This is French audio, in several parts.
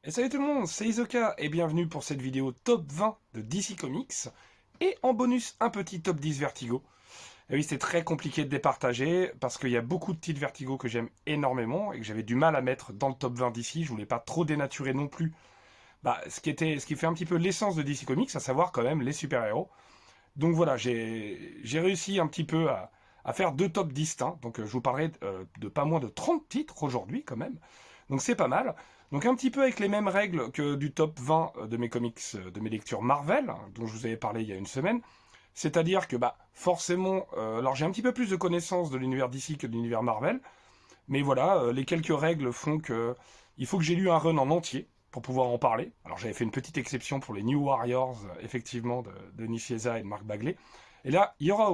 Et salut tout le monde, c'est Isoka et bienvenue pour cette vidéo top 20 de DC Comics et en bonus un petit top 10 Vertigo. Et oui, c'est très compliqué de départager parce qu'il y a beaucoup de titres Vertigo que j'aime énormément et que j'avais du mal à mettre dans le top 20 d'ici. Je voulais pas trop dénaturer non plus ce qui fait un petit peu l'essence de DC Comics, à savoir quand même les super-héros. Donc voilà, j'ai réussi un petit peu à faire deux tops distincts. Donc je vous parlerai de pas moins de 30 titres aujourd'hui quand même. Donc c'est pas mal. Donc un petit peu avec les mêmes règles que du top 20 de mes comics, de mes lectures Marvel, hein, dont je vous avais parlé il y a une semaine. C'est-à-dire que forcément, alors j'ai un petit peu plus de connaissances de l'univers DC que de l'univers Marvel. Mais voilà, les quelques règles font que il faut que j'ai lu un run en entier pour pouvoir en parler. Alors j'avais fait une petite exception pour les New Warriors, effectivement, de Nicieza et de Mark Bagley. Et là, il y aura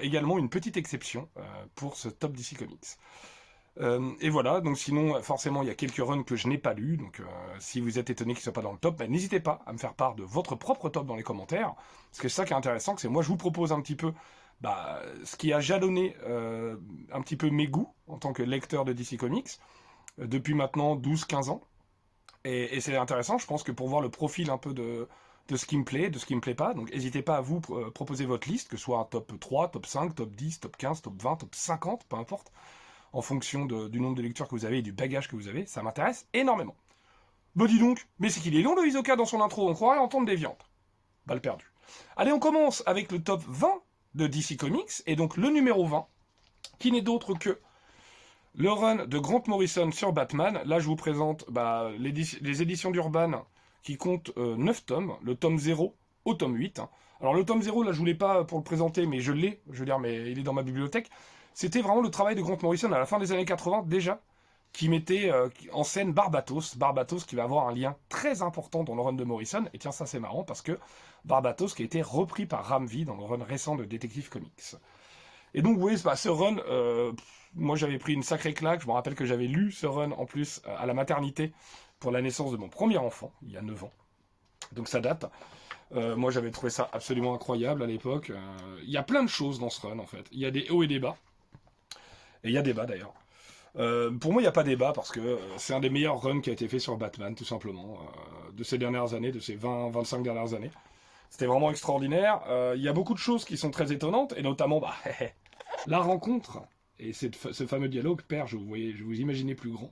également une petite exception pour ce top DC Comics. Et voilà, donc sinon, forcément, il y a quelques runs que je n'ai pas lus. Donc si vous êtes étonné qu'ils ne soient pas dans le top, n'hésitez pas à me faire part de votre propre top dans les commentaires. Parce que c'est ça qui est intéressant, c'est moi je vous propose un petit peu ce qui a jalonné un petit peu mes goûts en tant que lecteur de DC Comics depuis maintenant 12-15 ans. Et c'est intéressant, je pense que pour voir le profil un peu de ce qui me plaît, de ce qui me plaît pas. Donc n'hésitez pas à vous proposer votre liste, que ce soit un top 3, top 5, top 10, top 15, top 20, top 50, peu importe, en fonction du nombre de lectures que vous avez et du bagage que vous avez. Ça m'intéresse énormément. Bah dis donc, mais c'est qu'il est long le Hisoka dans son intro, on croirait entendre des viandes. Balle perdue. Allez, on commence avec le top 20 de DC Comics, et donc le numéro 20, qui n'est d'autre que le run de Grant Morrison sur Batman. Là, je vous présente les éditions d'Urban qui comptent 9 tomes, le tome 0 au tome 8. Alors, le tome 0, là, je ne voulais pas pour le présenter, mais je l'ai, je veux dire, mais il est dans ma bibliothèque. C'était vraiment le travail de Grant Morrison à la fin des années 80, déjà, qui mettait en scène Barbatos. Barbatos qui va avoir un lien très important dans le run de Morrison. Et tiens, ça, c'est marrant parce que Barbatos qui a été repris par Ram V dans le run récent de Detective Comics. Et donc, vous voyez, ce run, moi j'avais pris une sacrée claque. Je me rappelle que j'avais lu ce run en plus à la maternité pour la naissance de mon premier enfant, il y a 9 ans. Donc ça date. Moi j'avais trouvé ça absolument incroyable à l'époque. Il y a plein de choses dans ce run en fait. Il y a des hauts et des bas. Et il y a des bas d'ailleurs. Pour moi, il n'y a pas débat parce que c'est un des meilleurs runs qui a été fait sur Batman, tout simplement, de ces dernières années, de ces 20-25 dernières années. C'était vraiment extraordinaire. Il y a beaucoup de choses qui sont très étonnantes, et notamment la rencontre et ce fameux dialogue. Père, je vous imaginais plus grand.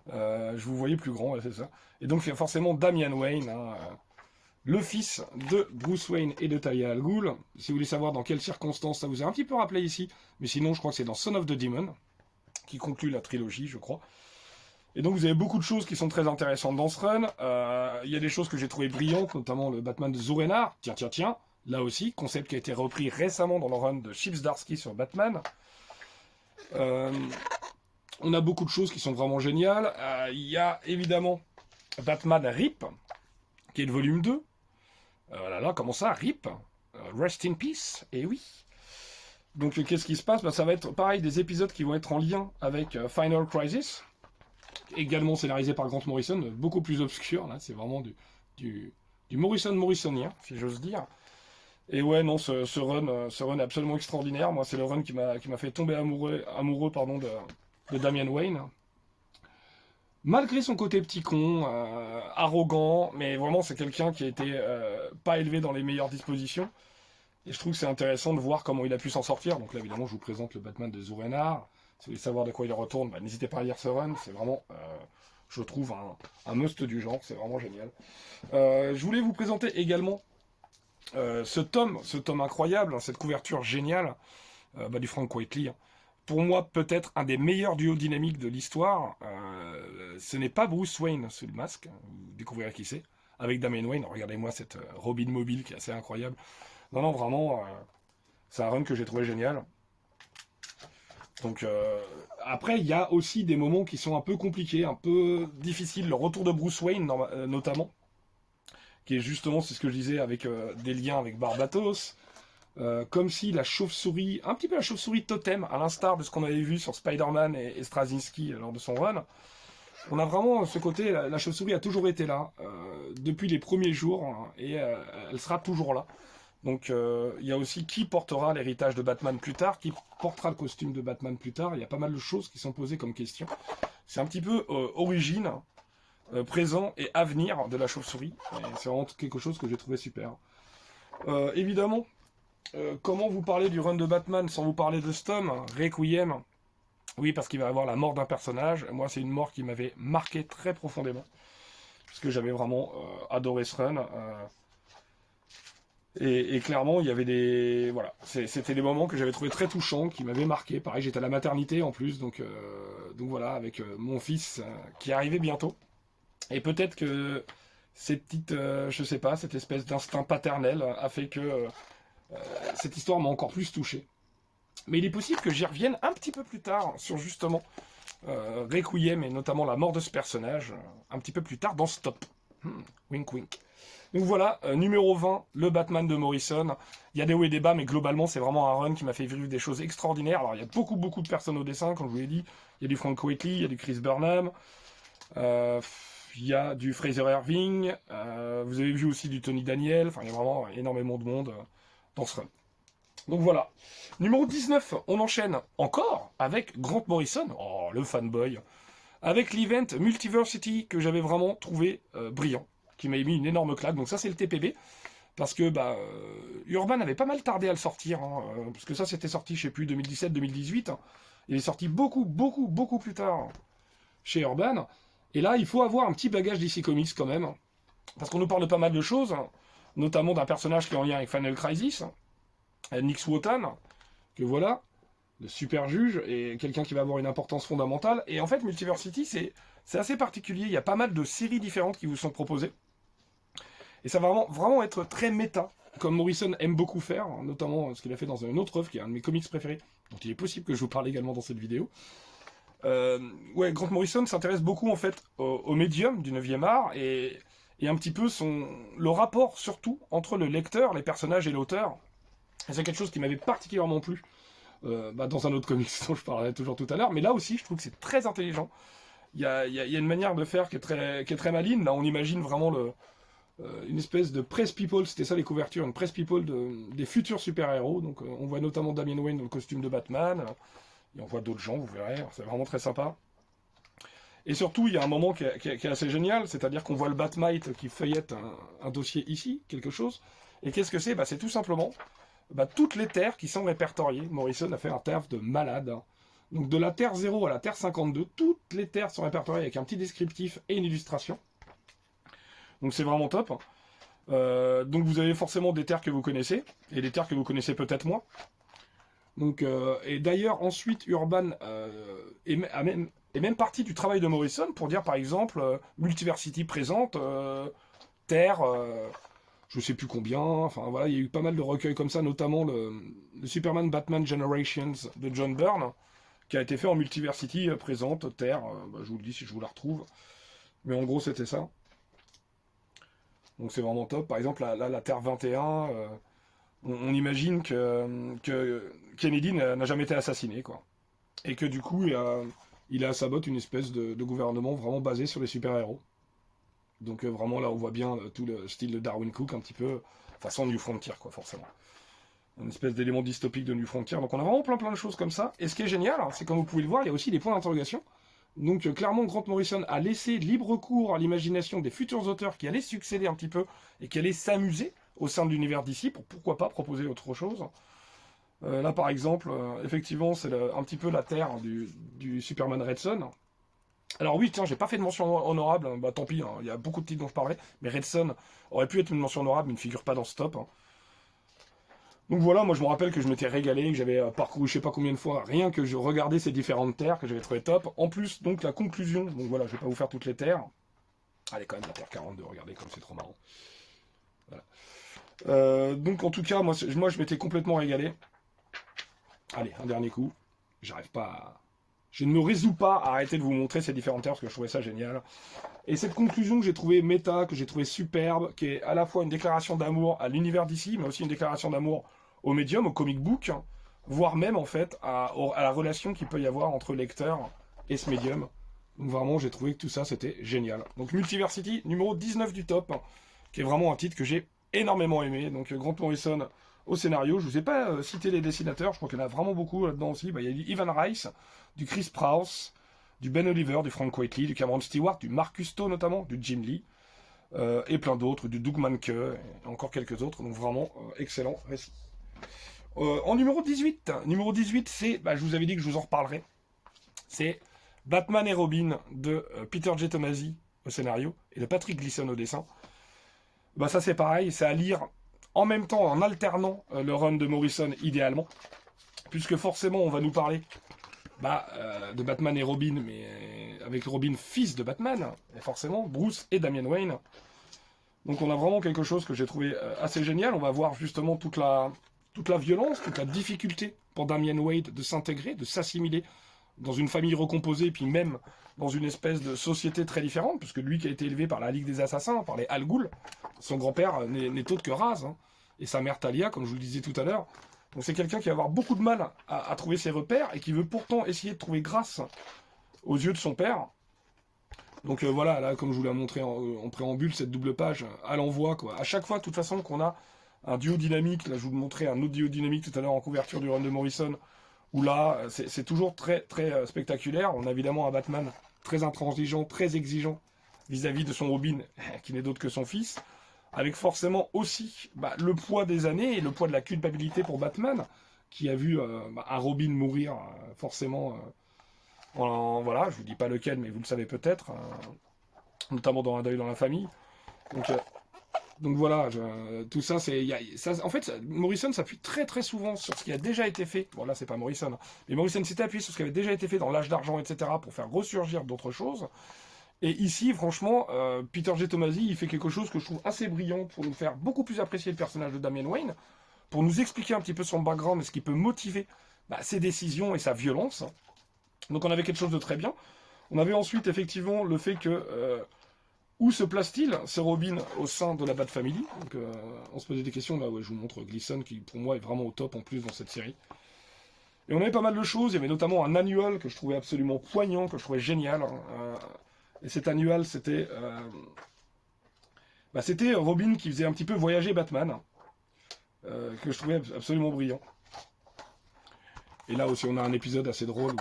Je vous voyais plus grand, ouais, c'est ça. Et donc forcément Damian Wayne, hein, le fils de Bruce Wayne et de Talia al Ghul. Si vous voulez savoir dans quelles circonstances, ça vous a un petit peu rappelé ici, mais sinon je crois que c'est dans Son of the Demon, qui conclut la trilogie, je crois. Et donc vous avez beaucoup de choses qui sont très intéressantes dans ce run. Il y a des choses que j'ai trouvées brillantes, notamment le Batman de Zur-En-Arrh. Tiens, là aussi, concept qui a été repris récemment dans le run de Chip Zdarsky sur Batman. On a beaucoup de choses qui sont vraiment géniales. Il y a évidemment Batman RIP, qui est le volume 2. Là, comment ça, RIP Rest in Peace, et oui. Donc qu'est-ce qui se passe? Ça va être pareil, des épisodes qui vont être en lien avec Final Crisis, également scénarisé par Grant Morrison, beaucoup plus obscur, là, c'est vraiment du Morrisonien, si j'ose dire. Et ouais, non, ce run est absolument extraordinaire. Moi, c'est le run qui m'a fait tomber amoureux de Damian Wayne. Malgré son côté petit con, arrogant, mais vraiment c'est quelqu'un qui a été pas élevé dans les meilleures dispositions. Et je trouve que c'est intéressant de voir comment il a pu s'en sortir. Donc là, évidemment, je vous présente le Batman de Zur-En-Arrh. Si vous voulez savoir de quoi il retourne, n'hésitez pas à lire ce run. C'est vraiment, je trouve, un must du genre. C'est vraiment génial. Je voulais vous présenter également ce tome incroyable, hein, cette couverture géniale du Frank Quitely. Hein. Pour moi, peut-être un des meilleurs duos dynamiques de l'histoire. Ce n'est pas Bruce Wayne sous le masque. Vous découvrirez qui c'est. Avec Damian Wayne. Regardez-moi cette Robin mobile qui est assez incroyable. Non, vraiment, c'est un run que j'ai trouvé génial. Donc, après, il y a aussi des moments qui sont un peu compliqués, un peu difficiles. Le retour de Bruce Wayne, notamment, qui est justement, c'est ce que je disais, avec des liens avec Barbatos. Comme si la chauve-souris, un petit peu la chauve-souris totem, à l'instar de ce qu'on avait vu sur Spider-Man et Straczynski lors de son run. On a vraiment ce côté, la chauve-souris a toujours été là, depuis les premiers jours, hein, et elle sera toujours là. Donc il y a aussi qui portera l'héritage de Batman plus tard, qui portera le costume de Batman plus tard. Il y a pas mal de choses qui sont posées comme question. C'est un petit peu origine. présent et à venir de la chauve-souris. Et c'est vraiment quelque chose que j'ai trouvé super. Évidemment, comment vous parler du run de Batman sans vous parler de Stom, Requiem? Oui, parce qu'il va y avoir la mort d'un personnage. Moi, c'est une mort qui m'avait marqué très profondément. Parce que j'avais vraiment adoré ce run. Et clairement, il y avait des... Voilà, c'était des moments que j'avais trouvé très touchants, qui m'avaient marqué. Pareil, j'étais à la maternité en plus, donc voilà, avec mon fils qui arrivait bientôt. Et peut-être que ces petites, je sais pas, cette espèce d'instinct paternel a fait que cette histoire m'a encore plus touché. Mais il est possible que j'y revienne un petit peu plus tard sur justement Requiem et notamment la mort de ce personnage, un petit peu plus tard dans Stop. Wink wink. Donc voilà, numéro 20, le Batman de Morrison. Il y a des hauts et des bas, mais globalement, c'est vraiment un run qui m'a fait vivre des choses extraordinaires. Alors, il y a beaucoup de personnes au dessin, comme je vous l'ai dit. Il y a du Frank Quitely, il y a du Chris Burnham, il y a du Fraser Irving, vous avez vu aussi du Tony Daniel. Enfin, il y a vraiment énormément de monde dans ce run. Donc voilà. Numéro 19, on enchaîne encore avec Grant Morrison, oh, le fanboy, avec l'event Multiversity que j'avais vraiment trouvé brillant, qui m'a mis une énorme claque. Donc ça, c'est le TPB, parce que Urban avait pas mal tardé à le sortir, parce que ça, c'était sorti, je sais plus, 2017-2018. Il est sorti beaucoup plus tard chez Urban. Et là, il faut avoir un petit bagage DC Comics quand même, parce qu'on nous parle de pas mal de choses, notamment d'un personnage qui est en lien avec Final Crisis, Nick Swotan, que voilà, le super juge, et quelqu'un qui va avoir une importance fondamentale. Et en fait, Multiversity, c'est assez particulier. Il y a pas mal de séries différentes qui vous sont proposées. Et ça va vraiment être très méta, comme Morrison aime beaucoup faire, notamment ce qu'il a fait dans une autre œuvre, qui est un de mes comics préférés, dont il est possible que je vous parle également dans cette vidéo. Ouais, Grant Morrison s'intéresse beaucoup en fait au médium du 9e art, et un petit peu le rapport surtout entre le lecteur, les personnages et l'auteur. Et c'est quelque chose qui m'avait particulièrement plu dans un autre comics dont je parlerai toujours tout à l'heure, mais là aussi je trouve que c'est très intelligent. Il y a une manière de faire qui est très maligne. Là on imagine vraiment une espèce de press people, c'était ça les couvertures, une press people des futurs super-héros. Donc on voit notamment Damian Wayne dans le costume de Batman, et on voit d'autres gens, vous verrez, c'est vraiment très sympa. Et surtout, il y a un moment qui est assez génial, c'est-à-dire qu'on voit le Batmite qui feuillette un dossier ici, quelque chose. Et qu'est-ce que c'est? C'est tout simplement toutes les terres qui sont répertoriées. Morrison a fait un taf de malade. Donc de la Terre 0 à la Terre 52, toutes les terres sont répertoriées avec un petit descriptif et une illustration. Donc c'est vraiment top. Donc vous avez forcément des terres que vous connaissez, et des terres que vous connaissez peut-être moins. Donc, et d'ailleurs, ensuite, Urban est même partie du travail de Morrison pour dire, par exemple, Multiversity présente, Terre, je sais plus combien, enfin voilà, il y a eu pas mal de recueils comme ça, notamment le Superman Batman Generations de John Byrne, qui a été fait en Multiversity présente, Terre, je vous le dis si je vous la retrouve, mais en gros c'était ça. Donc c'est vraiment top. Par exemple, la Terre 21, on imagine que Kennedy n'a jamais été assassiné, quoi. Et que du coup, il a à sa botte une espèce de gouvernement vraiment basé sur les super-héros. Donc vraiment, là, on voit bien tout le style de Darwin Cook, un petit peu, façon New Frontier, quoi, forcément. Une espèce d'élément dystopique de New Frontier. Donc on a vraiment plein de choses comme ça. Et ce qui est génial, c'est comme vous pouvez le voir, il y a aussi des points d'interrogation. Donc clairement, Grant Morrison a laissé libre cours à l'imagination des futurs auteurs qui allaient succéder un petit peu et qui allaient s'amuser au sein de l'univers d'ici pour pourquoi pas proposer autre chose. Là par exemple, effectivement, c'est un petit peu la terre du Superman Red Son. Alors oui, tiens, j'ai pas fait de mention honorable, tant pis, il y a beaucoup de titres dont je parlais, mais Red Son aurait pu être une mention honorable, mais ne figure pas dans ce top. Donc voilà, moi je me rappelle que je m'étais régalé, que j'avais parcouru je sais pas combien de fois, rien que je regardais ces différentes terres, que j'avais trouvé top. En plus, donc la conclusion, donc voilà, je vais pas vous faire toutes les terres. Allez, quand même, la terre 42, regardez comme c'est trop marrant. Voilà. Donc en tout cas, moi je m'étais complètement régalé. Allez, un dernier coup. J'arrive pas à... Je ne me résous pas à arrêter de vous montrer ces différentes terres parce que je trouvais ça génial. Et cette conclusion que j'ai trouvée méta, que j'ai trouvée superbe, qui est à la fois une déclaration d'amour à l'univers d'ici, mais aussi une déclaration d'amour au médium, au comic book, voire même en fait à la relation qu'il peut y avoir entre lecteur et ce médium. Donc vraiment, j'ai trouvé que tout ça, c'était génial. Donc Multiversity, numéro 19 du top, qui est vraiment un titre que j'ai énormément aimé. Donc Grant Morrison au scénario. Je vous ai pas cité les dessinateurs, je crois qu'il y en a vraiment beaucoup là-dedans aussi. Il y a du Ivan Rice, du Chris Sprouse, du Ben Oliver, du Frank Whiteley, du Cameron Stewart, du Mark Cousteau notamment, du Jim Lee, et plein d'autres, du Doug Mahnke, et encore quelques autres, donc vraiment excellent récit. En numéro 18, c'est, bah, je vous avais dit que je vous en reparlerai, c'est Batman et Robin de Peter J. Tomasi au scénario et de Patrick Gleason au dessin. Bah ça c'est pareil, c'est à lire en même temps, en alternant le run de Morrison idéalement, puisque forcément on va nous parler de Batman et Robin, mais avec Robin fils de Batman, et forcément Bruce et Damian Wayne. Donc on a vraiment quelque chose que j'ai trouvé assez génial. On va voir justement toute la violence, toute la difficulté pour Damian Wayne de s'intégrer, de s'assimiler dans une famille recomposée, puis même dans une espèce de société très différente, puisque lui qui a été élevé par la Ligue des Assassins, par les Al Ghul, son grand-père n'est autre que Raz, hein, et sa mère Talia, comme je vous le disais tout à l'heure. Donc c'est quelqu'un qui va avoir beaucoup de mal à trouver ses repères, et qui veut pourtant essayer de trouver grâce aux yeux de son père. Donc voilà, là, comme je vous l'ai montré en préambule, cette double page à l'envoi, quoi. À chaque fois, de toute façon, qu'on a un duo dynamique, là je vous montrais un autre duo dynamique tout à l'heure en couverture du run de Morrison, où là, c'est toujours très, très spectaculaire. On a évidemment un Batman très intransigeant, très exigeant vis-à-vis de son Robin, qui n'est d'autre que son fils, avec forcément aussi le poids des années et le poids de la culpabilité pour Batman, qui a vu un Robin mourir forcément, voilà, je vous dis pas lequel, mais vous le savez peut-être, notamment dans Un deuil dans la famille. Donc voilà, tout ça, en fait, Morrison s'appuie très très souvent sur ce qui a déjà été fait. Bon là, c'est pas Morrison, hein, mais Morrison s'était appuyé sur ce qui avait déjà été fait dans L'Âge d'Argent, etc., pour faire ressurgir d'autres choses. Et ici, franchement, Peter J. Tomasi, il fait quelque chose que je trouve assez brillant pour nous faire beaucoup plus apprécier le personnage de Damian Wayne, pour nous expliquer un petit peu son background et ce qui peut motiver ses décisions et sa violence. Donc on avait quelque chose de très bien. On avait ensuite effectivement le fait que... où se place-t-il, ce Robin, au sein de la Bat Family? Donc, on se posait des questions, là, ouais, je vous montre Gleason, qui pour moi est vraiment au top en plus dans cette série. Et on avait pas mal de choses, il y avait notamment un annual que je trouvais absolument poignant, que je trouvais génial. Et cet annual, c'était c'était Robin qui faisait un petit peu voyager Batman, que je trouvais absolument brillant. Et là aussi, on a un épisode assez drôle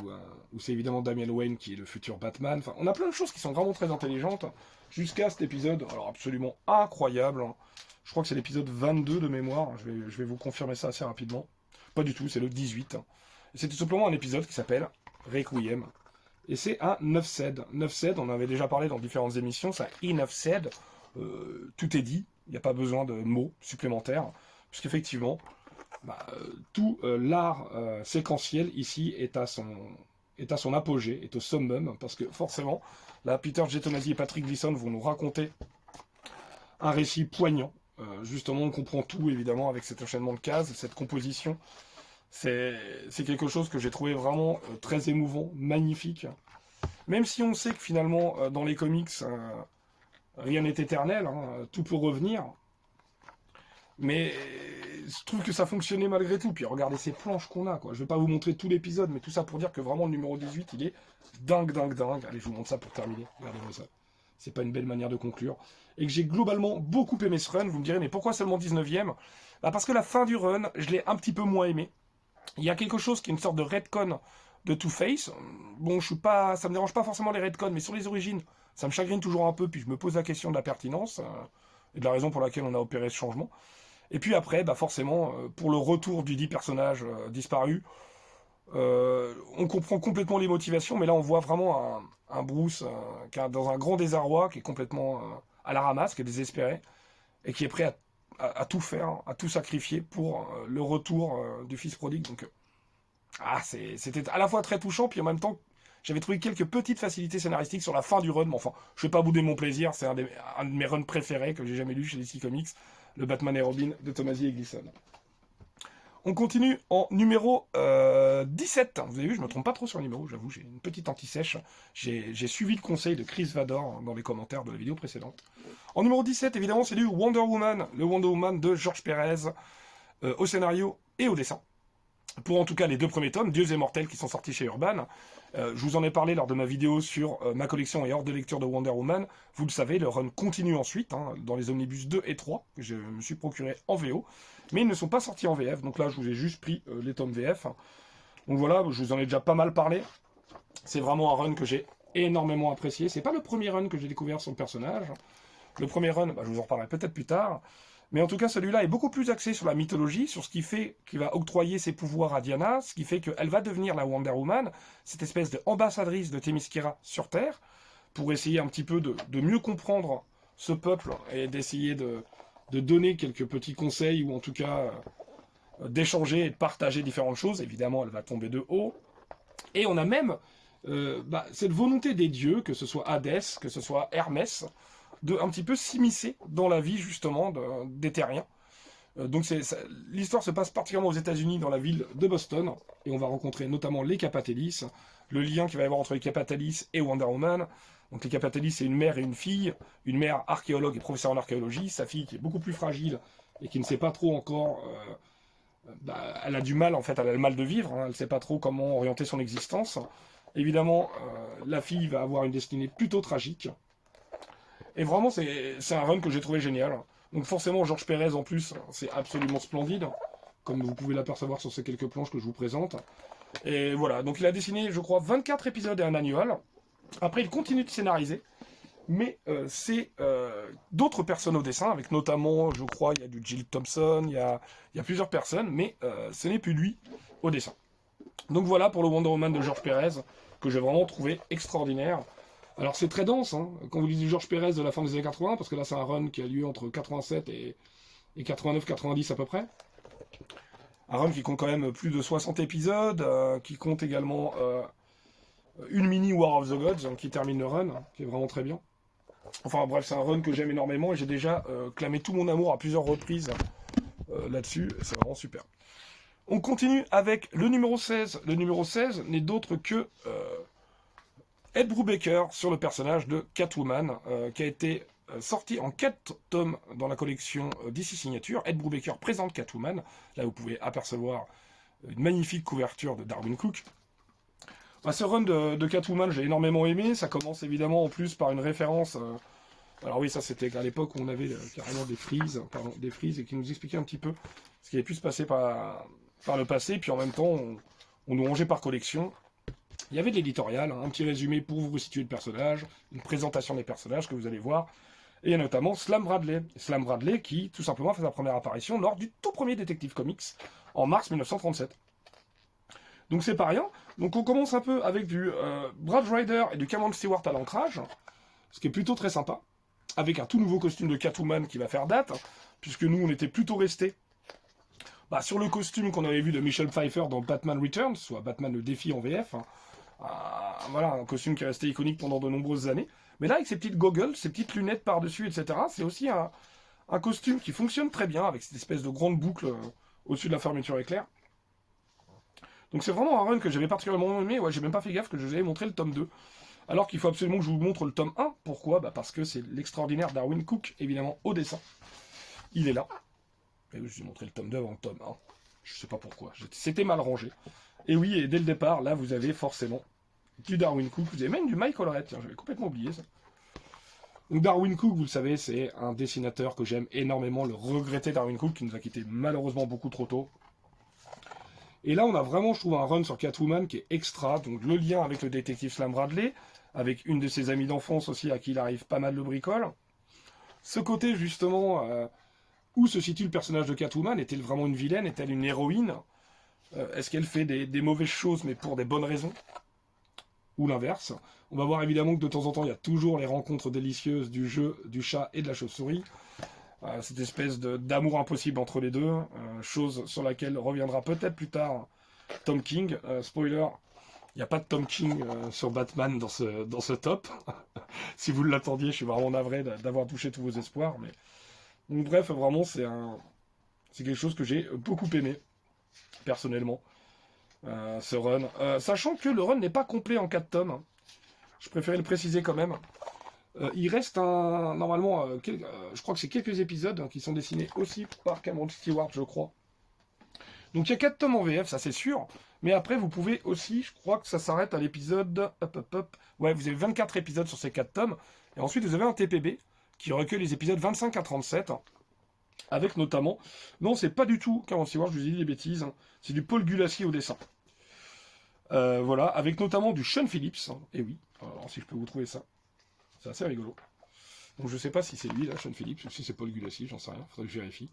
où c'est évidemment Damian Wayne qui est le futur Batman. Enfin, on a plein de choses qui sont vraiment très intelligentes, jusqu'à cet épisode, alors absolument incroyable. Je crois que c'est l'épisode 22 de mémoire, je vais vous confirmer ça assez rapidement. Pas du tout, c'est le 18. C'est tout simplement un épisode qui s'appelle Requiem. Et c'est un 9-7. 9-7, on en avait déjà parlé dans différentes émissions, c'est un E9-7. Tout est dit, il n'y a pas besoin de mots supplémentaires, puisqu'effectivement... tout l'art séquentiel ici est à son apogée, est au summum, parce que forcément, là, Peter J. Tomasi et Patrick Gleason vont nous raconter un récit poignant. Justement, on comprend tout, évidemment, avec cet enchaînement de cases, cette composition. C'est quelque chose que j'ai trouvé vraiment très émouvant, magnifique. Même si on sait que finalement, dans les comics, rien n'est éternel, hein, tout peut revenir. Mais je trouve que ça fonctionnait malgré tout. Puis regardez ces planches qu'on a, quoi. Je vais pas vous montrer tout l'épisode, mais tout ça pour dire que vraiment le numéro 18, il est dingue, dingue, dingue. Allez, je vous montre ça pour terminer. Regardez-moi ça. C'est pas une belle manière de conclure. Et que j'ai globalement beaucoup aimé ce run. Vous me direz, mais pourquoi seulement 19e? Parce que la fin du run, je l'ai un petit peu moins aimé. Il y a quelque chose qui est une sorte de retcon de Two-Face. Bon, ça me dérange pas forcément les retcons, mais sur les origines, ça me chagrine toujours un peu. Puis je me pose la question de la pertinence et de la raison pour laquelle on a opéré ce changement. Et puis après, forcément, pour le retour du dit personnage disparu, on comprend complètement les motivations, mais là on voit vraiment un Bruce qui est dans un grand désarroi, qui est complètement à la ramasse, qui est désespéré, et qui est prêt à tout faire, à tout sacrifier pour le retour du fils prodigue. Donc, c'était à la fois très touchant, puis en même temps, j'avais trouvé quelques petites facilités scénaristiques sur la fin du run, mais enfin, je vais pas bouder mon plaisir, c'est un de mes runs préférés que j'ai jamais lu chez DC Comics, le Batman et Robin de Tomasi et Gleason. On continue en numéro 17. Vous avez vu, je me trompe pas trop sur le numéro, j'avoue, j'ai une petite anti-sèche. J'ai suivi le conseil de Chris Vador dans les commentaires de la vidéo précédente. En numéro 17, évidemment, c'est du Wonder Woman, le Wonder Woman de George Pérez, au scénario et au dessin. Pour en tout cas les deux premiers tomes, Dieux et Mortels, qui sont sortis chez Urban. Je vous en ai parlé lors de ma vidéo sur ma collection et hors de lecture de Wonder Woman. Vous le savez, le run continue ensuite, dans les omnibus 2 et 3, que je me suis procuré en VO. Mais ils ne sont pas sortis en VF, donc là je vous ai juste pris les tomes VF. Donc voilà, je vous en ai déjà pas mal parlé. C'est vraiment un run que j'ai énormément apprécié. C'est pas le premier run que j'ai découvert sur le personnage. Le premier run, bah, je vous en reparlerai peut-être plus tard. Mais en tout cas, celui-là est beaucoup plus axé sur la mythologie, sur ce qui fait qu'il va octroyer ses pouvoirs à Diana, ce qui fait qu'elle va devenir la Wonder Woman, cette espèce d'ambassadrice de Themyscira sur Terre, pour essayer un petit peu de mieux comprendre ce peuple et d'essayer de donner quelques petits conseils, ou en tout cas d'échanger et de partager différentes choses. Évidemment, elle va tomber de haut. Et on a même cette volonté des dieux, que ce soit Hadès, que ce soit Hermès, de un petit peu s'immiscer dans la vie justement des terriens. Donc l'histoire se passe particulièrement aux États-Unis, dans la ville de Boston, et on va rencontrer notamment les Capatalis, le lien qu'il va y avoir entre les Capatalis et Wonder Woman. Donc les Capatalis, c'est une mère et une fille, une mère archéologue et professeure en archéologie, sa fille qui est beaucoup plus fragile et qui ne sait pas trop encore, elle a du mal en fait, elle a le mal de vivre, hein, elle ne sait pas trop comment orienter son existence. Évidemment, la fille va avoir une destinée plutôt tragique. Et vraiment, c'est un run que j'ai trouvé génial. Donc forcément, Georges Pérez, en plus, c'est absolument splendide, comme vous pouvez l'apercevoir sur ces quelques planches que je vous présente. Et voilà, donc il a dessiné, je crois, 24 épisodes et un annual. Après, il continue de scénariser, mais c'est d'autres personnes au dessin, avec notamment, je crois, il y a du Jill Thompson, il y a plusieurs personnes, mais ce n'est plus lui au dessin. Donc voilà pour le Wonder Woman de Georges Pérez, que j'ai vraiment trouvé extraordinaire. Alors c'est très dense, hein, quand vous lisez Georges Pérez de la fin des années 80, parce que là c'est un run qui a lieu entre 87 et 89-90 à peu près. Un run qui compte quand même plus de 60 épisodes, qui compte également une mini War of the Gods, qui termine le run, qui est vraiment très bien. Enfin bref, c'est un run que j'aime énormément, et j'ai déjà clamé tout mon amour à plusieurs reprises là-dessus, c'est vraiment super. On continue avec le numéro 16. Le numéro 16 n'est d'autre que Ed Brubaker sur le personnage de Catwoman, qui a été sorti en 4 tomes dans la collection DC Signature. Ed Brubaker présente Catwoman. Là, vous pouvez apercevoir une magnifique couverture de Darwyn Cooke. Ce run de Catwoman, j'ai énormément aimé. Ça commence évidemment en plus par une référence. Alors oui, ça c'était à l'époque où on avait carrément des frises, et qui nous expliquaient un petit peu ce qui avait pu se passer par le passé. Puis en même temps, on nous rangeait par collection. Il y avait de l'éditorial, hein, un petit résumé pour vous resituer le personnage, une présentation des personnages que vous allez voir. Et il y a notamment Slam Bradley. Slam Bradley qui, tout simplement, fait sa première apparition lors du tout premier Detective Comics, en mars 1937. Donc c'est pas rien. Donc on commence un peu avec du Brad Ryder et du Cameron Stewart à l'ancrage, ce qui est plutôt très sympa, avec un tout nouveau costume de Catwoman qui va faire date, puisque nous on était plutôt restés sur le costume qu'on avait vu de Michelle Pfeiffer dans Batman Returns, soit Batman le défi en VF. Voilà, un costume qui est resté iconique pendant de nombreuses années. Mais là, avec ses petites goggles, ses petites lunettes par-dessus, etc., c'est aussi un costume qui fonctionne très bien, avec cette espèce de grande boucle au-dessus de la fermeture éclair. Donc c'est vraiment un run que j'avais particulièrement aimé. Ouais, j'ai même pas fait gaffe que je vous avais montré le tome 2. Alors qu'il faut absolument que je vous montre le tome 1. Pourquoi ? Parce que c'est l'extraordinaire Darwyn Cooke, évidemment, au dessin. Il est là. Et oui, je vous ai montré le tome 2 avant le tome 1. Je sais pas pourquoi. C'était mal rangé. Et oui, et dès le départ, là, vous avez forcément du Darwyn Cooke. Vous avez même du Mike Allred. Tiens, j'avais complètement oublié ça. Donc Darwyn Cooke, vous le savez, c'est un dessinateur que j'aime énormément. Le regretté Darwyn Cooke, qui nous a quitté malheureusement beaucoup trop tôt. Et là, on a vraiment, je trouve, un run sur Catwoman qui est extra. Donc le lien avec le détective Slam Bradley, avec une de ses amies d'enfance aussi, à qui il arrive pas mal de bricoles. Ce côté, justement, où se situe le personnage de Catwoman ? Est-elle vraiment une vilaine ? Est-elle une héroïne ? Est-ce qu'elle fait des mauvaises choses, mais pour des bonnes raisons ? Ou l'inverse ? On va voir évidemment que de temps en temps, il y a toujours les rencontres délicieuses du jeu, du chat et de la chauve-souris. Cette espèce d'amour impossible entre les deux, chose sur laquelle reviendra peut-être plus tard Tom King. Spoiler, il n'y a pas de Tom King sur Batman dans ce top. Si vous l'attendiez, je suis vraiment navré d'avoir touché tous vos espoirs. Mais... Donc, bref, vraiment, c'est quelque chose que j'ai beaucoup aimé, personnellement, ce run. Sachant que le run n'est pas complet en 4 tomes. Je préférais le préciser quand même. Il reste normalement, je crois que c'est quelques épisodes qui sont dessinés aussi par Cameron Stewart, je crois. Donc il y a 4 tomes en VF, ça c'est sûr. Mais après, vous pouvez aussi, je crois que ça s'arrête à l'épisode... Ouais, vous avez 24 épisodes sur ces 4 tomes. Et ensuite, vous avez un TPB qui recueille les épisodes 25 à 37. Avec notamment... Non, c'est pas du tout Cameron Stewart, je vous ai dit des bêtises. C'est du Paul Gulacy au dessin. Voilà, avec notamment du Sean Phillips. Hein, et oui, alors si je peux vous trouver ça. C'est assez rigolo. Donc je sais pas si c'est lui, là, Sean Phillips, ou si c'est Paul Gulassi, j'en sais rien, faudrait que je vérifie.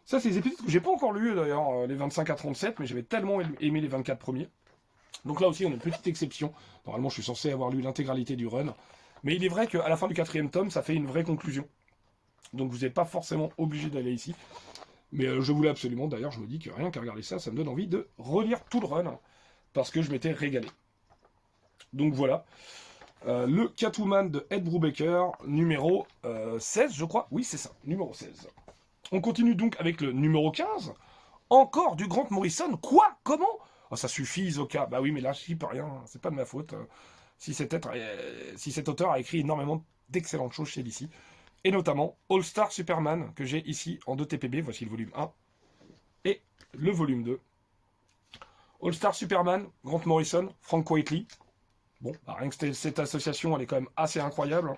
Ça, c'est des épisodes que j'ai pas encore lus, d'ailleurs, les 25 à 37, mais j'avais tellement aimé les 24 premiers. Donc là aussi, on a une petite exception. Normalement, je suis censé avoir lu l'intégralité du run. Mais il est vrai qu'à la fin du 4e tome, ça fait une vraie conclusion. Donc vous n'êtes pas forcément obligé d'aller ici. Mais je voulais absolument, d'ailleurs, je me dis que rien qu'à regarder ça, ça me donne envie de relire tout le run. Parce que je m'étais régalé. Donc voilà. Le Catwoman de Ed Brubaker, numéro 16, je crois. Oui, c'est ça, numéro 16. On continue donc avec le numéro 15. Encore du Grant Morrison. Quoi? Comment? Oh, ça suffit, Isoka. Bah oui, mais là, je peux rien. C'est pas de ma faute. Si cet auteur a écrit énormément d'excellentes choses chez DC. Et notamment All Star Superman, que j'ai ici en 2 TPB. Voici le volume 1. Et le volume 2. All Star Superman, Grant Morrison, Frank Quitely. Bon, bah, rien que cette association, elle est quand même assez incroyable.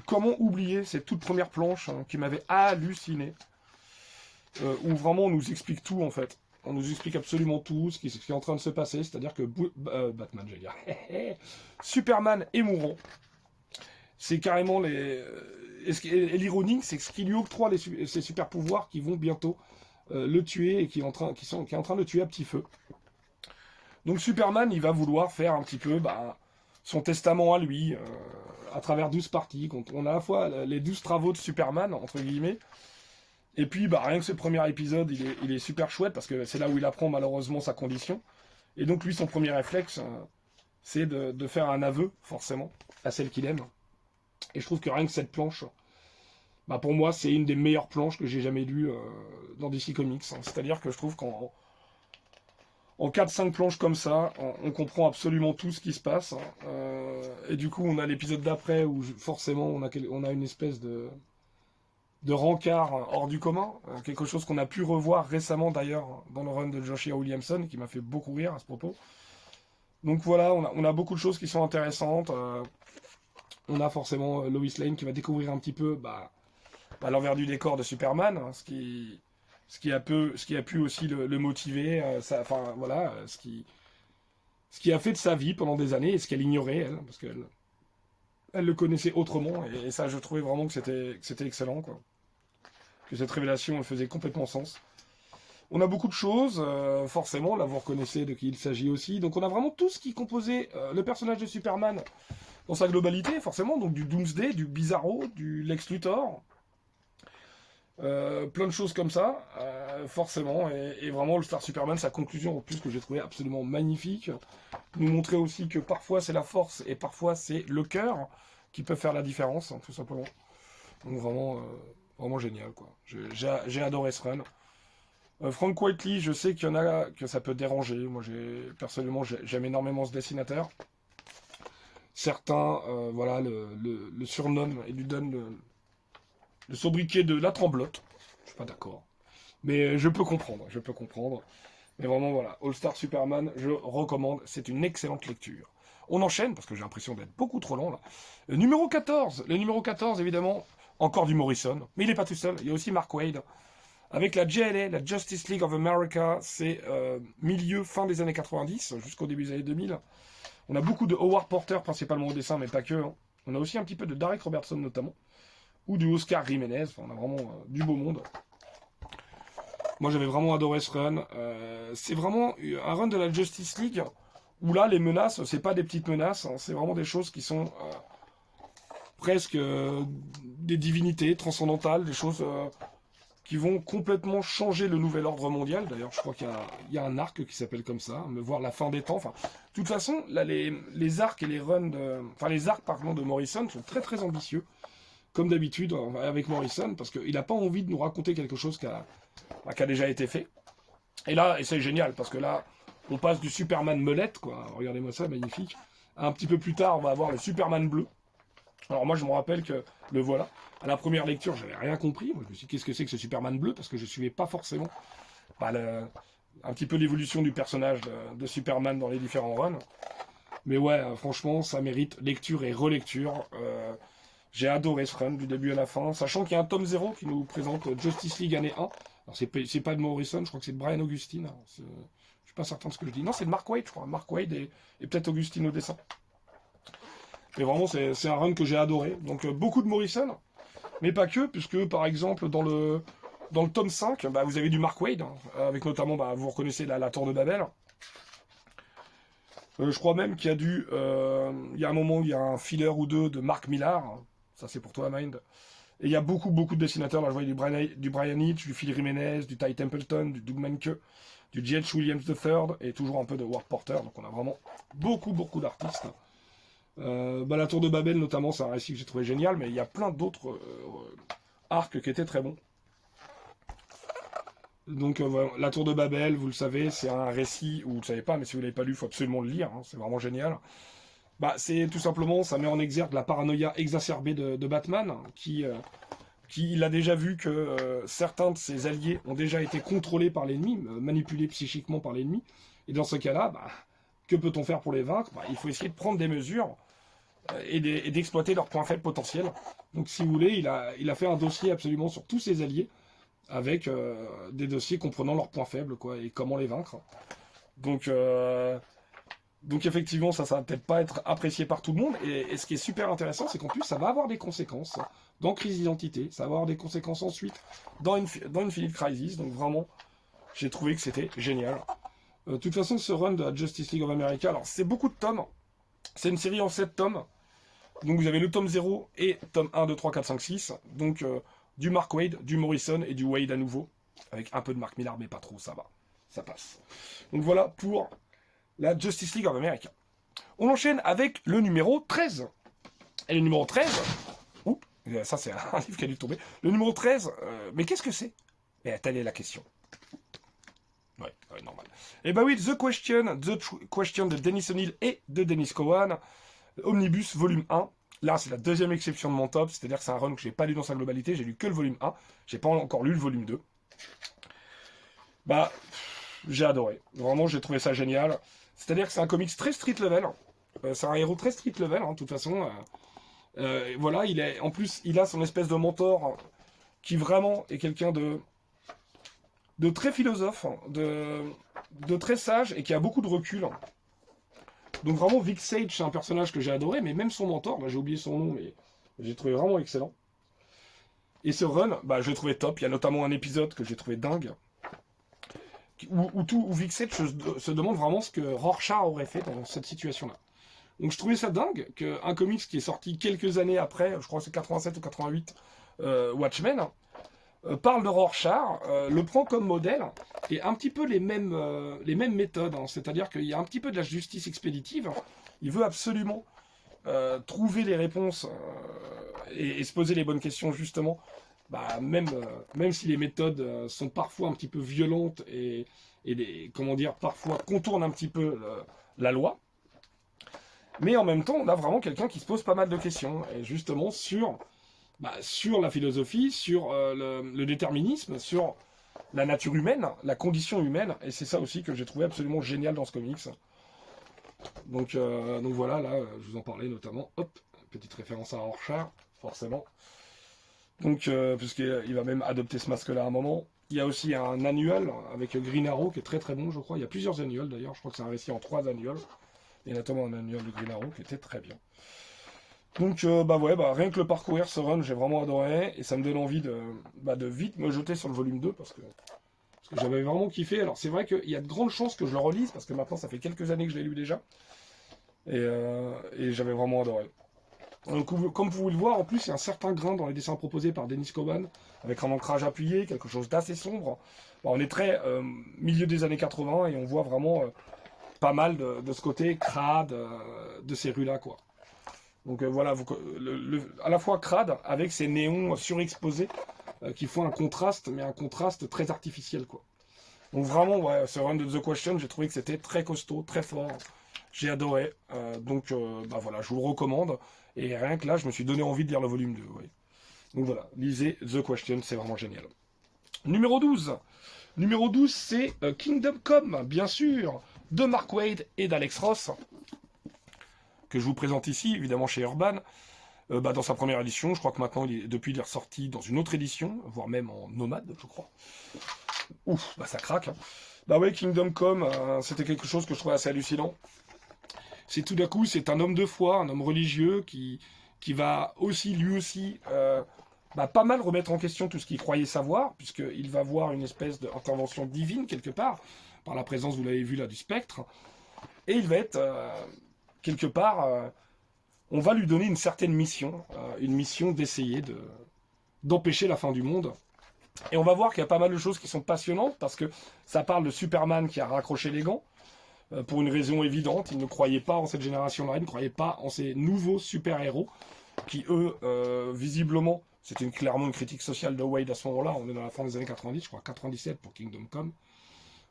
Comment oublier cette toute première planche hein, qui m'avait halluciné, où vraiment on nous explique tout en fait. On nous explique absolument tout, ce qui est en train de se passer, c'est-à-dire que Batman, j'allais dire, Superman est mourant. C'est carrément les... Et l'ironie, c'est que ce qui lui octroie ses super pouvoirs qui vont bientôt le tuer et qui est en train de le tuer à petit feu. Donc Superman, il va vouloir faire un petit peu son testament à lui, à travers 12 parties. On a à la fois les 12 travaux de Superman, entre guillemets, et puis rien que ce premier épisode, il est super chouette, parce que c'est là où il apprend malheureusement sa condition. Et donc lui, son premier réflexe, c'est de faire un aveu, forcément, à celle qu'il aime. Et je trouve que rien que cette planche, pour moi, c'est une des meilleures planches que j'ai jamais lues dans DC Comics. Hein. C'est-à-dire que je trouve qu'en 4-5 planches comme ça, on comprend absolument tout ce qui se passe. Et du coup, on a l'épisode d'après où forcément on a une espèce de rencard hors du commun. Quelque chose qu'on a pu revoir récemment d'ailleurs dans le run de Joshua Williamson, qui m'a fait beaucoup rire à ce propos. Donc voilà, on a beaucoup de choses qui sont intéressantes. On a forcément Lois Lane qui va découvrir un petit peu l'envers du décor de Superman, hein, ce qui a pu aussi le motiver, ce qui a fait de sa vie pendant des années et ce qu'elle ignorait, elle, parce qu'elle le connaissait autrement, et ça, je trouvais vraiment que c'était excellent, quoi. Que cette révélation, elle faisait complètement sens. On a beaucoup de choses, forcément, là, vous reconnaissez de qui il s'agit aussi. Donc on a vraiment tout ce qui composait le personnage de Superman dans sa globalité, forcément, donc du Doomsday, du Bizarro, du Lex Luthor, plein de choses comme ça, forcément, et vraiment le Star Superman, sa conclusion en plus que j'ai trouvé absolument magnifique, nous montrer aussi que parfois c'est la force et parfois c'est le cœur qui peut faire la différence, hein, tout simplement. Donc vraiment génial, quoi. J'ai adoré ce run. Frank Quitely, je sais qu'il y en a que ça peut déranger. Moi, personnellement, j'aime énormément ce dessinateur. Certains, le surnomment et lui donnent le sobriquet de la tremblote. Je suis pas d'accord. Mais je peux comprendre. Mais vraiment, voilà. All Star Superman, je recommande. C'est une excellente lecture. On enchaîne, parce que j'ai l'impression d'être beaucoup trop long, là. Le numéro 14. Le numéro 14, évidemment, encore du Morrison. Mais il n'est pas tout seul. Il y a aussi Mark Waid. Avec la JLA, la Justice League of America, c'est fin des années 90, jusqu'au début des années 2000. On a beaucoup de Howard Porter, principalement au dessin, mais pas que. Hein. On a aussi un petit peu de Derek Robertson, notamment. Ou du Oscar Jiménez. Enfin, on a vraiment du beau monde. Moi, j'avais vraiment adoré ce run. C'est vraiment un run de la Justice League où là, les menaces, c'est pas des petites menaces. Hein, c'est vraiment des choses qui sont presque des divinités transcendantales, des choses qui vont complètement changer le nouvel ordre mondial. D'ailleurs, je crois qu'il y a un arc qui s'appelle comme ça, me voir la fin des temps. Enfin, de toute façon, là, les arcs et les runs les arcs, pardon, de Morrison sont très très ambitieux, comme d'habitude avec Morrison, parce qu'il n'a pas envie de nous raconter quelque chose qui a déjà été fait. Et là, et c'est génial, parce que là, on passe du Superman melette, quoi. Regardez-moi ça, magnifique. Un petit peu plus tard, on va avoir le Superman bleu. Alors moi, je me rappelle que le voilà. À la première lecture, j'avais rien compris. Moi, je me suis dit, qu'est-ce que c'est que ce Superman bleu? Parce que je ne suivais pas forcément un petit peu l'évolution du personnage de Superman dans les différents runs. Mais ouais, franchement, ça mérite lecture et relecture. J'ai adoré ce run du début à la fin, sachant qu'il y a un tome 0 qui nous présente Justice League année 1. Alors c'est pas de Morrison, je crois que c'est de Brian Augustine. Je suis pas certain de ce que je dis. Non, c'est de Mark Waid, je crois. Mark Waid et peut-être Augustine au dessin. Mais vraiment, c'est un run que j'ai adoré. Donc, beaucoup de Morrison, mais pas que, puisque, par exemple, dans le tome 5, bah, vous avez du Mark Waid, hein, avec notamment, bah, vous reconnaissez la Tour de Babel. Je crois même qu'il y a il y a un moment où il y a un filler ou deux de Mark Millar. Ça, c'est pour toi, Mind. Et il y a beaucoup de dessinateurs. Là, je vois du Brian Hitch, du Phil Jiménez, du Ty Templeton, du Doug Mahnke, du J.H. Williams III, et toujours un peu de Ward Porter. Donc, on a vraiment beaucoup d'artistes. Bah, la Tour de Babel, notamment, c'est un récit que j'ai trouvé génial, mais il y a plein d'autres arcs qui étaient très bons. Donc, voilà, la Tour de Babel, vous le savez, c'est un récit, ou vous ne le savez pas, mais si vous ne l'avez pas lu, il faut absolument le lire, hein, c'est vraiment génial. Bah, c'est tout simplement, ça met en exergue la paranoïa exacerbée de Batman, qui il a déjà vu que certains de ses alliés ont déjà été contrôlés par l'ennemi, manipulés psychiquement par l'ennemi, et dans ce cas-là, bah, que peut-on faire pour les vaincre? Bah, il faut essayer de prendre des mesures et d'exploiter leurs points faibles potentiels. Donc si vous voulez, il a fait un dossier absolument sur tous ses alliés, avec des dossiers comprenant leurs points faibles, quoi, et comment les vaincre. Donc effectivement, ça va peut-être pas être apprécié par tout le monde, et ce qui est super intéressant, c'est qu'en plus, ça va avoir des conséquences dans Crise d'identité, ça va avoir des conséquences ensuite dans Infinite Crisis, donc vraiment, j'ai trouvé que c'était génial. De toute façon, ce run de la Justice League of America, alors c'est beaucoup de tomes, c'est une série en 7 tomes, donc vous avez le tome 0 et tome 1, 2, 3, 4, 5, 6, donc du Mark Waid, du Morrison et du Waid à nouveau, avec un peu de Mark Millar, mais pas trop, ça va, ça passe. Donc voilà pour la Justice League of America. On enchaîne avec le numéro 13. Et le numéro 13, oups, ça c'est un livre qui a dû tomber. Le numéro 13, mais qu'est-ce que c'est? Et telle est la question. Ouais, normal. Et bah oui, The Question de Dennis O'Neil et de Dennis Cowan, Omnibus volume 1. Là, c'est la deuxième exception de mon top, c'est-à-dire que c'est un run que j'ai pas lu dans sa globalité, j'ai lu que le volume 1, j'ai pas encore lu le volume 2. Bah, j'ai adoré. Vraiment, j'ai trouvé ça génial. C'est-à-dire que c'est un comics très street level. C'est un héros très street level, hein, de toute façon. Voilà, en plus, il a son espèce de mentor qui vraiment est quelqu'un de très philosophe, de très sage et qui a beaucoup de recul. Donc vraiment, Vic Sage, c'est un personnage que j'ai adoré, mais même son mentor, là j'ai oublié son nom, mais j'ai trouvé vraiment excellent. Et ce run, bah, je l'ai trouvé top. Il y a notamment un épisode que j'ai trouvé dingue, où Vic Sage se demande vraiment ce que Rorschach aurait fait dans cette situation-là. Donc je trouvais ça dingue qu'un comics qui est sorti quelques années après, je crois que c'est 87 ou 88, Watchmen, parle de Rorschach, le prend comme modèle, et un petit peu les mêmes méthodes, hein. C'est-à-dire qu'il y a un petit peu de la justice expéditive, il veut absolument trouver les réponses et se poser les bonnes questions justement, bah, même si les méthodes sont parfois un petit peu violentes et comment dire, parfois contournent un petit peu la loi. Mais en même temps, on a vraiment quelqu'un qui se pose pas mal de questions, et justement sur la philosophie, sur le déterminisme, sur la nature humaine, la condition humaine, et c'est ça aussi que j'ai trouvé absolument génial dans ce comics. Donc voilà, là, je vous en parlais notamment, hop, petite référence à Rorschach, forcément. Donc, puisqu'il va même adopter ce masque-là à un moment. Il y a aussi un annuel avec Green Arrow qui est très très bon, je crois. Il y a plusieurs annuels d'ailleurs, je crois que c'est un récit en 3 annuels. Et notamment un annuel de Green Arrow qui était très bien. Donc rien que le parcourir ce run, j'ai vraiment adoré. Et ça me donne envie de vite me jeter sur le volume 2 parce que j'avais vraiment kiffé. Alors c'est vrai qu'il y a de grandes chances que je le relise parce que maintenant ça fait quelques années que je l'ai lu déjà. Et j'avais vraiment adoré. Donc, comme vous pouvez le voir, en plus il y a un certain grain dans les dessins proposés par Dennis Cowan, avec un ancrage appuyé, quelque chose d'assez sombre. Bon, on est très milieu des années 80 et on voit vraiment pas mal de ce côté crade de ces rues-là, quoi. Donc voilà, à la fois crade avec ces néons surexposés qui font un contraste, mais un contraste très artificiel, quoi. Donc vraiment, ouais, ce run de The Question, j'ai trouvé que c'était très costaud, très fort. J'ai adoré. Donc voilà, je vous le recommande. Et rien que là, je me suis donné envie de lire le volume 2. Ouais. Donc voilà, lisez The Question, c'est vraiment génial. Numéro 12. Numéro 12, c'est Kingdom Come, bien sûr, de Mark Waid et d'Alex Ross, que je vous présente ici, évidemment chez Urban, dans sa première édition. Je crois que maintenant, depuis, il est ressorti dans une autre édition, voire même en nomade, je crois. Ouf, ça craque. Hein. Bah ouais, Kingdom Come, c'était quelque chose que je trouvais assez hallucinant. C'est tout d'un coup, c'est un homme de foi, un homme religieux qui va aussi, lui aussi, bah, pas mal remettre en question tout ce qu'il croyait savoir, puisqu'il va voir une espèce d'intervention divine quelque part, par la présence, vous l'avez vu là, du spectre, et il va être, quelque part, on va lui donner une certaine mission, une mission d'essayer d'empêcher la fin du monde. Et on va voir qu'il y a pas mal de choses qui sont passionnantes, parce que ça parle de Superman qui a raccroché les gants, pour une raison évidente, il ne croyait pas en cette génération-là, il ne croyait pas en ces nouveaux super-héros, qui eux, visiblement, c'était clairement une critique sociale de Wade à ce moment-là, on est dans la fin des années 90, je crois 97 pour Kingdom Come,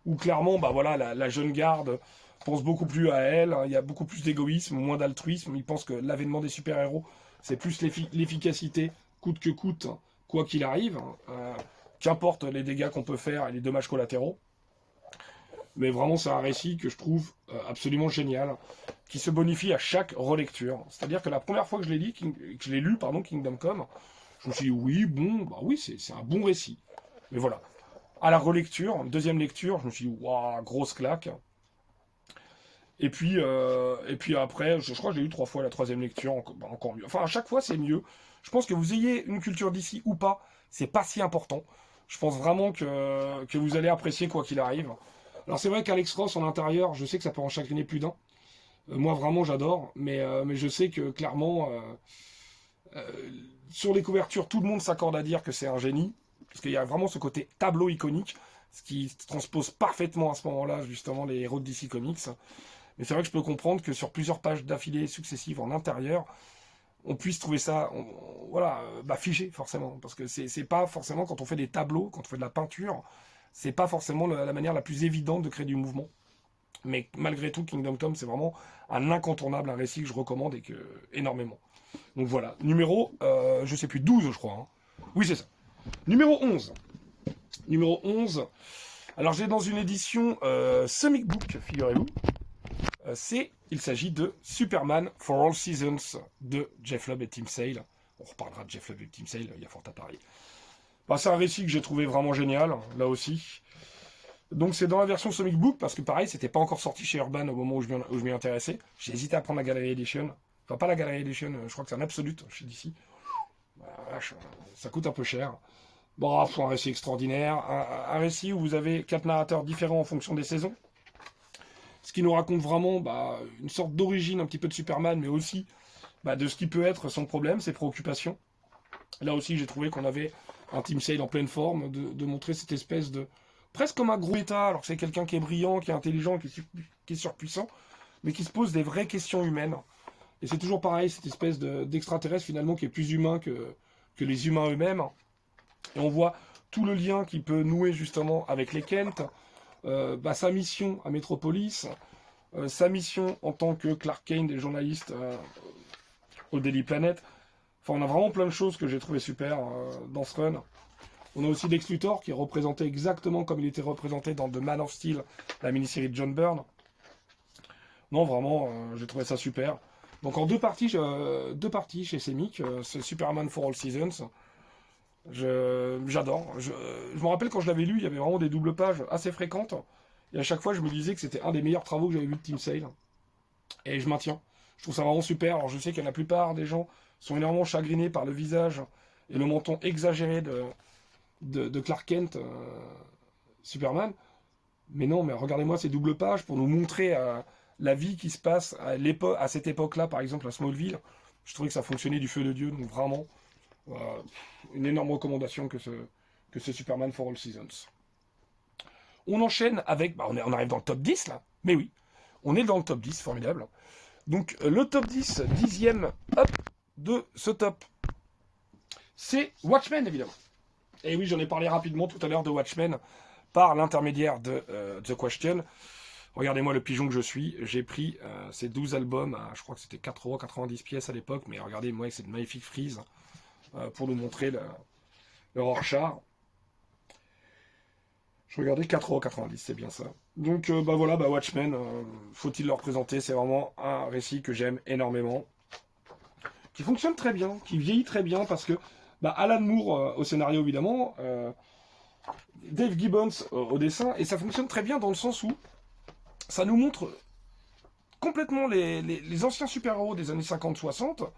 où clairement, bah voilà, la jeune garde pense beaucoup plus à elle, hein, il y a beaucoup plus d'égoïsme, moins d'altruisme, il pense que l'avènement des super-héros, c'est plus l'efficacité, coûte que coûte, quoi qu'il arrive, qu'importe les dégâts qu'on peut faire et les dommages collatéraux. Mais vraiment, c'est un récit que je trouve absolument génial, qui se bonifie à chaque relecture. C'est-à-dire que la première fois que je l'ai lu, Kingdom Come, je me suis dit, oui, bon, bah oui, c'est un bon récit. Mais voilà. À la relecture, deuxième lecture, je me suis dit, waouh, grosse claque. Et puis après, je crois que j'ai eu 3 fois la troisième lecture, encore mieux. Enfin, à chaque fois, c'est mieux. Je pense que vous ayez une culture d'ici ou pas, c'est pas si important. Je pense vraiment que vous allez apprécier quoi qu'il arrive. Alors c'est vrai qu'Alex Ross en intérieur, je sais que ça peut en chagriner plus d'un. Moi vraiment j'adore, mais je sais que clairement, euh, sur les couvertures, tout le monde s'accorde à dire que c'est un génie, parce qu'il y a vraiment ce côté tableau iconique, ce qui transpose parfaitement à ce moment-là justement les héros de DC Comics. Mais c'est vrai que je peux comprendre que sur plusieurs pages d'affilée successives en intérieur, on puisse trouver ça, voilà, bah, figé forcément, parce que c'est pas forcément quand on fait des tableaux, quand on fait de la peinture, c'est pas forcément la manière la plus évidente de créer du mouvement. Mais malgré tout, Kingdom Come, c'est vraiment un incontournable, un récit que je recommande et que énormément. Donc voilà, numéro, je sais plus, 12 je crois. Hein. Oui, c'est ça. Numéro 11. Numéro 11. Alors j'ai dans une édition Comic Book, figurez-vous. Il s'agit de Superman for All Seasons de Jeff Lubb et Tim Sale. On reparlera de Jeff Lubb et Tim Sale, il y a fort à parier. Bah, c'est un récit que j'ai trouvé vraiment génial, là aussi. Donc c'est dans la version Comic Book, parce que pareil, c'était pas encore sorti chez Urban au moment où je m'y intéressais. J'ai hésité à prendre la Gallery Edition. Enfin, pas la Gallery Edition, je crois que c'est un Absolute chez DC. Bah, vache, ça coûte un peu cher. Bon, c'est un récit extraordinaire. Un récit où vous avez 4 narrateurs différents en fonction des saisons. Ce qui nous raconte vraiment bah, une sorte d'origine un petit peu de Superman, mais aussi bah, de ce qui peut être son problème, ses préoccupations. Là aussi, j'ai trouvé qu'on avait un Tim Sale en pleine forme, de montrer cette espèce de... presque comme un gros état, alors que c'est quelqu'un qui est brillant, qui est intelligent, qui est surpuissant, mais qui se pose des vraies questions humaines. Et c'est toujours pareil, cette espèce d'extraterrestre finalement qui est plus humain que les humains eux-mêmes. Et on voit tout le lien qu'il peut nouer justement avec les Kent, bah, sa mission à Metropolis, sa mission en tant que Clark Kent et journaliste au Daily Planet. Enfin, on a vraiment plein de choses que j'ai trouvé super dans ce run. On a aussi Lex Luthor qui est représenté exactement comme il était représenté dans The Man of Steel, la mini-série de John Byrne. Non, vraiment, j'ai trouvé ça super. Donc en deux parties chez Semic, c'est Superman for All Seasons. J'adore. Je me rappelle quand je l'avais lu, il y avait vraiment des doubles pages assez fréquentes. Et à chaque fois, je me disais que c'était un des meilleurs travaux que j'avais vu de Tim Sale. Et je maintiens. Je trouve ça vraiment super. Alors je sais que la plupart des gens sont énormément chagrinés par le visage et le menton exagéré de Clark Kent, Superman. Mais non, mais regardez-moi ces doubles pages pour nous montrer la vie qui se passe à cette époque-là, par exemple à Smallville. Je trouvais que ça fonctionnait du feu de Dieu, donc vraiment, une énorme recommandation que ce Superman for All Seasons. On enchaîne avec, bah, on arrive dans le top 10 là, mais oui, on est dans le top 10, formidable. Donc le top 10, 10e up de ce top, c'est Watchmen évidemment. Et oui, j'en ai parlé rapidement tout à l'heure de Watchmen par l'intermédiaire de The Question. Regardez-moi le pigeon que je suis. J'ai pris ces 12 albums à, je crois que c'était 4,90 € à l'époque, mais regardez-moi, c'est de magnifique frise pour nous montrer le Rorschach. Je regardais 4,90 €, c'est bien ça. Donc bah voilà, bah Watchmen, faut-il le représenter, c'est vraiment un récit que j'aime énormément, qui fonctionne très bien, qui vieillit très bien, parce que bah, Alan Moore au scénario évidemment, Dave Gibbons au dessin, et ça fonctionne très bien dans le sens où ça nous montre complètement les anciens super-héros des années 50-60,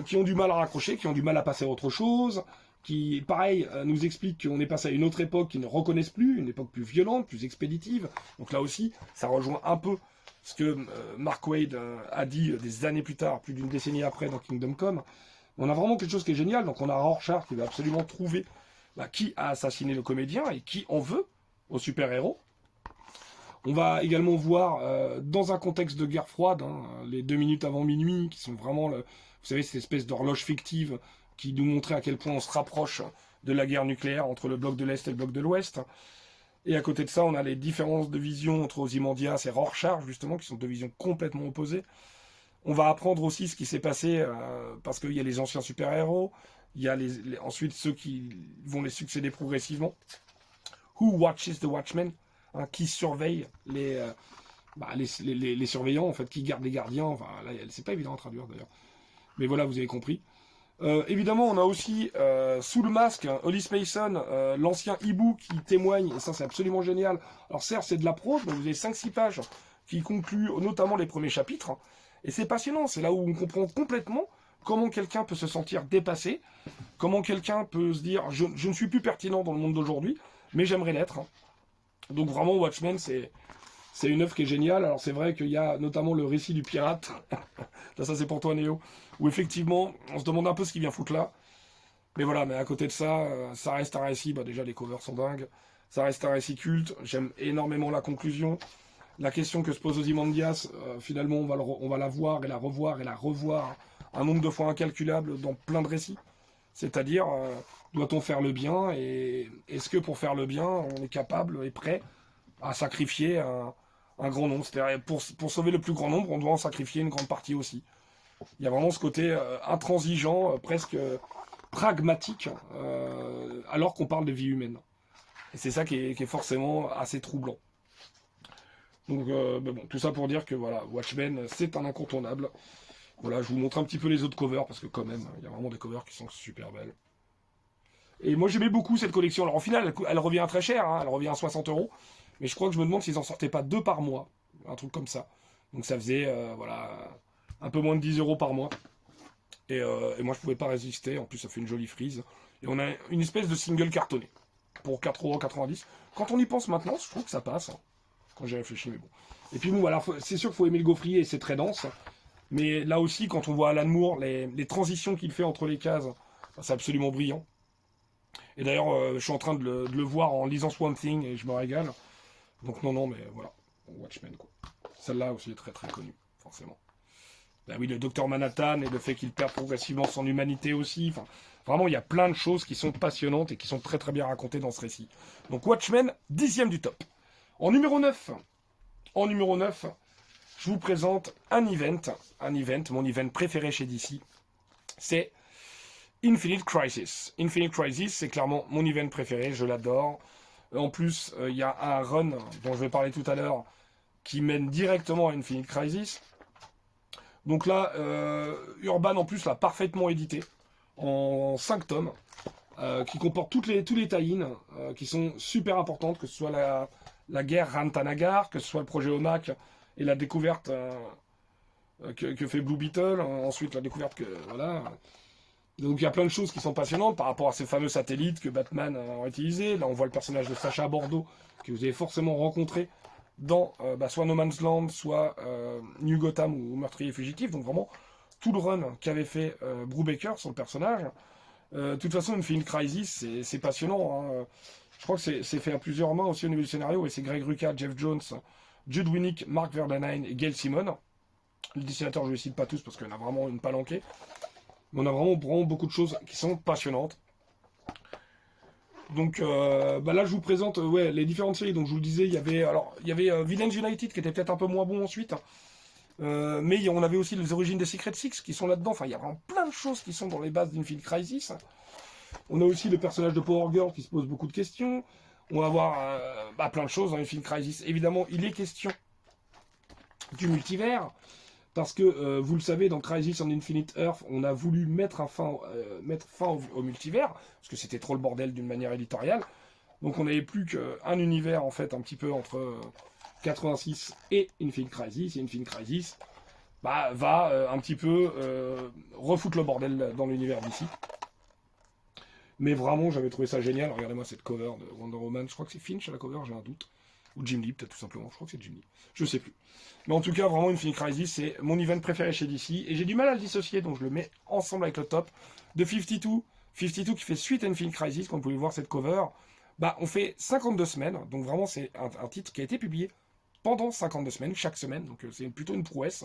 qui ont du mal à raccrocher, qui ont du mal à passer à autre chose, qui, pareil, nous expliquent qu'on est passé à une autre époque qu'ils ne reconnaissent plus, une époque plus violente, plus expéditive. Donc là aussi, ça rejoint un peu ce que Mark Waid a dit des années plus tard, plus d'une décennie après dans Kingdom Come. On a vraiment quelque chose qui est génial, donc on a Rorschach qui va absolument trouver qui a assassiné le comédien et qui en veut au super-héros. On va également voir, dans un contexte de guerre froide, les 2 minutes avant minuit, qui sont vraiment, vous savez, cette espèce d'horloge fictive qui nous montrait à quel point on se rapproche de la guerre nucléaire entre le bloc de l'Est et le bloc de l'Ouest. Et à côté de ça, on a les différences de vision entre Ozymandias et Rorschach, justement, qui sont deux visions complètement opposées. On va apprendre aussi ce qui s'est passé, parce qu'il y a les anciens super-héros, il y a ensuite ceux qui vont les succéder progressivement. Who watches the Watchmen, qui surveille les surveillants, en fait, qui gardent les gardiens. Enfin, là, c'est pas évident à traduire d'ailleurs. Mais voilà, vous avez compris. Évidemment, on a aussi, sous le masque, Hollis Mason, l'ancien hibou qui témoigne, et ça c'est absolument génial. Alors certes, c'est de la prose, mais vous avez 5-6 pages qui concluent notamment les premiers chapitres. Et c'est passionnant, c'est là où on comprend complètement comment quelqu'un peut se sentir dépassé, comment quelqu'un peut se dire je ne suis plus pertinent dans le monde d'aujourd'hui, mais j'aimerais l'être. Donc vraiment, Watchmen, c'est une œuvre qui est géniale. Alors c'est vrai qu'il y a notamment le récit du pirate, là ça c'est pour toi Néo, où effectivement on se demande un peu ce qu'il vient foutre là. Mais voilà, mais à côté de ça, ça reste un récit, déjà les covers sont dingues, ça reste un récit culte, j'aime énormément la conclusion. La question que se pose Ozymandias, finalement on va la voir et la revoir un nombre de fois incalculable dans plein de récits. C'est-à-dire, doit-on faire le bien, et est-ce que pour faire le bien, on est capable et prêt à sacrifier un grand nombre. C'est-à-dire, pour sauver le plus grand nombre, on doit en sacrifier une grande partie aussi. Il y a vraiment ce côté intransigeant, presque pragmatique, alors qu'on parle de vie humaine. Et c'est ça qui est forcément assez troublant. Donc, bon, tout ça pour dire que voilà, Watchmen, c'est un incontournable. Voilà, je vous montre un petit peu les autres covers, parce que quand même, il y a vraiment des covers qui sont super belles. Et moi, j'aimais beaucoup cette collection. Alors, au final, elle revient très cher, elle revient à 60 €. Mais je crois que je me demande s'ils en sortaient pas 2 par mois. Un truc comme ça. Donc, ça faisait, voilà, un peu moins de 10 € par mois. Et moi, je pouvais pas résister. En plus, ça fait une jolie frise. Et on a une espèce de single cartonné. Pour 4,90 €. Quand on y pense maintenant, je trouve que ça passe. Quand j'ai réfléchi, mais bon. Et puis bon, voilà, c'est sûr qu'il faut aimer le gaufrier et c'est très dense. Mais là aussi, quand on voit Alan Moore, les transitions qu'il fait entre les cases, c'est absolument brillant. Et d'ailleurs, je suis en train de le voir en lisant Swamp Thing et je me régale. Donc non, mais voilà, Watchmen quoi. Celle-là aussi est très très connue, forcément. Ben oui, le Docteur Manhattan et le fait qu'il perd progressivement son humanité aussi. Enfin, vraiment, il y a plein de choses qui sont passionnantes et qui sont très très bien racontées dans ce récit. Donc Watchmen, 10e du top. En numéro 9, je vous présente un event, mon event préféré chez DC. C'est Infinite Crisis. Infinite Crisis, c'est clairement mon event préféré, je l'adore. En plus, il y a un run dont je vais parler tout à l'heure qui mène directement à Infinite Crisis. Donc là, Urban en plus l'a parfaitement édité en 5 tomes qui comportent tous les tie-in qui sont super importantes, que ce soit la guerre Rantanagar, que ce soit le projet OMAC et la découverte que fait Blue Beetle, ensuite la découverte que voilà. Donc il y a plein de choses qui sont passionnantes par rapport à ces fameux satellites que Batman a utilisés. Là on voit le personnage de Sacha Bordeaux que vous avez forcément rencontré dans soit No Man's Land, soit New Gotham ou Meurtrier Fugitif. Donc vraiment tout le run qu'avait fait Brubaker sur le personnage. De toute façon, Infinite Crisis, c'est passionnant. Je crois que c'est fait à plusieurs mains aussi au niveau du scénario. Et c'est Greg Rucka, Jeff Jones, Jude Winnick, Mark Verdanijn et Gail Simon. Les dessinateurs, je ne les cite pas tous parce qu'il y en a vraiment une palanquée. Mais on a vraiment beaucoup de choses qui sont passionnantes. Donc là, je vous présente les différentes séries. Donc je vous le disais, il y avait Villains United qui était peut-être un peu moins bon ensuite. Mais on avait aussi les origines des Secret Six qui sont là-dedans. Enfin, il y a vraiment plein de choses qui sont dans les bases d'Infinite Crisis. On a aussi le personnage de Power Girl qui se pose beaucoup de questions. On va voir plein de choses dans Infinite Crisis. Évidemment, il est question du multivers. Parce que, vous le savez, dans Crisis on Infinite Earth, on a voulu mettre fin au multivers, parce que c'était trop le bordel d'une manière éditoriale. Donc on n'avait plus qu'un univers en fait un petit peu entre 86 et Infinite Crisis. Et Infinite Crisis va un petit peu refoutre le bordel dans l'univers d'ici. Mais vraiment, j'avais trouvé ça génial. Regardez-moi cette cover de Wonder Woman. Je crois que c'est Finch à la cover, j'ai un doute. Ou Jim Lee, peut-être tout simplement. Je crois que c'est Jim Lee. Je sais plus. Mais en tout cas, vraiment, Infinite Crisis, c'est mon event préféré chez DC. Et j'ai du mal à le dissocier, donc je le mets ensemble avec le top de 52. 52 qui fait suite à Infinite Crisis, comme vous pouvez voir cette cover. On fait 52 semaines. Donc vraiment, c'est un titre qui a été publié pendant 52 semaines, chaque semaine. Donc c'est plutôt une prouesse.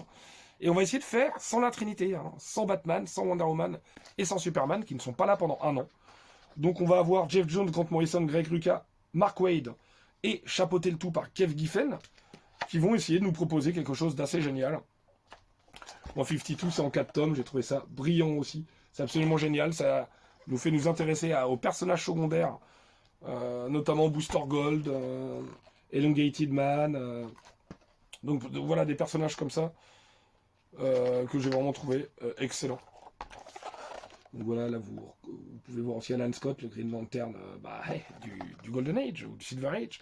Et on va essayer de faire sans la Trinité, hein, sans Batman, sans Wonder Woman et sans Superman, qui ne sont pas là pendant un an. Donc on va avoir Jeff Jones, Grant Morrison, Greg Rucka, Mark Waid et chapeauter le tout par Kev Giffen qui vont essayer de nous proposer quelque chose d'assez génial. Bon, 52 c'est en 4 tomes, j'ai trouvé ça brillant aussi. C'est absolument génial, ça nous fait nous intéresser aux personnages secondaires, notamment Booster Gold, Elongated Man. Donc voilà des personnages comme ça que j'ai vraiment trouvé excellents. Donc voilà, là vous pouvez voir aussi Alan Scott, le Green Lantern du Golden Age, ou du Silver Age,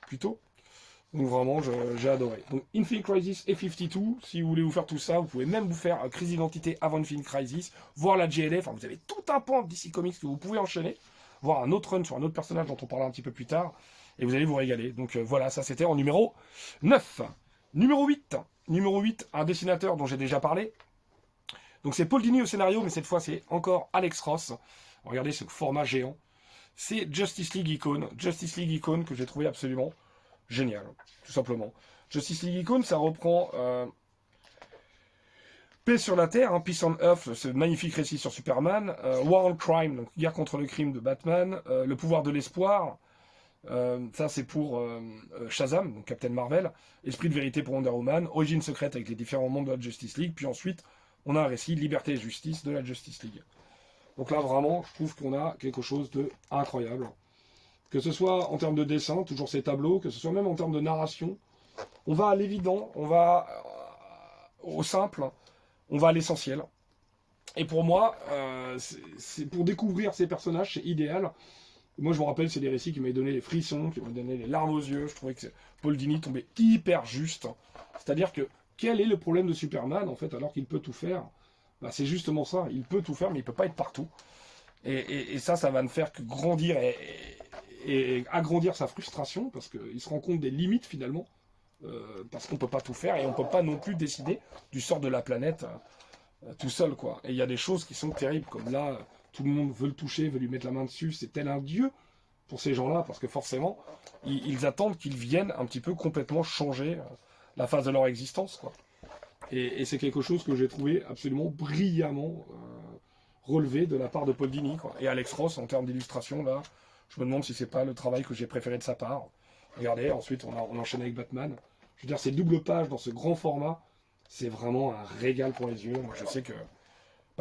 plutôt. Donc vraiment, j'ai adoré. Donc Infinite Crisis et 52, si vous voulez vous faire tout ça, vous pouvez même vous faire crise d'identité avant Infinite Crisis, voir la GLF, enfin, vous avez tout un pan DC Comics que vous pouvez enchaîner, voir un autre run sur un autre personnage dont on parlera un petit peu plus tard, et vous allez vous régaler. Donc voilà, ça c'était en numéro 9. Numéro 8. Numéro 8, un dessinateur dont j'ai déjà parlé. Donc c'est Paul Dini au scénario, mais cette fois c'est encore Alex Ross. Regardez ce format géant. C'est Justice League Icon. Justice League Icon que j'ai trouvé absolument génial, tout simplement. Justice League Icon, ça reprend Paix sur la Terre, hein, Peace on Earth, ce magnifique récit sur Superman. War on Crime, donc guerre contre le crime de Batman. Le pouvoir de l'espoir. Ça c'est pour Shazam, donc Captain Marvel. Esprit de vérité pour Wonder Woman. Origine secrète avec les différents membres de la Justice League. Puis ensuite, on a un récit Liberté et Justice de la Justice League. Donc là, vraiment, je trouve qu'on a quelque chose de incroyable. Que ce soit en termes de dessin, toujours ces tableaux, que ce soit même en termes de narration, on va à l'évident, on va au simple, on va à l'essentiel. Et pour moi, c'est pour découvrir ces personnages, c'est idéal. Moi, je me rappelle, c'est des récits qui m'avaient donné les frissons, qui m'avaient donné les larmes aux yeux. Je trouvais que Paul Dini tombait hyper juste. C'est-à-dire que, quel est le problème de Superman, en fait, alors qu'il peut tout faire? C'est justement ça, il peut tout faire, mais il peut pas être partout. Et ça va ne faire que grandir et agrandir sa frustration, parce qu'il se rend compte des limites, finalement, parce qu'on peut pas tout faire, et on peut pas non plus décider du sort de la planète tout seul, quoi. Et il y a des choses qui sont terribles, comme là, tout le monde veut le toucher, veut lui mettre la main dessus, c'est tel un dieu pour ces gens-là, parce que forcément, ils attendent qu'ils viennent un petit peu complètement changer la phase de leur existence, quoi. Et c'est quelque chose que j'ai trouvé absolument brillamment relevé de la part de Paul Dini, quoi. Et Alex Ross, en termes d'illustration, là, je me demande si c'est pas le travail que j'ai préféré de sa part. Regardez, ensuite on enchaîne avec Batman. Je veux dire, ces doubles pages dans ce grand format, c'est vraiment un régal pour les yeux. Moi, je sais que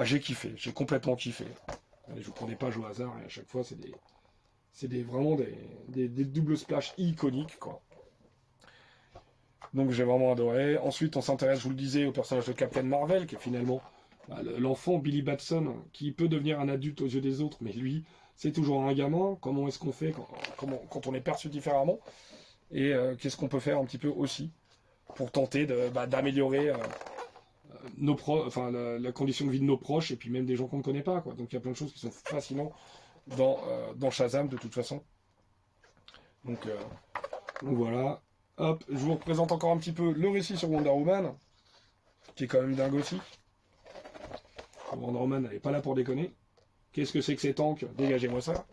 j'ai kiffé, j'ai complètement kiffé. Allez, je vous prends des pages au hasard, et à chaque fois, c'est vraiment des doubles splash iconiques, quoi. Donc j'ai vraiment adoré. Ensuite, on s'intéresse, je vous le disais, au personnage de Captain Marvel, qui est finalement l'enfant Billy Batson, qui peut devenir un adulte aux yeux des autres, mais lui, c'est toujours un gamin. Comment est-ce qu'on fait quand on est perçu différemment? Et qu'est-ce qu'on peut faire un petit peu aussi pour tenter d'améliorer la condition de vie de nos proches, et puis même des gens qu'on ne connaît pas, quoi. Donc il y a plein de choses qui sont fascinantes dans Shazam, de toute façon. Donc voilà. Hop, je vous représente encore un petit peu le récit sur Wonder Woman, qui est quand même dingue aussi. Wonder Woman, elle n'est pas là pour déconner. Qu'est-ce que c'est que ces tanks? Dégagez-moi ça.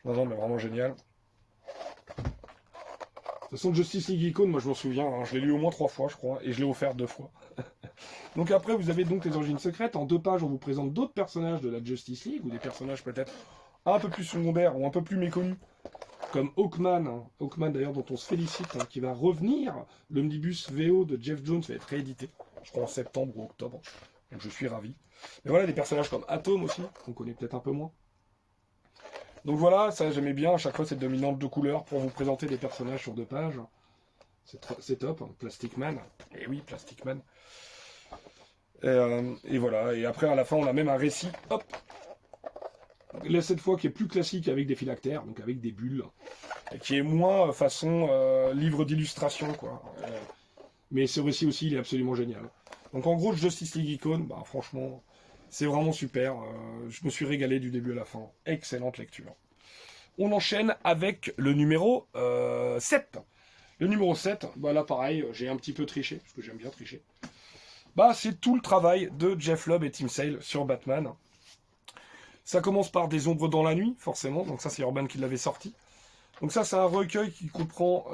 Non, mais vraiment génial. De toute façon, Justice League Icon, moi je m'en souviens, hein, je l'ai lu au moins 3 fois, je crois, et je l'ai offert 2 fois. Donc après, vous avez donc les origines secrètes. En 2 pages, on vous présente d'autres personnages de la Justice League, ou des personnages peut-être un peu plus secondaires, ou un peu plus méconnus, comme Hawkman, hein. Hawkman d'ailleurs dont on se félicite, hein, qui va revenir. L'omnibus VO de Jeff Jones va être réédité, je crois en septembre ou octobre, donc je suis ravi. Mais voilà, des personnages comme Atom aussi, qu'on connaît peut-être un peu moins. Donc voilà, ça j'aimais bien, à chaque fois cette dominante de couleurs pour vous présenter des personnages sur 2 pages. C'est top, hein. Plastic Man, et oui, Plastic Man. Et voilà, et après à la fin on a même un récit, hop, Là, cette fois, qui est plus classique avec des phylactères, donc avec des bulles, et qui est moins façon livre d'illustration, quoi. Mais ce récit aussi, il est absolument génial. Donc en gros, Justice League Icon, bah, franchement, c'est vraiment super. Je me suis régalé du début à la fin. Excellente lecture. On enchaîne avec le numéro 7. Le numéro 7, bah là pareil, j'ai un petit peu triché, parce que j'aime bien tricher. Bah, c'est tout le travail de Jeff Loeb et Tim Sale sur Batman. Ça commence par Des ombres dans la nuit, forcément, donc ça c'est Urban qui l'avait sorti. Donc ça c'est un recueil qui comprend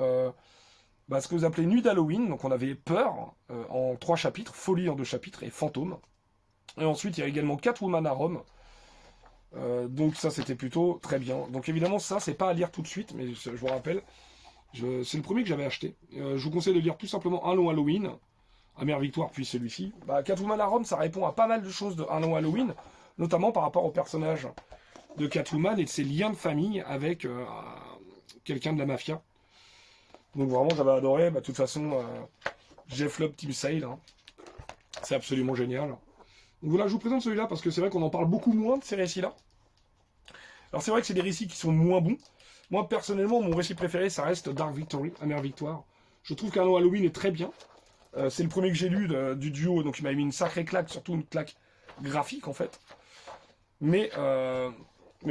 ce que vous appelez Nuit d'Halloween, donc on avait Peur en 3 chapitres, Folie en 2 chapitres et Fantôme. Et ensuite il y a également Catwoman à Rome. Donc ça c'était plutôt très bien. Donc évidemment ça c'est pas à lire tout de suite, mais je vous rappelle, c'est le premier que j'avais acheté. Je vous conseille de lire tout simplement Un long Halloween, Amère Victoire puis celui-ci. Bah, Catwoman à Rome ça répond à pas mal de choses de Un long Halloween, notamment par rapport au personnage de Catwoman et de ses liens de famille avec quelqu'un de la mafia. Donc vraiment j'avais adoré, de toute façon Jeff Loeb, Tim Sale, hein. C'est absolument génial. Donc voilà, je vous présente celui-là parce que c'est vrai qu'on en parle beaucoup moins de ces récits-là. Alors c'est vrai que c'est des récits qui sont moins bons. Moi personnellement, mon récit préféré ça reste Dark Victory, Amère Victoire. Je trouve qu'Un long Halloween est très bien. C'est le premier que j'ai lu du duo, donc il m'a mis une sacrée claque, surtout une claque graphique en fait. Mais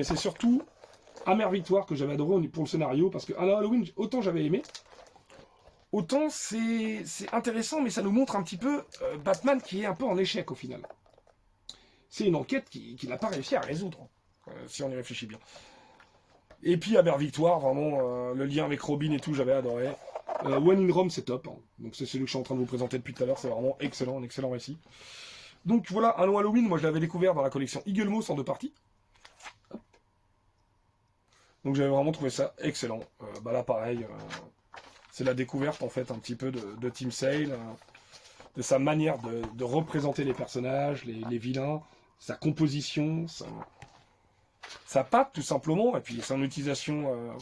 c'est surtout Amère Victoire que j'avais adoré pour le scénario, parce que Halloween, autant j'avais aimé, autant c'est intéressant, mais ça nous montre un petit peu Batman qui est un peu en échec au final. C'est une enquête qu'il n'a pas réussi à résoudre, si on y réfléchit bien. Et puis Amère Victoire, vraiment, le lien avec Robin et tout, j'avais adoré. One in Rome, c'est top, hein. Donc c'est celui que je suis en train de vous présenter depuis tout à l'heure, c'est vraiment excellent, un excellent récit. Donc voilà, Un long Halloween, moi je l'avais découvert dans la collection Eagle Moss en 2 parties. Donc j'avais vraiment trouvé ça excellent. Là pareil, c'est la découverte en fait un petit peu de Tim Sale, de sa manière de représenter les personnages, les vilains, sa composition, sa patte tout simplement, et puis son utilisation,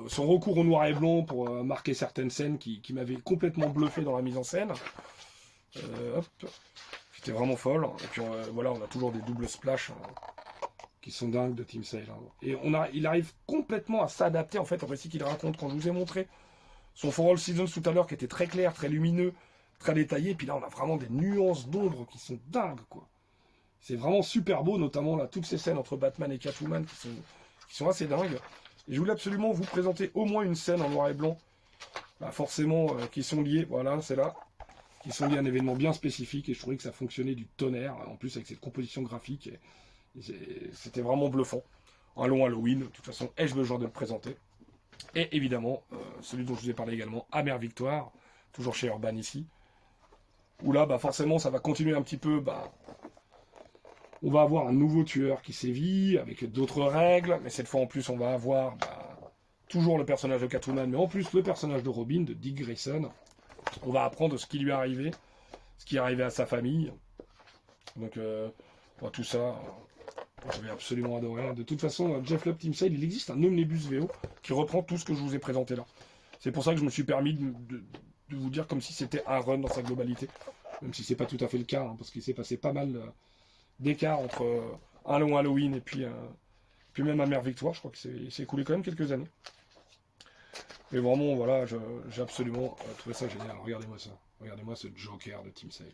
son recours au noir et blanc pour marquer certaines scènes qui m'avaient complètement bluffé dans la mise en scène. C'était vraiment folle. Et puis voilà, on a toujours des doubles splash qui sont dingues de Tim Sale. Et il arrive complètement à s'adapter en fait au récit qu'il raconte. Quand je vous ai montré son For All Seasons tout à l'heure, qui était très clair, très lumineux, très détaillé, et puis là on a vraiment des nuances d'ombre qui sont dingues, quoi. C'est vraiment super beau, notamment là, toutes ces scènes entre Batman et Catwoman qui sont assez dingues. Et je voulais absolument vous présenter au moins une scène en noir et blanc, forcément qui sont liées, voilà, c'est là, qui sont liées à un événement bien spécifique, et je trouvais que ça fonctionnait du tonnerre, en plus avec cette composition graphique, et c'était vraiment bluffant. Un long Halloween, de toute façon, ai-je besoin de le présenter. Et évidemment, celui dont je vous ai parlé également, Amère Victoire, toujours chez Urban ici, où là, forcément, ça va continuer un petit peu, on va avoir un nouveau tueur qui sévit, avec d'autres règles, mais cette fois en plus, on va avoir toujours le personnage de Catwoman, mais en plus le personnage de Robin, de Dick Grayson. On va apprendre ce qui lui est arrivé, ce qui est arrivé à sa famille. Donc, tout ça, j'avais absolument adoré. De toute façon, Jeff Loeb, Tim Sale, il existe un Omnibus VO qui reprend tout ce que je vous ai présenté là. C'est pour ça que je me suis permis de vous dire comme si c'était un run dans sa globalité. Même si c'est pas tout à fait le cas, hein, parce qu'il s'est passé pas mal d'écart entre Un long Halloween et puis même Amère Victoire. Je crois que c'est écoulé quand même quelques années. Mais vraiment, voilà, j'ai absolument trouvé ça génial. Regardez-moi ça. Regardez-moi ce Joker de Tim Sale.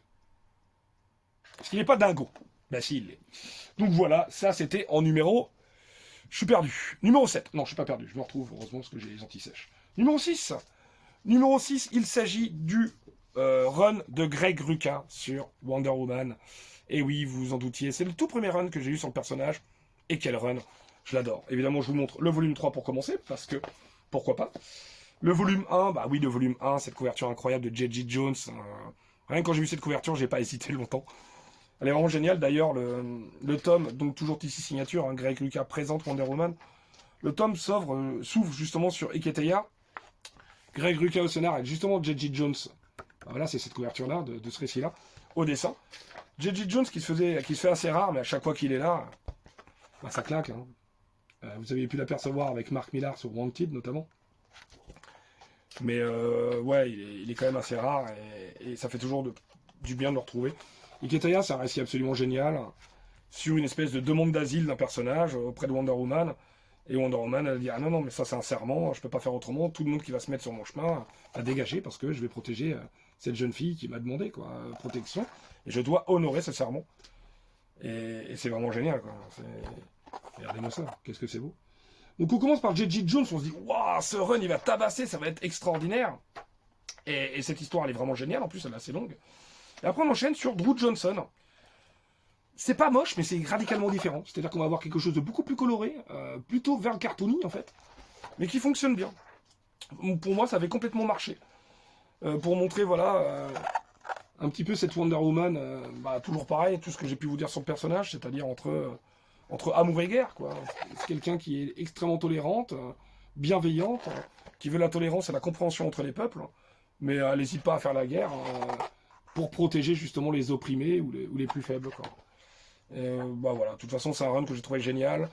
Est-ce qu'il n'est pas dingo? Bah si, il l'est. Donc voilà, ça c'était en numéro... Je suis perdu. Numéro 7. Non, je suis pas perdu. Je me retrouve, heureusement, parce que j'ai les anti-sèches. Numéro 6. Numéro 6, il s'agit du run de Greg Rucka sur Wonder Woman. Et oui, vous vous en doutiez, c'est le tout premier run que j'ai eu sur le personnage. Et quel run, je l'adore. Évidemment, je vous montre le volume 3 pour commencer, parce que, pourquoi pas. Le volume 1, le volume 1, cette couverture incroyable de J.J. Jones. Rien que quand j'ai vu cette couverture, j'ai pas hésité longtemps. Elle est vraiment géniale. D'ailleurs, le tome, donc toujours ici signature, Greg Rucka présente Wonder Woman. Le tome s'ouvre justement sur Eketeya. Greg Rucka au scénar et justement J.J. Jones. Voilà, c'est cette couverture-là, de ce récit-là, au dessin. J.J. Jones qui se fait assez rare, mais à chaque fois qu'il est là, ça claque. Hein. Vous avez pu l'apercevoir avec Mark Millar sur Wanted notamment. Mais ouais, il est quand même assez rare et ça fait toujours du bien de le retrouver. Iketeya, c'est un récit absolument génial sur une espèce de demande d'asile d'un personnage auprès de Wonder Woman. Et Wonder Woman, elle dit, ah non, non, mais ça c'est un serment, je peux pas faire autrement, tout le monde qui va se mettre sur mon chemin à dégager parce que je vais protéger cette jeune fille qui m'a demandé quoi, protection. Et je dois honorer ce serment. Et c'est vraiment génial, quoi. Regardez-moi ça, qu'est-ce que c'est beau. Donc on commence par J.J. Jones, on se dit, waouh, ce run il va tabasser, ça va être extraordinaire. Et cette histoire elle est vraiment géniale, en plus elle est assez longue. Et après on enchaîne sur Drew Johnson. C'est pas moche, mais c'est radicalement différent. C'est-à-dire qu'on va avoir quelque chose de beaucoup plus coloré, plutôt vers le cartoony en fait, mais qui fonctionne bien. Pour moi, ça avait complètement marché. Pour montrer, voilà, un petit peu cette Wonder Woman, toujours pareil, tout ce que j'ai pu vous dire sur le personnage, c'est-à-dire entre amour et guerre, quoi. C'est quelqu'un qui est extrêmement tolérante, bienveillante, qui veut la tolérance et la compréhension entre les peuples, mais elle n'hésite pas à faire la guerre pour protéger justement les opprimés ou les plus faibles, quoi. Voilà, de toute façon, c'est un run que j'ai trouvé génial,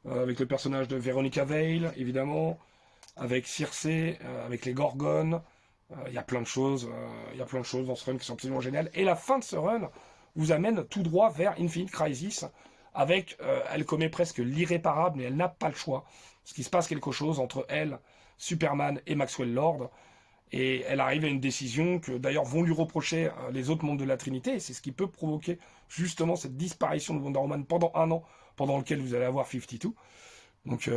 avec le personnage de Veronica Vale, évidemment, avec Circé, avec les Gorgones. Il y a plein de choses, dans ce run qui sont absolument géniales. Et la fin de ce run vous amène tout droit vers Infinite Crisis, avec, elle commet presque l'irréparable, mais elle n'a pas le choix. Parce qu'il se passe quelque chose entre elle, Superman et Maxwell Lord. Et elle arrive à une décision que d'ailleurs vont lui reprocher les autres membres de la Trinité, et c'est ce qui peut provoquer justement cette disparition de Wonder Woman pendant un an, pendant lequel vous allez avoir 52. Donc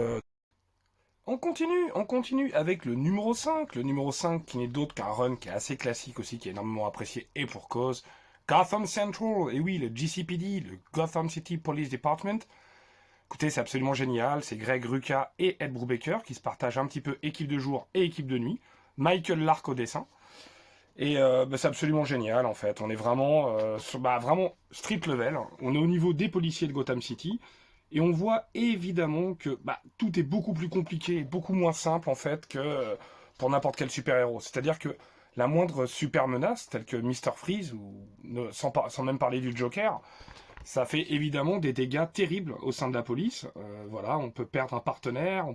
on continue avec le numéro 5. Le numéro 5 qui n'est d'autre qu'un run qui est assez classique aussi, qui est énormément apprécié et pour cause. Gotham Central, et oui, le GCPD, le Gotham City Police Department. Écoutez, c'est absolument génial, c'est Greg Rucka et Ed Brubaker qui se partagent un petit peu équipe de jour et équipe de nuit. Michael Lark au dessin. Et c'est absolument génial en fait. On est vraiment, vraiment street level. On est au niveau des policiers de Gotham City. Et on voit évidemment que tout est beaucoup plus compliqué et beaucoup moins simple en fait que pour n'importe quel super-héros. C'est-à-dire que la moindre super menace, telle que Mr. Freeze, sans même parler du Joker, ça fait évidemment des dégâts terribles au sein de la police. Voilà, on peut perdre un partenaire,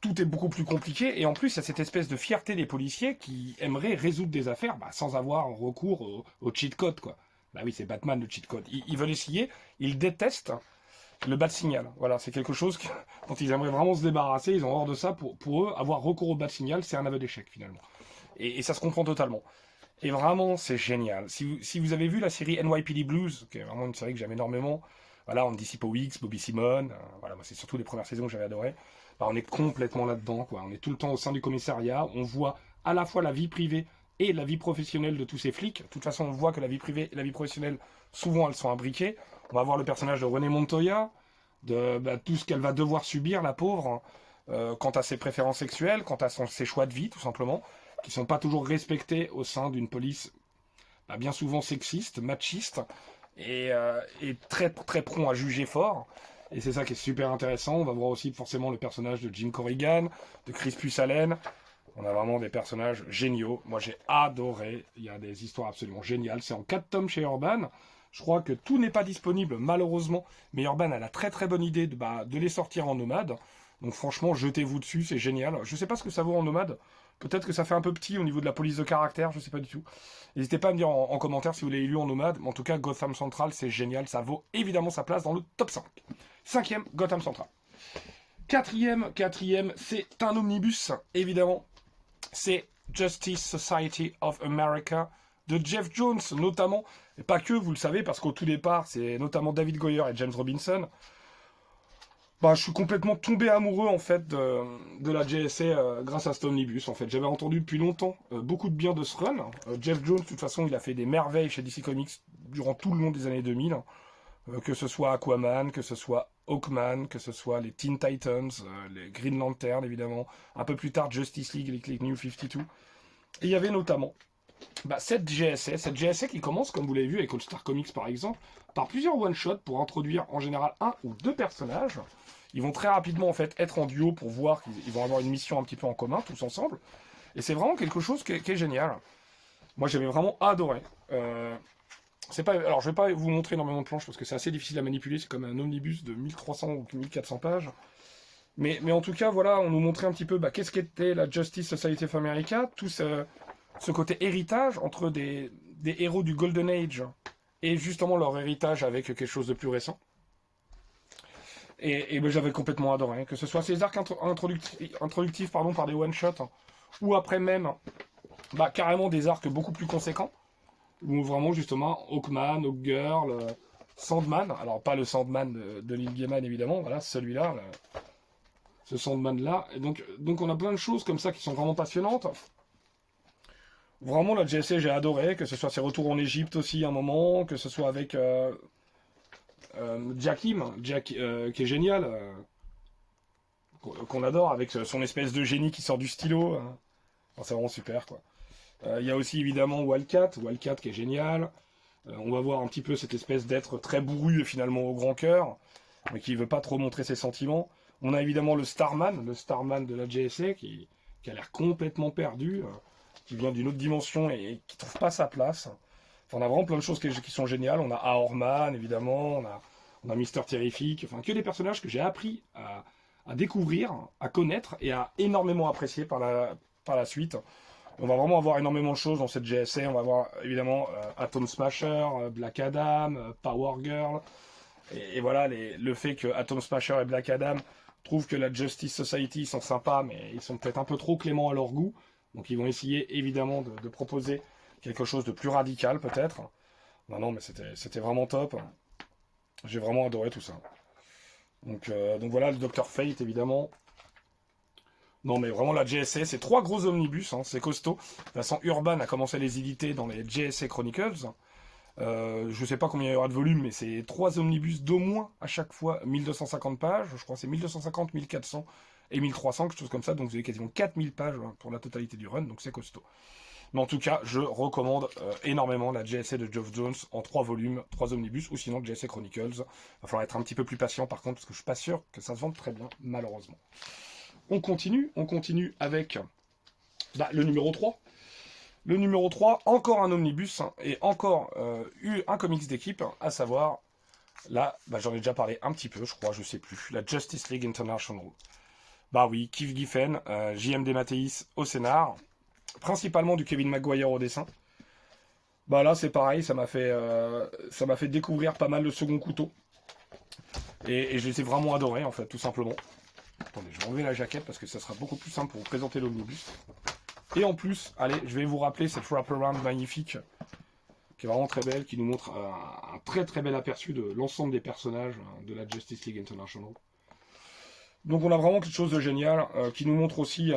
tout est beaucoup plus compliqué, et en plus, il y a cette espèce de fierté des policiers qui aimeraient résoudre des affaires sans avoir recours au cheat code, quoi. Bah oui, c'est Batman, le cheat code. Ils veulent essayer, ils détestent le bat signal. Voilà, c'est quelque chose dont ils aimeraient vraiment se débarrasser, ils ont horreur de ça. Pour eux, avoir recours au bat signal, c'est un aveu d'échec, finalement. Et ça se comprend totalement. Et vraiment, c'est génial. Si vous avez vu la série NYPD Blues, qui est vraiment une série que j'aime énormément, voilà, Andy Sipowicz, Bobby Simone, voilà, moi c'est surtout les premières saisons que j'avais adoré. On est complètement là-dedans, quoi. On est tout le temps au sein du commissariat, on voit à la fois la vie privée et la vie professionnelle de tous ces flics. De toute façon, on voit que la vie privée et la vie professionnelle, souvent, elles sont imbriquées. On va voir le personnage de Renée Montoya, de tout ce qu'elle va devoir subir, la pauvre, quant à ses préférences sexuelles, quant à ses choix de vie, tout simplement, qui sont pas toujours respectés au sein d'une police bien souvent sexiste, machiste, et très, très prompt à juger fort. Et c'est ça qui est super intéressant. On va voir aussi forcément le personnage de Jim Corrigan, de Chris Pussalen. On a vraiment des personnages géniaux. Moi j'ai adoré. Il y a des histoires absolument géniales. C'est en 4 tomes chez Urban. Je crois que tout n'est pas disponible malheureusement. Mais Urban a la très très bonne idée de les sortir en nomade. Donc franchement, jetez-vous dessus, c'est génial. Je sais pas ce que ça vaut en nomade. Peut-être que ça fait un peu petit au niveau de la police de caractère, je sais pas du tout. N'hésitez pas à me dire en commentaire si vous l'avez lu en nomade. Mais en tout cas, Gotham Central, c'est génial. Ça vaut évidemment sa place dans le top 5. 5e, Gotham Central. Quatrième, c'est un omnibus, évidemment. C'est Justice Society of America de Jeff Jones, notamment. Et pas que, vous le savez, parce qu'au tout départ, c'est notamment David Goyer et James Robinson. Je suis complètement tombé amoureux en fait de la JSA grâce à cet omnibus. En fait, j'avais entendu depuis longtemps beaucoup de bien de ce run. Jeff Jones, de toute façon, il a fait des merveilles chez DC Comics durant tout le long des années 2000. Que ce soit Aquaman, que ce soit Hawkman, que ce soit les Teen Titans, les Green Lantern évidemment, un peu plus tard Justice League, les New 52. Et il y avait notamment cette GSA qui commence, comme vous l'avez vu avec All Star Comics par exemple, par plusieurs one-shots pour introduire en général un ou deux personnages. Ils vont très rapidement en fait être en duo pour voir qu'ils vont avoir une mission un petit peu en commun, tous ensemble. Et c'est vraiment quelque chose qui est génial. Moi j'avais vraiment adoré. Alors, je vais pas vous montrer énormément de planches parce que c'est assez difficile à manipuler. C'est comme un omnibus de 1300 ou 1400 pages. Mais en tout cas, voilà, on nous montrait un petit peu qu'est-ce qu'était la Justice Society of America, tout ce côté héritage entre des héros du Golden Age et justement leur héritage avec quelque chose de plus récent. Et ben, j'avais complètement adoré, que ce soit ces arcs introductifs pardon, par des one-shots, ou après même bah, carrément des arcs beaucoup plus conséquents, où vraiment justement Hawkman, Hawkgirl, Sandman, alors pas le Sandman de Neil Gaiman évidemment, voilà celui-là, ce Sandman-là, et donc on a plein de choses comme ça qui sont vraiment passionnantes. Vraiment la JSA j'ai adoré, que ce soit ses retours en Égypte aussi à un moment, que ce soit avec Jack, qui est génial, qu'on adore, avec son espèce de génie qui sort du stylo. Enfin, c'est vraiment super, quoi. Il y a aussi évidemment Wildcat qui est génial. On va voir un petit peu cette espèce d'être très bourru et finalement au grand cœur, mais qui veut pas trop montrer ses sentiments. On a évidemment le Starman de la JSA, qui a l'air complètement perdu, qui vient d'une autre dimension et qui trouve pas sa place. Enfin, on a vraiment plein de choses qui sont géniales. On a Ahorman, évidemment, on a Mister Terrific, enfin que des personnages que j'ai appris à découvrir, à connaître et à énormément apprécier par la suite. On va vraiment avoir énormément de choses dans cette GSA. On va avoir évidemment Atom Smasher, Black Adam, Power Girl. Et voilà, le fait que Atom Smasher et Black Adam trouvent que la Justice Society sont sympas, mais ils sont peut-être un peu trop cléments à leur goût. Donc ils vont essayer évidemment de proposer quelque chose de plus radical peut-être. Non, mais c'était vraiment top. J'ai vraiment adoré tout ça. Donc voilà, le Dr Fate évidemment. Non mais vraiment la JSA, c'est 3 gros omnibus, hein, c'est costaud. De toute façon, Urban a commencé à les éditer dans les JSA Chronicles. Je sais pas combien il y aura de volumes, mais c'est 3 omnibus d'au moins à chaque fois 1250 pages. Je crois que c'est 1250, 1400 et 1300, quelque chose comme ça. Donc vous avez quasiment 4000 pages pour la totalité du run, donc c'est costaud. Mais en tout cas, je recommande énormément la JSA de Geoff Jones en 3 volumes, 3 omnibus, ou sinon JSA Chronicles. Il va falloir être un petit peu plus patient par contre, parce que je suis pas sûr que ça se vende très bien, malheureusement. On continue avec le numéro 3. Le numéro 3, encore un omnibus, et encore un comics d'équipe, à savoir, là, j'en ai déjà parlé un petit peu, je crois, je sais plus, la Justice League International. Bah oui, Keith Giffen, JM Dematteis au scénar, principalement du Kevin Maguire au dessin. Bah là, c'est pareil, ça m'a fait découvrir pas mal le second couteau. Et je les ai vraiment adorés, en fait, tout simplement. Attendez, je vais enlever la jaquette parce que ça sera beaucoup plus simple pour vous présenter l'omnibus. Et en plus, allez, je vais vous rappeler cette wraparound magnifique, qui est vraiment très belle, qui nous montre un très très bel aperçu de l'ensemble des personnages de la Justice League International. Donc on a vraiment quelque chose de génial, qui nous montre aussi,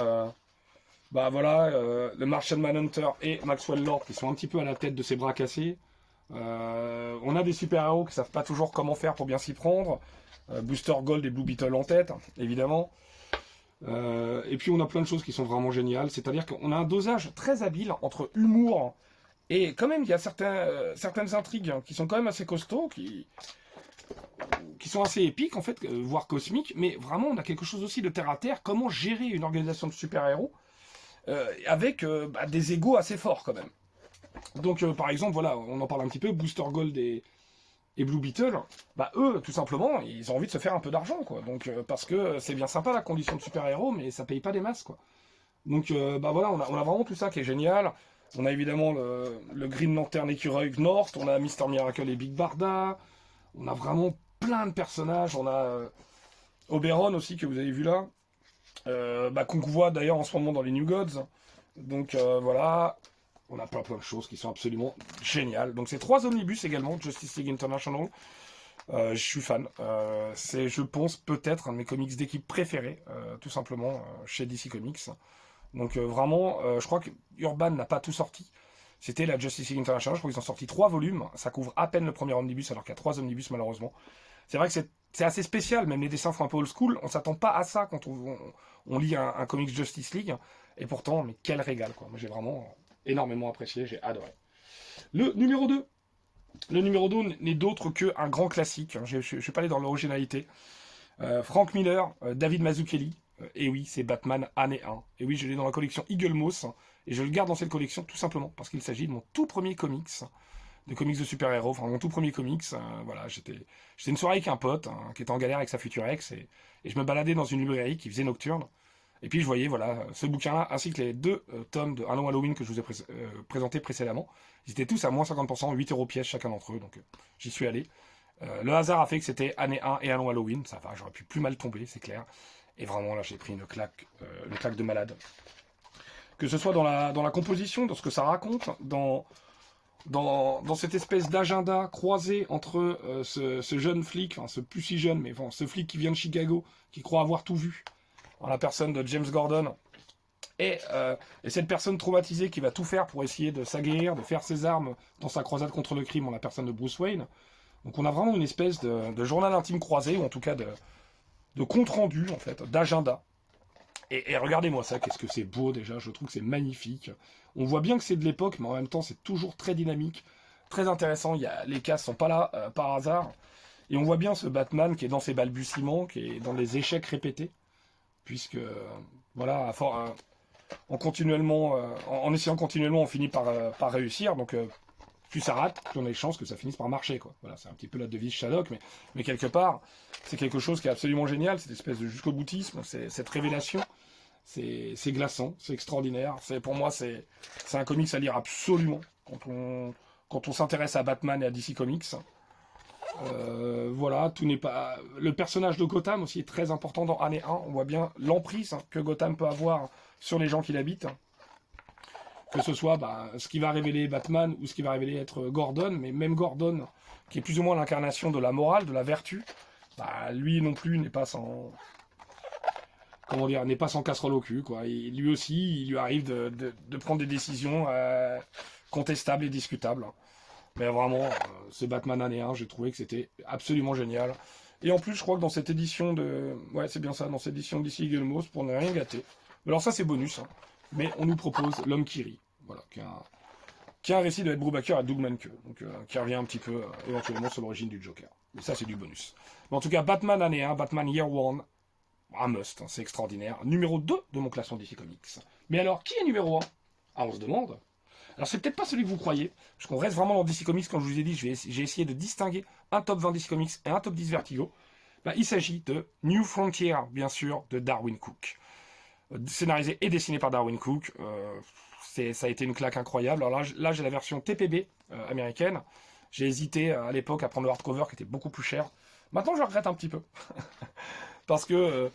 le Martian Manhunter et Maxwell Lord, qui sont un petit peu à la tête de ses bras cassés. On a des super-héros qui savent pas toujours comment faire pour bien s'y prendre. Booster Gold et Blue Beetle en tête, évidemment. Et puis on a plein de choses qui sont vraiment géniales, c'est-à-dire qu'on a un dosage très habile entre humour et quand même il y a certaines intrigues qui sont quand même assez costauds, qui sont assez épiques en fait, voire cosmiques, mais vraiment on a quelque chose aussi de terre à terre, comment gérer une organisation de super-héros avec des égos assez forts quand même. Donc par exemple, voilà, on en parle un petit peu, Booster Gold et Blue Beetle, eux, tout simplement, ils ont envie de se faire un peu d'argent, quoi. Donc, parce que c'est bien sympa la condition de super-héros, mais ça paye pas des masses, quoi. Donc, voilà, on a vraiment tout ça qui est génial. On a évidemment le Green Lantern écureuil North, on a Mister Miracle et Big Barda, on a vraiment plein de personnages, on a Oberon aussi, que vous avez vu là, qu'on voit d'ailleurs en ce moment dans les New Gods. Donc, voilà. On a plein de choses qui sont absolument géniales. Donc c'est 3 omnibus également, Justice League International. Je suis fan. C'est, je pense, peut-être un de mes comics d'équipe préférés, tout simplement, chez DC Comics. Donc vraiment, je crois que Urban n'a pas tout sorti. C'était la Justice League International, je crois qu'ils ont sorti 3 volumes. Ça couvre à peine le premier omnibus, alors qu'il y a 3 omnibus malheureusement. C'est vrai que c'est assez spécial, même les dessins font un peu old school. On s'attend pas à ça quand on lit un comics Justice League. Et pourtant, mais quel régal, quoi. Moi j'ai vraiment énormément apprécié, j'ai adoré. Le numéro 2. Le numéro 2 n'est d'autre qu'un grand classique. Je ne vais pas aller dans l'originalité. Frank Miller, David Mazzucchelli. Et oui, c'est Batman année 1. Et oui, je l'ai dans la collection Eagle Moss. Et je le garde dans cette collection tout simplement parce qu'il s'agit de mon tout premier comics. De comics de super-héros. Enfin, mon tout premier comics. Voilà, j'étais une soirée avec un pote qui était en galère avec sa future ex. Et je me baladais dans une librairie qui faisait nocturne. Et puis je voyais voilà ce bouquin-là, ainsi que les deux tomes de Un long Halloween que je vous ai présenté précédemment. Ils étaient tous à moins 50%, 8 euros pièce chacun d'entre eux, donc j'y suis allé. Le hasard a fait que c'était année 1 et Un long Halloween, ça va, j'aurais pu plus mal tomber, c'est clair. Et vraiment là j'ai pris une claque de malade. Que ce soit dans la composition, dans ce que ça raconte, dans cette espèce d'agenda croisé entre ce jeune flic, enfin ce plus si jeune, mais bon, ce flic qui vient de Chicago, qui croit avoir tout vu, en la personne de James Gordon, et cette personne traumatisée qui va tout faire pour essayer de s'aguerrir, de faire ses armes dans sa croisade contre le crime, en la personne de Bruce Wayne. Donc on a vraiment une espèce de journal intime croisé, ou en tout cas de compte-rendu, en fait, d'agenda. Et regardez-moi ça, qu'est-ce que c'est beau déjà, je trouve que c'est magnifique. On voit bien que c'est de l'époque, mais en même temps c'est toujours très dynamique, très intéressant, les cases sont pas là par hasard. Et on voit bien ce Batman qui est dans ses balbutiements, qui est dans les échecs répétés, puisque, voilà, en essayant continuellement, on finit par réussir, donc plus ça rate, plus on a les chances que ça finisse par marcher, quoi. Voilà, c'est un petit peu la devise Shadok, mais quelque part, c'est quelque chose qui est absolument génial, cette espèce de jusqu'au boutisme, cette révélation, c'est glaçant, c'est extraordinaire. Pour moi, c'est un comics à lire absolument quand on s'intéresse à Batman et à DC Comics. Voilà, tout n'est pas. Le personnage de Gotham aussi est très important dans année 1. On voit bien l'emprise que Gotham peut avoir sur les gens qui l'habitent. Que ce soit ce qui va révéler Batman ou ce qui va révéler être Gordon, mais même Gordon, qui est plus ou moins l'incarnation de la morale, de la vertu, lui non plus n'est pas sans. Comment dire, n'est pas sans casserole au cul, quoi. Et lui aussi, il lui arrive de prendre des décisions contestables et discutables. Mais vraiment, ce Batman année 1, j'ai trouvé que c'était absolument génial. Et en plus, je crois que dans cette édition de... Ouais, c'est bien ça, dans cette édition d'ici Eagle Moss, pour ne rien gâter. Alors ça, c'est bonus, hein. Mais on nous propose L'Homme qui rit. Voilà, qui a un récit de Ed Brubaker à Doug Mahnke. Donc, qui revient un petit peu, éventuellement, sur l'origine du Joker. Mais ça, c'est du bonus. Mais en tout cas, Batman année 1, Batman Year One, un must, hein, c'est extraordinaire. Numéro 2 de mon classement DC Comics. Mais alors, qui est numéro 1? Ah, on se demande. Alors c'est peut-être pas celui que vous croyez, parce qu'on reste vraiment dans DC Comics, comme je vous ai dit, j'ai essayé de distinguer un top 20 DC Comics et un top 10 Vertigo. Il s'agit de New Frontier, bien sûr, de Darwyn Cooke. Scénarisé et dessiné par Darwyn Cooke, ça a été une claque incroyable. Alors là j'ai la version TPB américaine. J'ai hésité à l'époque à prendre le hardcover qui était beaucoup plus cher. Maintenant je regrette un petit peu. Parce que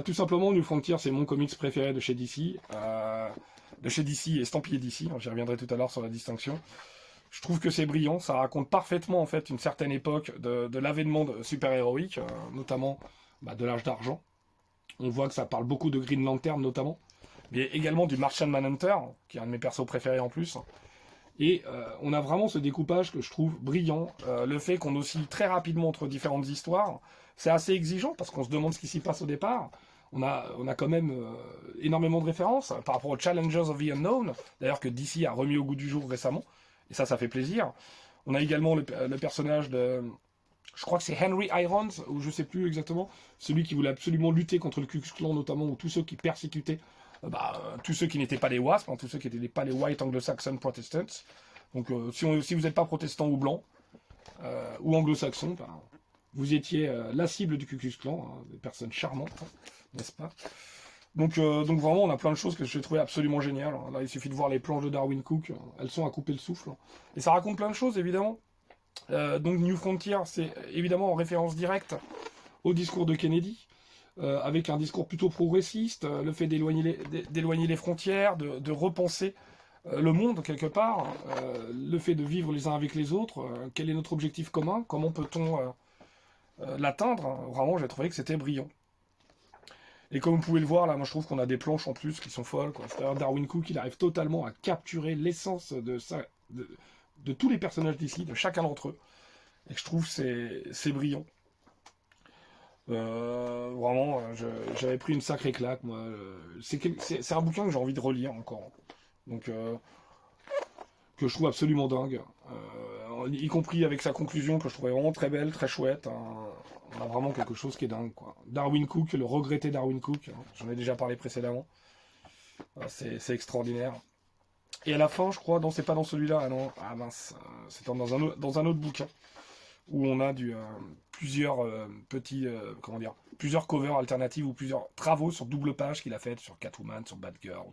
tout simplement New Frontier c'est mon comics préféré de chez DC. De chez DC et estampillé DC, j'y reviendrai tout à l'heure sur la distinction. Je trouve que c'est brillant, ça raconte parfaitement en fait une certaine époque de l'avènement super-héroïque, notamment de l'âge d'argent. On voit que ça parle beaucoup de Green Lantern notamment, mais également du Martian Manhunter, qui est un de mes persos préférés en plus. Et on a vraiment ce découpage que je trouve brillant, le fait qu'on oscille très rapidement entre différentes histoires, c'est assez exigeant parce qu'on se demande ce qui s'y passe au départ. On a quand même énormément de références par rapport aux Challengers of the Unknown, d'ailleurs que DC a remis au goût du jour récemment, et ça fait plaisir. On a également le personnage de, je crois que c'est Henry Irons, ou je sais plus exactement, celui qui voulait absolument lutter contre le Ku Klux Klan notamment, ou tous ceux qui persécutaient, tous ceux qui n'étaient pas les WASP, hein, tous ceux qui n'étaient pas les White Anglo-Saxon Protestants. Donc si vous n'êtes pas protestant ou blanc, ou anglo-saxon, vous étiez la cible du Ku Klux Klan, hein, des personnes charmantes, hein, n'est-ce pas? Donc vraiment, on a plein de choses que j'ai trouvé absolument géniales. Là, il suffit de voir les planches de Darwyn Cooke, elles sont à couper le souffle. Et ça raconte plein de choses, évidemment. Donc New Frontier, c'est évidemment en référence directe au discours de Kennedy, avec un discours plutôt progressiste, le fait d'éloigner les frontières, de repenser le monde quelque part, le fait de vivre les uns avec les autres, quel est notre objectif commun, comment peut-on l'atteindre. Vraiment, j'ai trouvé que c'était brillant. Et comme vous pouvez le voir, là, moi je trouve qu'on a des planches en plus qui sont folles, quoi. C'est-à-dire Darwyn Cooke, il arrive totalement à capturer l'essence de tous les personnages d'ici, de chacun d'entre eux. Et je trouve c'est brillant. Vraiment, j'avais pris une sacrée claque, moi. C'est un bouquin que j'ai envie de relire encore. Donc, que je trouve absolument dingue. Y compris avec sa conclusion que je trouvais vraiment très belle, très chouette. On a vraiment quelque chose qui est dingue, quoi. Darwyn Cooke, le regretté Darwyn Cooke, hein, j'en ai déjà parlé précédemment. C'est extraordinaire. Et à la fin, je crois, non, c'est pas dans celui-là, ah non, ah mince, c'est dans un autre bouquin. où on a plusieurs plusieurs covers alternatives ou plusieurs travaux sur double page qu'il a fait sur Catwoman, sur Batgirl,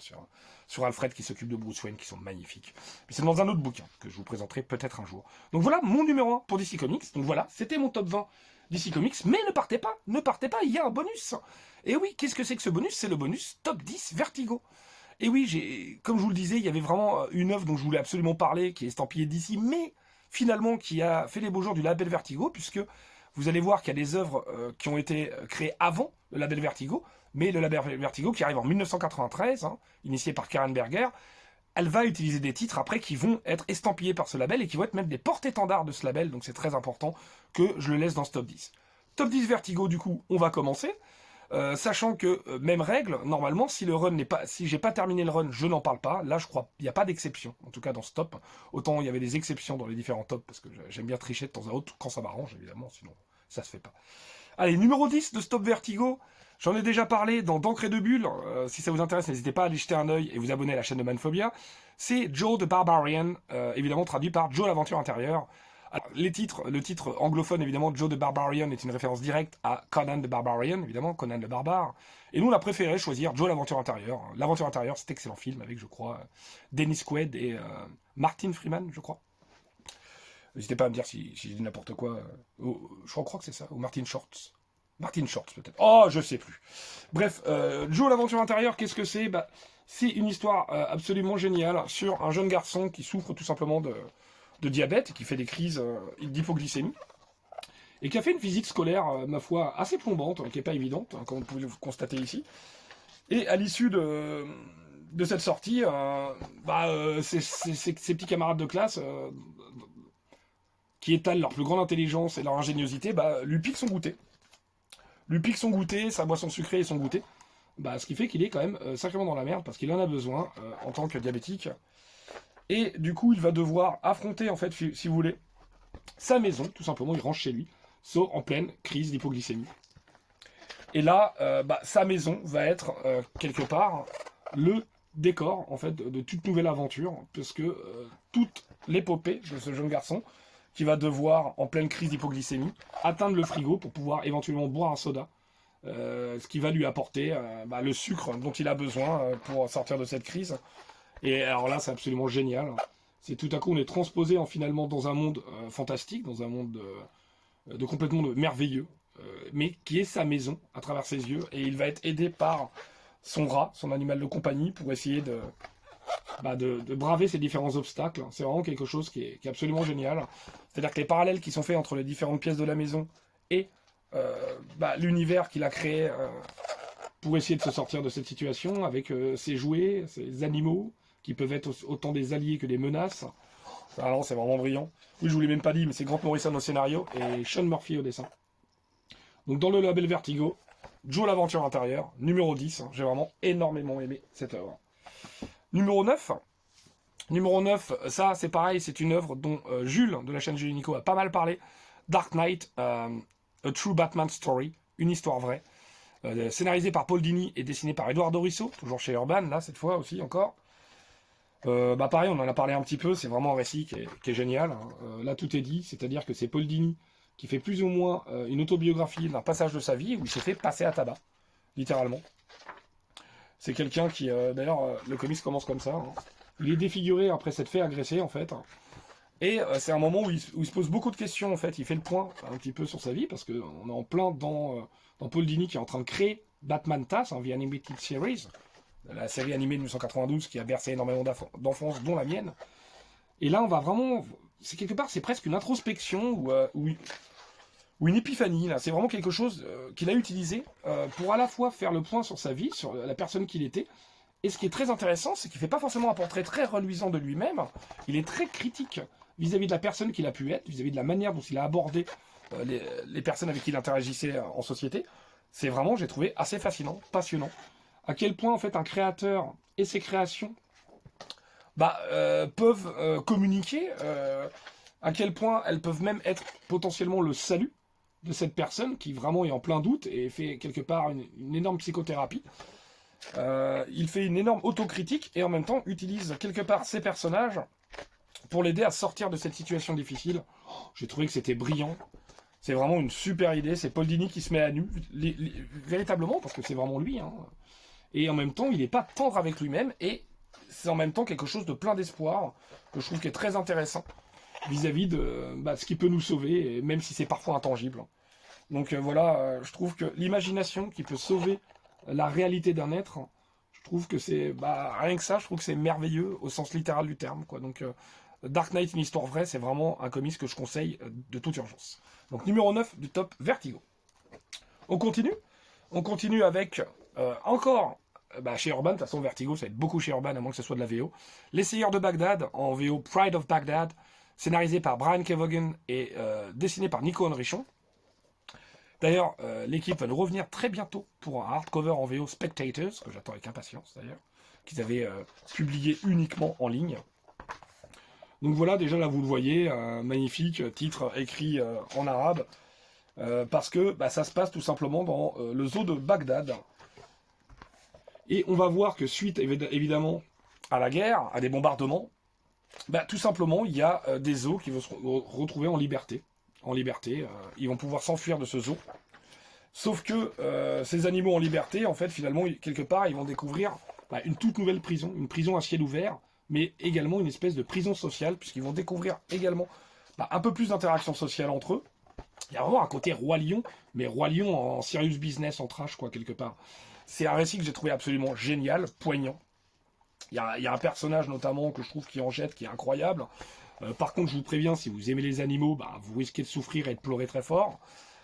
sur Alfred qui s'occupe de Bruce Wayne, qui sont magnifiques. Mais c'est dans un autre bouquin que je vous présenterai peut-être un jour. Donc voilà mon numéro 1 pour DC Comics. Donc voilà, c'était mon top 20 DC Comics, mais ne partez pas, il y a un bonus. Et oui, qu'est-ce que c'est que ce bonus? C'est le bonus top 10 Vertigo. Et oui, comme je vous le disais, il y avait vraiment une œuvre dont je voulais absolument parler, qui est estampillée d'ici, mais finalement qui a fait les beaux jours du label Vertigo, puisque vous allez voir qu'il y a des œuvres qui ont été créées avant le label Vertigo, mais le label Vertigo qui arrive en 1993, initié par Karen Berger, elle va utiliser des titres après qui vont être estampillés par ce label et qui vont être même des porte-étendards de ce label, donc c'est très important que je le laisse dans ce top 10. Top 10 Vertigo, du coup, on va commencer. Sachant que, même règle, normalement, si j'ai pas terminé le run, je n'en parle pas. Là, je crois, il n'y a pas d'exception, en tout cas dans ce top. Autant il y avait des exceptions dans les différents tops, parce que j'aime bien tricher de temps à autre, quand ça m'arrange, évidemment, sinon ça se fait pas. Allez, numéro 10 de Stop Vertigo. J'en ai déjà parlé dans d'encre et de bulles. Si ça vous intéresse, n'hésitez pas à aller jeter un œil et vous abonner à la chaîne de Manphobia. C'est Joe the Barbarian, évidemment traduit par Joe l'aventure intérieure. Alors, le titre anglophone, évidemment, Joe the Barbarian est une référence directe à Conan the Barbarian, évidemment, Conan le barbare. Et nous, on a préféré choisir Joe l'aventure intérieure. L'aventure intérieure, c'est un excellent film avec, je crois, Dennis Quaid et Martin Freeman, je crois. N'hésitez pas à me dire si je dis n'importe quoi. Je crois que c'est ça, ou Martin Shorts. Martin Shorts, peut-être. Oh, je sais plus. Bref, Joe l'aventure intérieure, qu'est-ce que c'est? C'est une histoire absolument géniale sur un jeune garçon qui souffre tout simplement de diabète, qui fait des crises d'hypoglycémie, et qui a fait une visite scolaire, ma foi, assez plombante, qui n'est pas évidente, comme vous pouvez le constater ici. Et à l'issue de cette sortie, ses petits camarades de classe, qui étalent leur plus grande intelligence et leur ingéniosité, lui piquent son goûter. Sa boisson sucrée et son goûter. Ce qui fait qu'il est quand même sacrément dans la merde, parce qu'il en a besoin en tant que diabétique. Et du coup, il va devoir affronter, en fait, si vous voulez, sa maison, tout simplement, il range chez lui, sauf en pleine crise d'hypoglycémie. Et là, sa maison va être, quelque part, le décor, en fait, de toute nouvelle aventure, parce que toute l'épopée de ce jeune garçon, qui va devoir, en pleine crise d'hypoglycémie, atteindre le frigo pour pouvoir éventuellement boire un soda, ce qui va lui apporter le sucre dont il a besoin pour sortir de cette crise. Et alors là, c'est absolument génial. C'est tout à coup, on est transposé finalement dans un monde fantastique, dans un monde de complètement merveilleux, mais qui est sa maison à travers ses yeux. Et il va être aidé par son rat, son animal de compagnie, pour essayer de braver ces différents obstacles. C'est vraiment quelque chose qui est absolument génial. C'est-à-dire que les parallèles qui sont faits entre les différentes pièces de la maison et l'univers qu'il a créé pour essayer de se sortir de cette situation, avec ses jouets, ses animaux, qui peuvent être autant des alliés que des menaces. Alors c'est vraiment brillant. Oui, je vous l'ai même pas dit, mais c'est Grant Morrison au scénario et Sean Murphy au dessin. Donc dans le label Vertigo, Joe l'aventure intérieure, numéro 10. J'ai vraiment énormément aimé cette œuvre. Numéro 9. Numéro 9, ça c'est pareil, c'est une œuvre dont Jules, de la chaîne Jules Nico, a pas mal parlé. Dark Knight, A True Batman Story, une histoire vraie. Scénarisé par Paul Dini et dessiné par Eduardo Risso, toujours chez Urban, là, cette fois aussi, encore. Pareil, on en a parlé un petit peu, c'est vraiment un récit qui est génial. Là, tout est dit, c'est-à-dire que c'est Paul Dini qui fait plus ou moins une autobiographie d'un passage de sa vie où il s'est fait passer à tabac, littéralement. C'est quelqu'un qui, d'ailleurs, le comics commence comme ça. Il est défiguré après s'être fait agresser, en fait. Et c'est un moment où il se pose beaucoup de questions, en fait. Il fait le point un petit peu sur sa vie, parce qu'on est en plein dans Paul Dini qui est en train de créer Batman TAS, The Animated Series, la série animée de 1992 qui a bercé énormément d'enfance, dont la mienne. Et là, on va vraiment... quelque part, c'est presque une introspection ou une épiphanie. Là. C'est vraiment quelque chose qu'il a utilisé pour à la fois faire le point sur sa vie, sur la personne qu'il était. Et ce qui est très intéressant, c'est qu'il ne fait pas forcément un portrait très reluisant de lui-même. Il est très critique vis-à-vis de la personne qu'il a pu être, vis-à-vis de la manière dont il a abordé les personnes avec qui il interagissait en société. C'est vraiment, j'ai trouvé, assez fascinant, passionnant. À quel point, en fait, un créateur et ses créations peuvent communiquer, à quel point elles peuvent même être potentiellement le salut de cette personne qui vraiment est en plein doute et fait quelque part une énorme psychothérapie. Il fait une énorme autocritique et en même temps utilise quelque part ses personnages pour l'aider à sortir de cette situation difficile. J'ai trouvé que c'était brillant. C'est vraiment une super idée. C'est Paul Dini qui se met à nu, véritablement, parce que c'est vraiment lui. Hein. Et en même temps, il n'est pas tendre avec lui-même. Et c'est en même temps quelque chose de plein d'espoir, que je trouve qui est très intéressant, vis-à-vis de ce qui peut nous sauver, même si c'est parfois intangible. Donc voilà, je trouve que l'imagination qui peut sauver la réalité d'un être, je trouve que c'est, rien que ça, je trouve que c'est merveilleux au sens littéral du terme, quoi. Donc Dark Knight, une histoire vraie, c'est vraiment un comics que je conseille de toute urgence. Donc numéro 9 du top Vertigo. On continue avec encore chez Urban, de toute façon Vertigo, ça va être beaucoup chez Urban, à moins que ce soit de la VO. Les Seigneurs de Bagdad, en VO Pride of Baghdad, scénarisé par Brian Kevogan et dessiné par Nico Henrichon. D'ailleurs, l'équipe va nous revenir très bientôt pour un hardcover en VO Spectators, que j'attends avec impatience d'ailleurs, qu'ils avaient publié uniquement en ligne. Donc voilà, déjà là vous le voyez, magnifique titre écrit en arabe, parce que ça se passe tout simplement dans le zoo de Bagdad. Et on va voir que suite évidemment à la guerre, à des bombardements, tout simplement il y a des zoos qui vont se retrouver en liberté. Ils vont pouvoir s'enfuir de ce zoo. Sauf que ces animaux en liberté, en fait, finalement, quelque part, ils vont découvrir une toute nouvelle prison, une prison à ciel ouvert, mais également une espèce de prison sociale, puisqu'ils vont découvrir également un peu plus d'interaction sociale entre eux. Il y a vraiment un côté Roi Lion, mais Roi Lion en serious business, en trash, quoi, quelque part. C'est un récit que j'ai trouvé absolument génial, poignant. Il y a un personnage, notamment, que je trouve qui en jette, qui est incroyable. Par contre, je vous préviens, si vous aimez les animaux, vous risquez de souffrir et de pleurer très fort.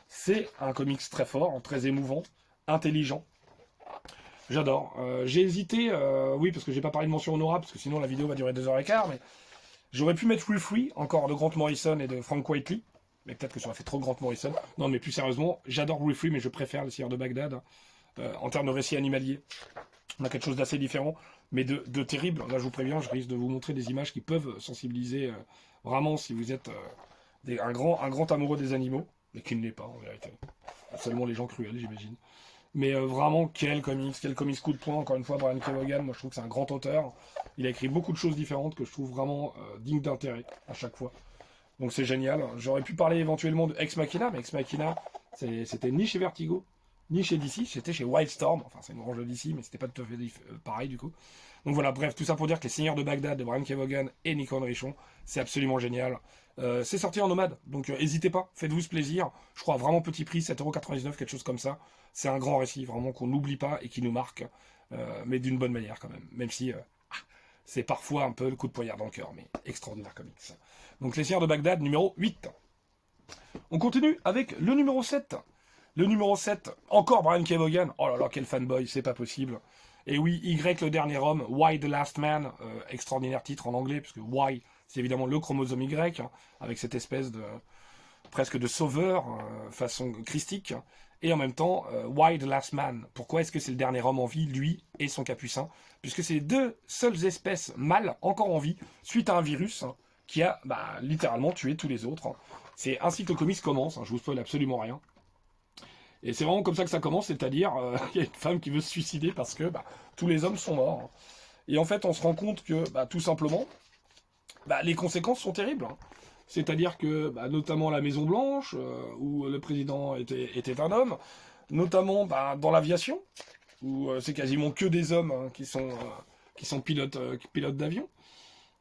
C'est un comics très fort, très émouvant, intelligent. J'adore. J'ai hésité, oui, parce que j'ai pas parlé de mention honorable, parce que sinon la vidéo va durer 2h15, mais j'aurais pu mettre Free, encore de Grant Morrison et de Frank Whiteley, mais peut-être que ça aurait fait trop Grant Morrison. Non, mais plus sérieusement, j'adore Free, mais je préfère Le Seigneur de Bagdad, en termes de récit animalier. On a quelque chose d'assez différent, mais de terrible. Là, je vous préviens, je risque de vous montrer des images qui peuvent sensibiliser vraiment si vous êtes un grand amoureux des animaux, mais qui ne l'est pas en vérité. Seulement les gens cruels, j'imagine. Mais vraiment, quel comics coup de poing. Encore une fois, Brian Kevogan, moi je trouve que c'est un grand auteur. Il a écrit beaucoup de choses différentes que je trouve vraiment dignes d'intérêt à chaque fois. Donc c'est génial. J'aurais pu parler éventuellement de Ex Machina, mais Ex Machina, c'était ni chez Vertigo, ni chez DC, c'était chez Wildstorm, enfin c'est une branche de DC, mais c'était pas tout à fait pareil du coup. Donc voilà, bref, tout ça pour dire que Les Seigneurs de Bagdad de Brian Kevogan et Nico Henrichon, c'est absolument génial. C'est sorti en nomade, donc n'hésitez pas, faites-vous ce plaisir. Je crois vraiment petit prix, 7,99€, quelque chose comme ça. C'est un grand récit, vraiment qu'on n'oublie pas et qui nous marque, mais d'une bonne manière quand même si c'est parfois un peu le coup de poignard dans le cœur, mais extraordinaire comics. Donc Les Seigneurs de Bagdad, numéro 8. On continue avec le numéro 7. Le numéro 7, encore Brian Kevogan. Oh là là, quel fanboy, c'est pas possible. Et oui, Y, le dernier homme, Why the Last Man, extraordinaire titre en anglais, puisque Why, c'est évidemment le chromosome Y, avec cette espèce de presque de sauveur, façon christique. Et en même temps, Why the Last Man? Pourquoi est-ce que c'est le dernier homme en vie, lui et son capucin? Puisque c'est les deux seules espèces mâles encore en vie, suite à un virus qui a littéralement tué tous les autres. C'est ainsi que le comics commence, je vous spoil absolument rien. Et c'est vraiment comme ça que ça commence, c'est-à-dire il y a une femme qui veut se suicider parce que tous les hommes sont morts. Et en fait, on se rend compte que tout simplement, les conséquences sont terribles. C'est-à-dire que, notamment à la Maison Blanche, où le président était un homme, notamment dans l'aviation, où c'est quasiment que des hommes qui sont pilotes d'avion.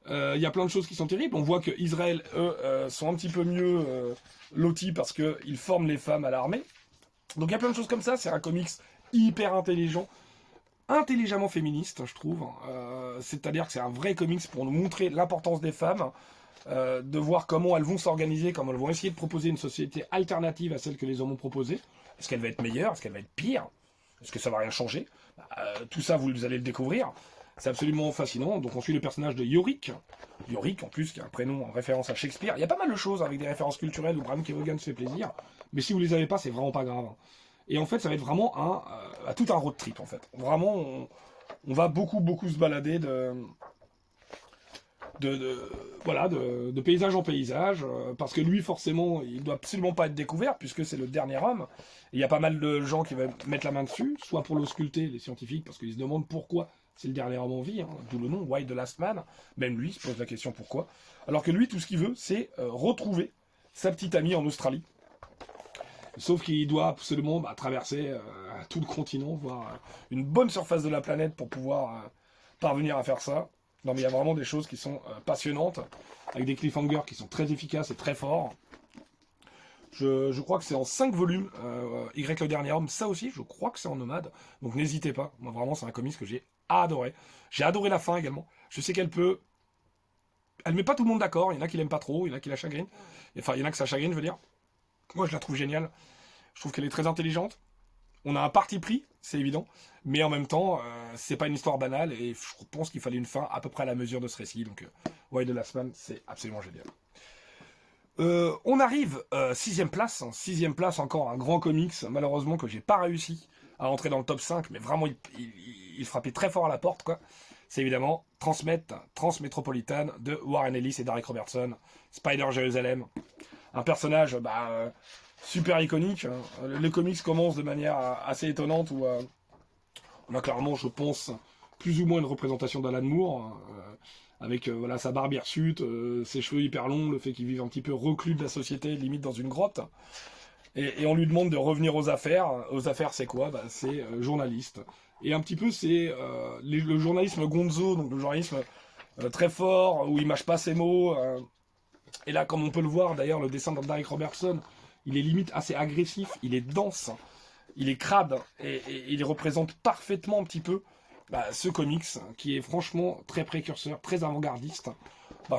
Il y a plein de choses qui sont terribles. On voit que Israël, eux, sont un petit peu mieux lotis parce qu'ils forment les femmes à l'armée. Donc il y a plein de choses comme ça, c'est un comics hyper intelligent, intelligemment féministe, je trouve. C'est-à-dire que c'est un vrai comics pour nous montrer l'importance des femmes, de voir comment elles vont s'organiser, comment elles vont essayer de proposer une société alternative à celle que les hommes ont proposée. Est-ce qu'elle va être meilleure? Est-ce qu'elle va être pire? Est-ce que ça va rien changer? Tout ça, vous allez le découvrir. C'est absolument fascinant. Donc on suit le personnage de Yorick. Yorick, en plus, qui a un prénom en référence à Shakespeare. Il y a pas mal de choses avec des références culturelles où Brian Kevogan se fait plaisir. Mais si vous les avez pas, c'est vraiment pas grave. Et en fait, ça va être vraiment tout un road trip, en fait. Vraiment, on va beaucoup se balader de paysage en paysage, parce que lui, forcément, il doit absolument pas être découvert, puisque c'est le dernier homme. Et il y a pas mal de gens qui vont mettre la main dessus, soit pour l'ausculter, les scientifiques, parce qu'ils se demandent pourquoi c'est le dernier homme en vie, hein, d'où le nom, Why the Last Man. Même lui se pose la question pourquoi. Alors que lui, tout ce qu'il veut, c'est retrouver sa petite amie en Australie. Sauf qu'il doit absolument traverser tout le continent, voire une bonne surface de la planète pour pouvoir parvenir à faire ça. Non mais il y a vraiment des choses qui sont passionnantes, avec des cliffhangers qui sont très efficaces et très forts. Je crois que c'est en 5 volumes, Y le dernier homme, ça aussi, je crois que c'est en nomade, donc n'hésitez pas. Moi vraiment c'est un comics que j'ai adoré. J'ai adoré la fin également. Je sais qu'elle peut... Elle met pas tout le monde d'accord, il y en a qui l'aiment pas trop, il y en a qui la chagrinent. Enfin, il y en a que ça chagrine, je veux dire. Moi je la trouve géniale. Je trouve qu'elle est très intelligente. On a un parti pris, c'est évident, mais en même temps, c'est pas une histoire banale et je pense qu'il fallait une fin à peu près à la mesure de ce récit. Donc, Why the Last Man, c'est absolument génial. On arrive 6ème place, hein, 6ème place encore un grand comics, malheureusement que j'ai pas réussi à entrer dans le top 5, mais vraiment il frappait très fort à la porte, quoi. C'est évidemment Transmétropolitan de Warren Ellis et Darick Robertson, Spider Jérusalem, un personnage super iconique. Hein. Les comics commencent de manière assez étonnante où on a clairement, je pense, plus ou moins une représentation d'Alan Moore, hein, avec voilà, sa barbe hirsute, ses cheveux hyper longs, le fait qu'il vive un petit peu reclus de la société, limite dans une grotte. Et on lui demande de revenir aux affaires. Aux affaires, c'est quoi? C'est journaliste. Et un petit peu, c'est le journalisme gonzo, donc le journalisme très fort, où il mâche pas ses mots. Et là, comme on peut le voir, d'ailleurs, le dessin de Darick Robertson, il est limite assez agressif, il est dense, il est crade, et il représente parfaitement un petit peu ce comics, qui est franchement très précurseur, très avant-gardiste,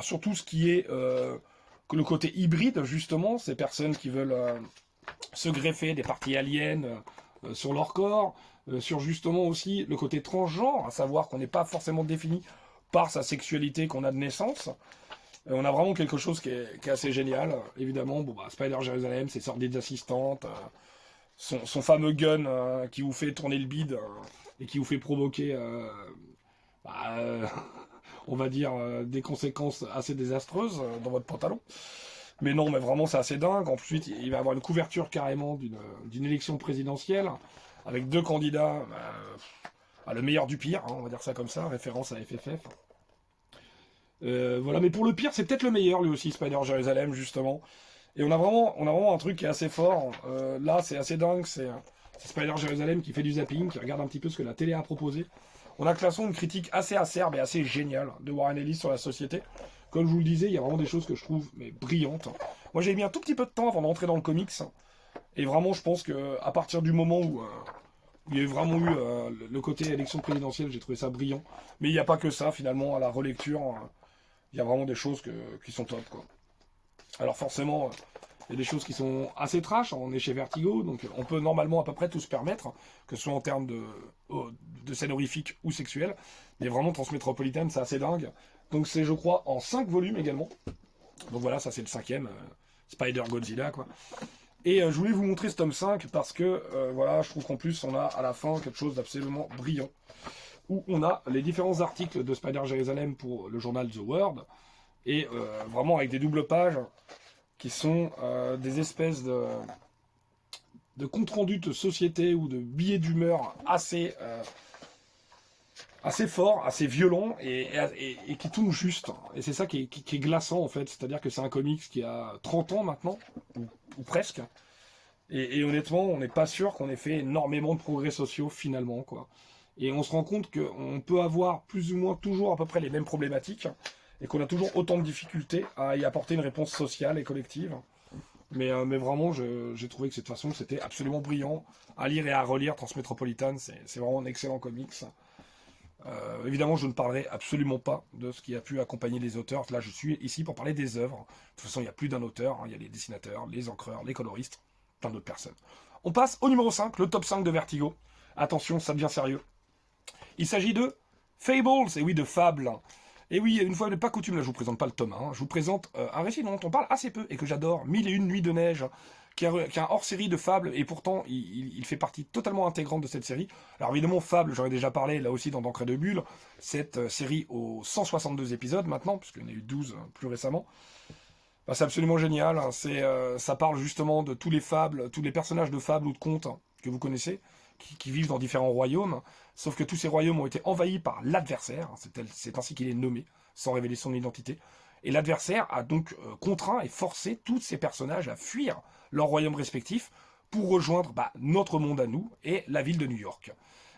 sur tout ce qui est le côté hybride, justement, ces personnes qui veulent se greffer des parties aliens sur leur corps, sur justement aussi le côté transgenre, à savoir qu'on n'est pas forcément défini par sa sexualité qu'on a de naissance. On a vraiment quelque chose qui est assez génial. Évidemment, Spider Jérusalem, ses sordides assistantes, son fameux gun qui vous fait tourner le bide et qui vous fait provoquer, on va dire, des conséquences assez désastreuses dans votre pantalon. Mais non, mais vraiment, c'est assez dingue. Ensuite, il va y avoir une couverture carrément d'une élection présidentielle avec 2 candidats, le meilleur du pire, hein, on va dire ça comme ça, référence à FFF. Voilà, mais pour le pire, c'est peut-être le meilleur, lui aussi, Spider Jérusalem, justement. Et on a vraiment un truc qui est assez fort. Là, c'est assez dingue, c'est Spider Jérusalem qui fait du zapping, qui regarde un petit peu ce que la télé a proposé. On a de toute façon une critique assez acerbe et assez géniale de Warren Ellis sur la société. Comme je vous le disais, il y a vraiment des choses que je trouve brillantes. Moi, j'ai mis un tout petit peu de temps avant d'entrer dans le comics. Et vraiment, je pense qu'à partir du moment où il y a vraiment eu le côté élection présidentielle, j'ai trouvé ça brillant. Mais il n'y a pas que ça, finalement, à la relecture. Il y a vraiment des choses qui sont top, quoi. Alors forcément, il y a des choses qui sont assez trash, on est chez Vertigo, donc on peut normalement à peu près tout se permettre, que ce soit en termes de scène horrifique ou sexuelle. Mais vraiment, Transmétropolitan, c'est assez dingue. Donc c'est, je crois, en 5 volumes également. Donc voilà, ça c'est le 5ème, Spider Godzilla, quoi. Et je voulais vous montrer ce tome 5 parce que, voilà, je trouve qu'en plus, on a à la fin quelque chose d'absolument brillant. Où on a les différents articles de Spider Jérusalem pour le journal The World, et vraiment avec des doubles pages qui sont des espèces de compte-rendu de société ou de billets d'humeur assez forts, assez violents et qui tournent juste. Et c'est ça qui est glaçant en fait, c'est-à-dire que c'est un comics qui a 30 ans maintenant, ou presque, et honnêtement, on n'est pas sûr qu'on ait fait énormément de progrès sociaux finalement, quoi. Et on se rend compte qu'on peut avoir plus ou moins toujours à peu près les mêmes problématiques, et qu'on a toujours autant de difficultés à y apporter une réponse sociale et collective. Mais vraiment, j'ai trouvé que de toute façon, c'était absolument brillant. À lire et à relire, Transmétropolitan, c'est vraiment un excellent comics. Évidemment, je ne parlerai absolument pas de ce qui a pu accompagner les auteurs. Là, je suis ici pour parler des œuvres. De toute façon, il y a plus d'un auteur. Il y a les dessinateurs, les encreurs, les coloristes, plein d'autres personnes. On passe au numéro 5, le top 5 de Vertigo. Attention, ça devient sérieux. Il s'agit de Fables, et oui, de Fables. Et oui, une fois n'est pas coutume, là je vous présente pas le tome 1, je vous présente un récit dont on parle assez peu et que j'adore, 1001 nuits de neige, qui est un hors-série de Fables, et pourtant il fait partie totalement intégrante de cette série. Alors évidemment, Fables, j'en ai déjà parlé là aussi dans d'encre de bulle, cette série aux 162 épisodes maintenant, puisqu'il y en a eu 12 plus récemment. C'est absolument génial, hein. Ça parle justement de tous les fables, tous les personnages de fables ou de contes que vous connaissez, qui vivent dans différents royaumes, sauf que tous ces royaumes ont été envahis par l'adversaire, c'est ainsi qu'il est nommé, sans révéler son identité. Et l'adversaire a donc contraint et forcé tous ces personnages à fuir leur royaume respectif pour rejoindre notre monde à nous et la ville de New York.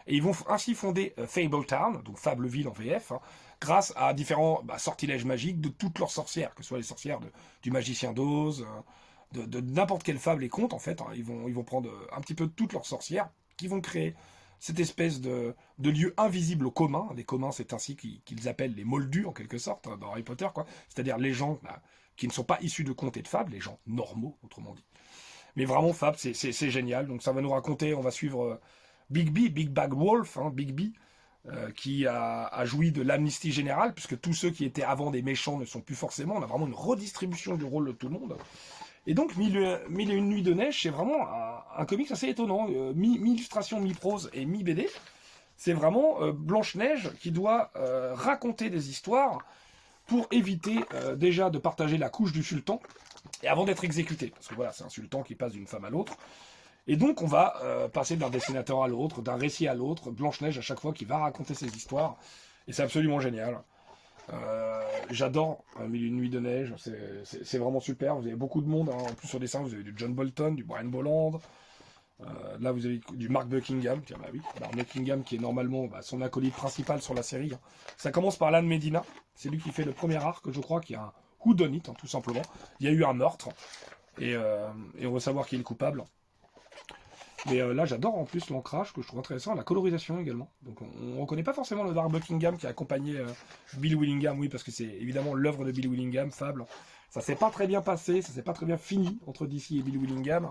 Et ils vont ainsi fonder Fabletown, donc Fableville en VF, grâce à différents sortilèges magiques de toutes leurs sorcières, que ce soit les sorcières du magicien d'Oz, de n'importe quelle fable et conte en fait. Ils vont prendre un petit peu de toutes leurs sorcières, qui vont créer cette espèce de lieu invisible aux communs. Les communs, c'est ainsi qu'ils appellent les moldus en quelque sorte, dans Harry Potter, quoi. C'est-à-dire les gens qui ne sont pas issus de contes et de fables, les gens normaux, autrement dit. Mais vraiment, Fable, c'est génial. Donc ça va nous raconter, on va suivre Bigby, Big Bad Wolf, Bigby, qui a joui de l'amnistie générale, puisque tous ceux qui étaient avant des méchants ne sont plus forcément. On a vraiment une redistribution du rôle de tout le monde. Et donc, Mille et une nuits de neige, c'est vraiment un comics assez étonnant. Mi-illustration, mi-prose et mi-BD. C'est vraiment Blanche-Neige qui doit raconter des histoires pour éviter déjà de partager la couche du sultan, et avant d'être exécuté. Parce que voilà, c'est un sultan qui passe d'une femme à l'autre. Et donc, on va passer d'un dessinateur à l'autre, d'un récit à l'autre, Blanche-Neige à chaque fois qui va raconter ses histoires. Et c'est absolument génial. J'adore Mille et une nuits de neige, c'est vraiment super. Vous avez beaucoup de monde, en plus sur dessin, vous avez du John Bolton, du Brian Bolland. Là, vous avez du Mark Buckingham, tiens, Mark Buckingham qui est normalement son acolyte principal sur la série. Ça commence par Alan Medina, c'est lui qui fait le premier arc, je crois, qui est un whodunit, tout simplement. Il y a eu un meurtre, et on va savoir qui est le coupable. Mais là, j'adore en plus l'ancrage, que je trouve intéressant, la colorisation également. Donc on ne reconnaît pas forcément le Mark Buckingham qui a accompagné Bill Willingham, oui, parce que c'est évidemment l'œuvre de Bill Willingham, Fable. Ça s'est pas très bien passé, ça s'est pas très bien fini entre DC et Bill Willingham.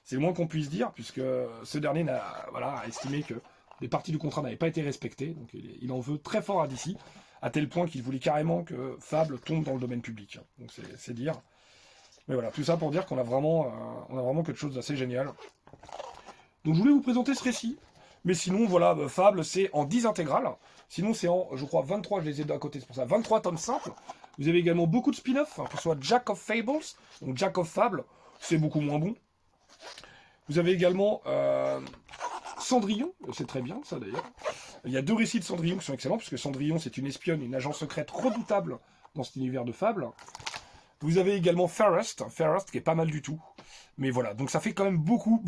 C'est le moins qu'on puisse dire, puisque ce dernier a estimé que les parties du contrat n'avaient pas été respectées, donc il en veut très fort à DC, à tel point qu'il voulait carrément que Fable tombe dans le domaine public. Donc c'est dire. Mais voilà, tout ça pour dire qu'on a vraiment quelque chose d'assez génial. Donc je voulais vous présenter ce récit. Mais sinon, voilà, Fable, c'est en 10 intégrales. Sinon, c'est en, je crois, 23, je les ai d'un côté, c'est pour ça, 23 tomes simples. Vous avez également beaucoup de spin-off, que ce soit Jack of Fables, donc Jack of Fable, c'est beaucoup moins bon. Vous avez également Cendrillon, c'est très bien ça d'ailleurs. Il y a 2 récits de Cendrillon qui sont excellents, puisque Cendrillon, c'est une espionne, une agence secrète redoutable dans cet univers de Fable. Vous avez également Fairest qui est pas mal du tout. Mais voilà, donc ça fait quand même beaucoup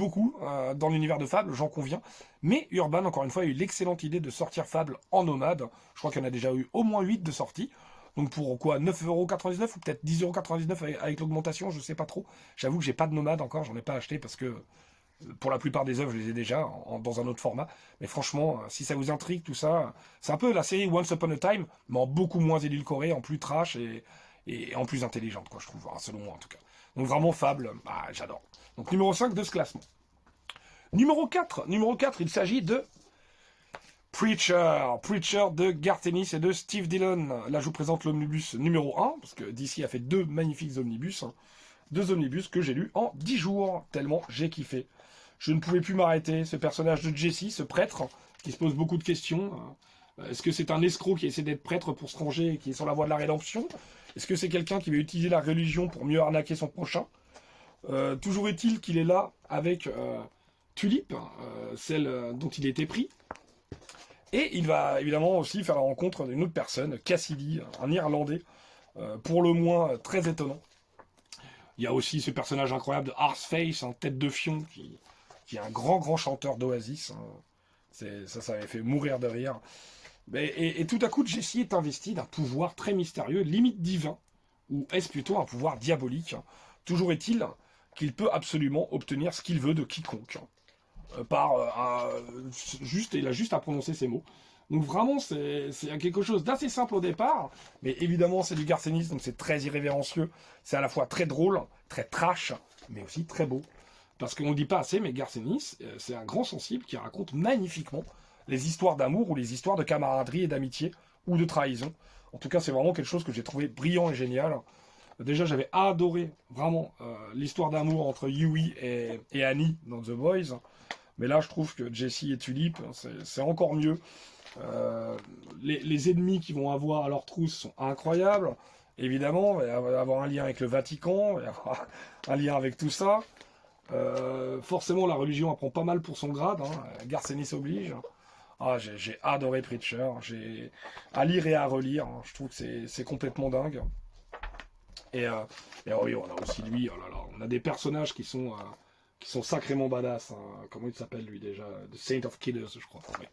dans l'univers de Fable, j'en conviens. Mais Urban, encore une fois, a eu l'excellente idée de sortir Fable en nomade. Je crois qu'il y en a déjà eu au moins 8 de sorties. Donc pour quoi, 9,99€ ou peut-être 10,99€ avec l'augmentation, je sais pas trop. J'avoue que j'ai pas de nomade encore, j'en ai pas acheté parce que pour la plupart des œuvres, je les ai déjà dans un autre format. Mais franchement, si ça vous intrigue, tout ça, c'est un peu la série Once Upon a Time, mais en beaucoup moins édulcorée, en plus trash et en plus intelligente, quoi, je trouve, selon moi en tout cas. Donc vraiment Fable, j'adore. Donc numéro 5 de ce classement. Numéro 4, il s'agit de Preacher de Garth Ennis et de Steve Dillon. Là je vous présente l'omnibus numéro 1, parce que DC a fait 2 magnifiques omnibus. 2 omnibus que j'ai lus en 10 jours, tellement j'ai kiffé. Je ne pouvais plus m'arrêter, ce personnage de Jesse, ce prêtre, qui se pose beaucoup de questions. Est-ce que c'est un escroc qui essaie d'être prêtre pour se ranger et qui est sur la voie de la rédemption? Est-ce que c'est quelqu'un qui va utiliser la religion pour mieux arnaquer son prochain? Toujours est-il qu'il est là avec Tulip, celle dont il était pris. Et il va évidemment aussi faire la rencontre d'une autre personne, Cassidy, un Irlandais, pour le moins très étonnant. Il y a aussi ce personnage incroyable de Arseface, en tête de fion, qui est un grand chanteur d'Oasis. Ça m'avait fait mourir de rire. Et tout à coup, Jesse est investi d'un pouvoir très mystérieux, limite divin, ou est-ce plutôt un pouvoir diabolique? Toujours est-il qu'il peut absolument obtenir ce qu'il veut de quiconque. Il a juste à prononcer ces mots. Donc vraiment, c'est quelque chose d'assez simple au départ, mais évidemment, c'est du Garth Ennis, donc c'est très irrévérencieux. C'est à la fois très drôle, très trash, mais aussi très beau. Parce qu'on ne le dit pas assez, mais Garth Ennis, c'est un grand sensible qui raconte magnifiquement les histoires d'amour ou les histoires de camaraderie et d'amitié ou de trahison. En tout cas, c'est vraiment quelque chose que j'ai trouvé brillant et génial. Déjà, j'avais adoré vraiment l'histoire d'amour entre Huey et Annie dans The Boys. Mais là, je trouve que Jesse et Tulip, c'est encore mieux. Les ennemis qu'ils vont avoir à leur trousse sont incroyables. Évidemment, il va y avoir un lien avec le Vatican, il va y avoir un lien avec tout ça. forcément, la religion apprend pas mal pour son grade, hein, Garcenis oblige. Ah, j'ai adoré Preacher, j'ai à lire et à relire, hein, je trouve que c'est complètement dingue. Et oui, on a aussi lui, oh là là, on a des personnages qui sont sacrément badass. Hein. Comment il s'appelle lui déjà? The Saint of Killers, je crois. Oui.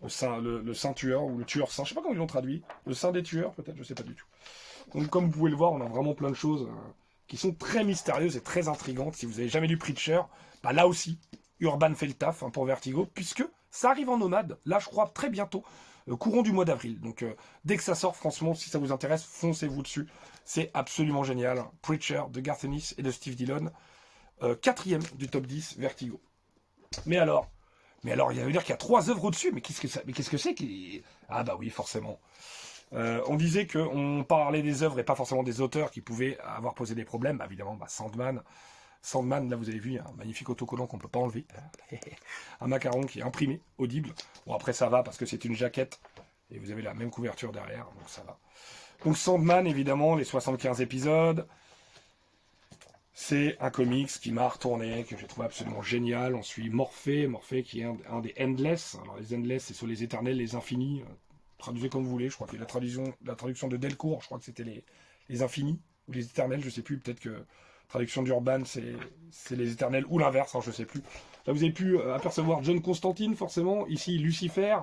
Le saint tueur, ou le tueur saint, je sais pas comment ils l'ont traduit. Le saint des tueurs, peut-être, je sais pas du tout. Donc comme vous pouvez le voir, on a vraiment plein de choses qui sont très mystérieuses et très intrigantes. Si vous avez jamais lu Preacher, bah là aussi, Urban fait le taf hein, pour Vertigo, puisque ça arrive en nomade, là je crois très bientôt, courant du mois d'avril. Donc dès que ça sort, franchement, si ça vous intéresse, foncez-vous dessus. C'est absolument génial. Preacher de Garth Ennis et de Steve Dillon, quatrième du top 10 Vertigo. Mais alors, il veut dire qu'il y a 3 œuvres au-dessus. Mais qu'est-ce que c'est qui... Ah bah oui, forcément. On disait qu'on parlait des œuvres et pas forcément des auteurs qui pouvaient avoir posé des problèmes. Bah, évidemment, Sandman. Sandman, là vous avez vu, un magnifique autocollant qu'on ne peut pas enlever. Un macaron qui est imprimé, audible. Bon après ça va parce que c'est une jaquette. Et vous avez la même couverture derrière, donc ça va. Donc Sandman, évidemment, les 75 épisodes. C'est un comics qui m'a retourné, que j'ai trouvé absolument génial. On suit Morphée qui est un des Endless. Alors les Endless, c'est sur les éternels, les infinis. Traduisez comme vous voulez, je crois que la traduction de Delcourt, je crois que c'était les infinis, ou les éternels, je sais plus, peut-être que la traduction d'Urban, c'est les éternels, ou l'inverse, hein, je sais plus. Là, vous avez pu apercevoir John Constantine, forcément, ici Lucifer,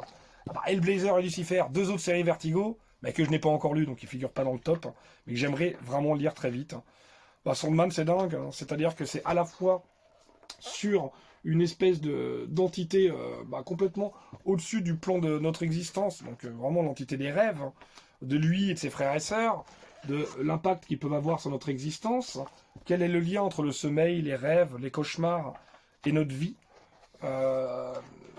Hellblazer et Lucifer, 2 autres séries Vertigo, mais que je n'ai pas encore lu, donc ils figurent pas dans le top, hein, mais que j'aimerais vraiment lire très vite. Hein. Bah, Sandman, c'est dingue, hein, c'est-à-dire que c'est à la fois sur une espèce d'entité complètement au-dessus du plan de notre existence, donc vraiment l'entité des rêves, hein, de lui et de ses frères et sœurs, de l'impact qu'ils peuvent avoir sur notre existence, quel est le lien entre le sommeil, les rêves, les cauchemars et notre vie.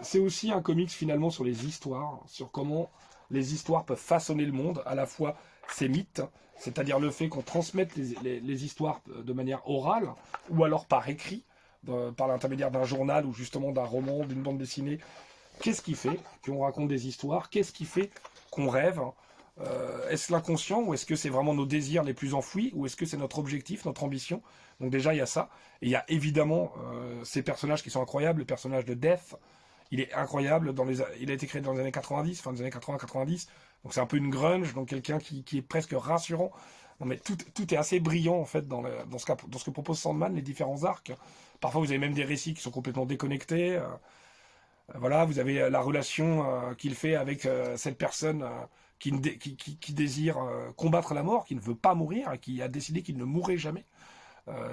C'est aussi un comics finalement sur les histoires, sur comment les histoires peuvent façonner le monde, à la fois ces mythes, c'est-à-dire le fait qu'on transmette les histoires de manière orale, ou alors par écrit, par l'intermédiaire d'un journal ou justement d'un roman, d'une bande dessinée. Qu'est-ce qui fait qu'on raconte des histoires? Qu'est-ce qui fait qu'on rêve? Est-ce l'inconscient ou est-ce que c'est vraiment nos désirs les plus enfouis ou est-ce que c'est notre objectif, notre ambition? Donc déjà il y a ça. Et il y a évidemment ces personnages qui sont incroyables. Le personnage de Death, il est incroyable. Il a été créé dans les années 90, fin des années 80-90. Donc c'est un peu une grunge, donc quelqu'un qui est presque rassurant. Non mais tout est assez brillant en fait dans ce que propose Sandman, les différents arcs. Parfois vous avez même des récits qui sont complètement déconnectés. Voilà, vous avez la relation qu'il fait avec cette personne qui désire combattre la mort, qui ne veut pas mourir et qui a décidé qu'il ne mourrait jamais.